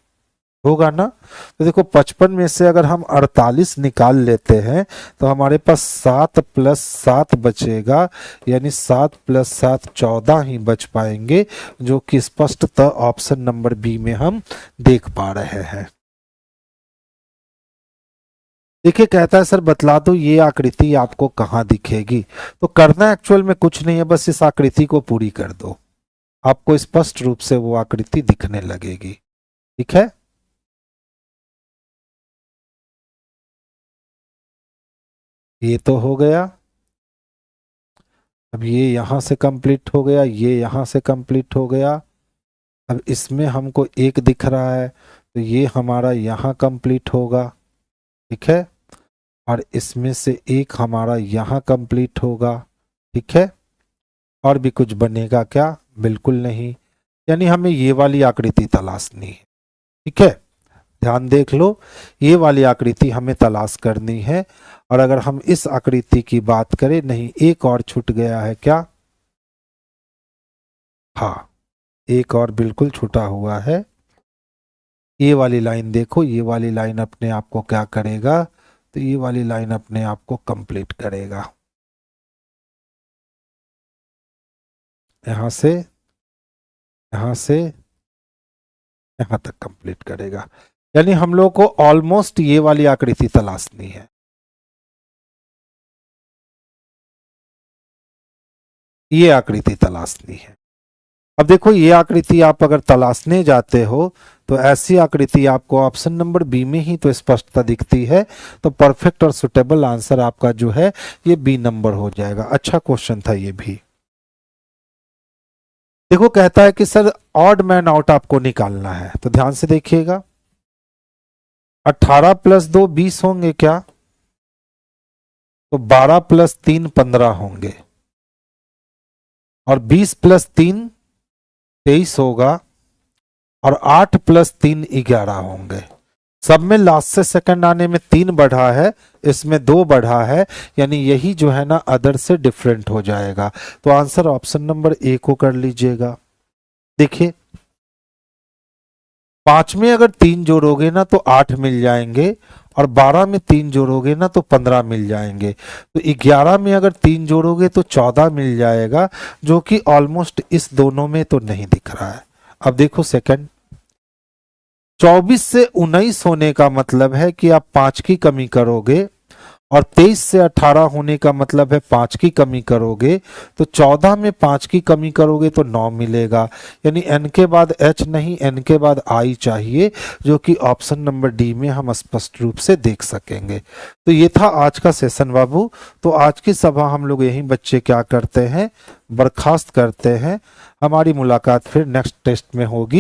होगा ना। तो देखो 55 में से अगर हम 48 निकाल लेते हैं तो हमारे पास 7 प्लस 7 बचेगा, यानी 7 प्लस 7 14 ही बच पाएंगे, जो कि स्पष्टतः ऑप्शन नंबर बी में हम देख पा रहे हैं। देखिए कहता है सर बतला दो ये आकृति आपको कहाँ दिखेगी। तो करना एक्चुअल में कुछ नहीं है, बस इस आकृति को पूरी कर दो, आपको स्पष्ट रूप से वो आकृति दिखने लगेगी। ठीक है, ये तो हो गया। अब ये यहां से कंप्लीट हो गया, ये यहां से कंप्लीट हो गया। अब इसमें हमको एक दिख रहा है तो ये हमारा यहां कंप्लीट होगा। ठीक है, और इसमें से एक हमारा यहां कंप्लीट होगा। ठीक है, और भी कुछ बनेगा क्या, बिल्कुल नहीं, यानी हमें ये वाली आकृति तलाशनी है। ठीक है, ध्यान देख लो, ये वाली आकृति हमें तलाश करनी है। और अगर हम इस आकृति की बात करें, नहीं एक और छूट गया है क्या, हाँ एक और बिल्कुल छूटा हुआ है। ये वाली लाइन देखो, ये वाली लाइन अपने आप को क्या करेगा, तो ये वाली लाइन अपने आप को कंप्लीट करेगा, यहां से यहां से यहां तक कंप्लीट करेगा। यानी हम लोग को ऑलमोस्ट ये वाली आकृति तलाशनी है। ये आकृति तलाशनी है। अब देखो ये आकृति आप अगर तलाशने जाते हो तो ऐसी आकृति आपको ऑप्शन नंबर बी में ही तो स्पष्टता दिखती है। तो परफेक्ट और सुटेबल आंसर आपका जो है ये बी नंबर हो जाएगा। अच्छा क्वेश्चन था ये भी। देखो कहता है कि सर ऑड मैन आउट आपको निकालना है, तो ध्यान से देखिएगा। 18 प्लस 2 20 होंगे क्या, तो 12 प्लस 3 15 होंगे, और 20 प्लस 3 23 होगा, और 8 प्लस 3 11 होंगे। सब में लास्ट से सेकंड आने में 3 बढ़ा है, इसमें 2 बढ़ा है, यानी यही जो है ना अदर से डिफरेंट हो जाएगा। तो आंसर ऑप्शन नंबर ए को कर लीजिएगा। देखिए 5 में अगर 3 जोड़ोगे ना तो 8 मिल जाएंगे, और 12 में 3 जोड़ोगे ना तो 15 मिल जाएंगे। तो 11 में अगर 3 जोड़ोगे तो 14 मिल जाएगा, जो कि ऑलमोस्ट इस दोनों में तो नहीं दिख रहा है। अब देखो सेकंड, 24 से 19 होने का मतलब है कि आप 5 की कमी करोगे, और 23 से 18 होने का मतलब है 5 की कमी करोगे। तो 14 में 5 की कमी करोगे तो 9 मिलेगा, यानी n के बाद h नहीं, n के बाद i चाहिए, जो कि ऑप्शन नंबर डी में हम स्पष्ट रूप से देख सकेंगे। तो ये था आज का सेशन बाबू। तो आज की सभा हम लोग यहीं बच्चे क्या करते हैं, बर्खास्त करते हैं। हमारी मुलाकात फिर नेक्स्ट टेस्ट में होगी।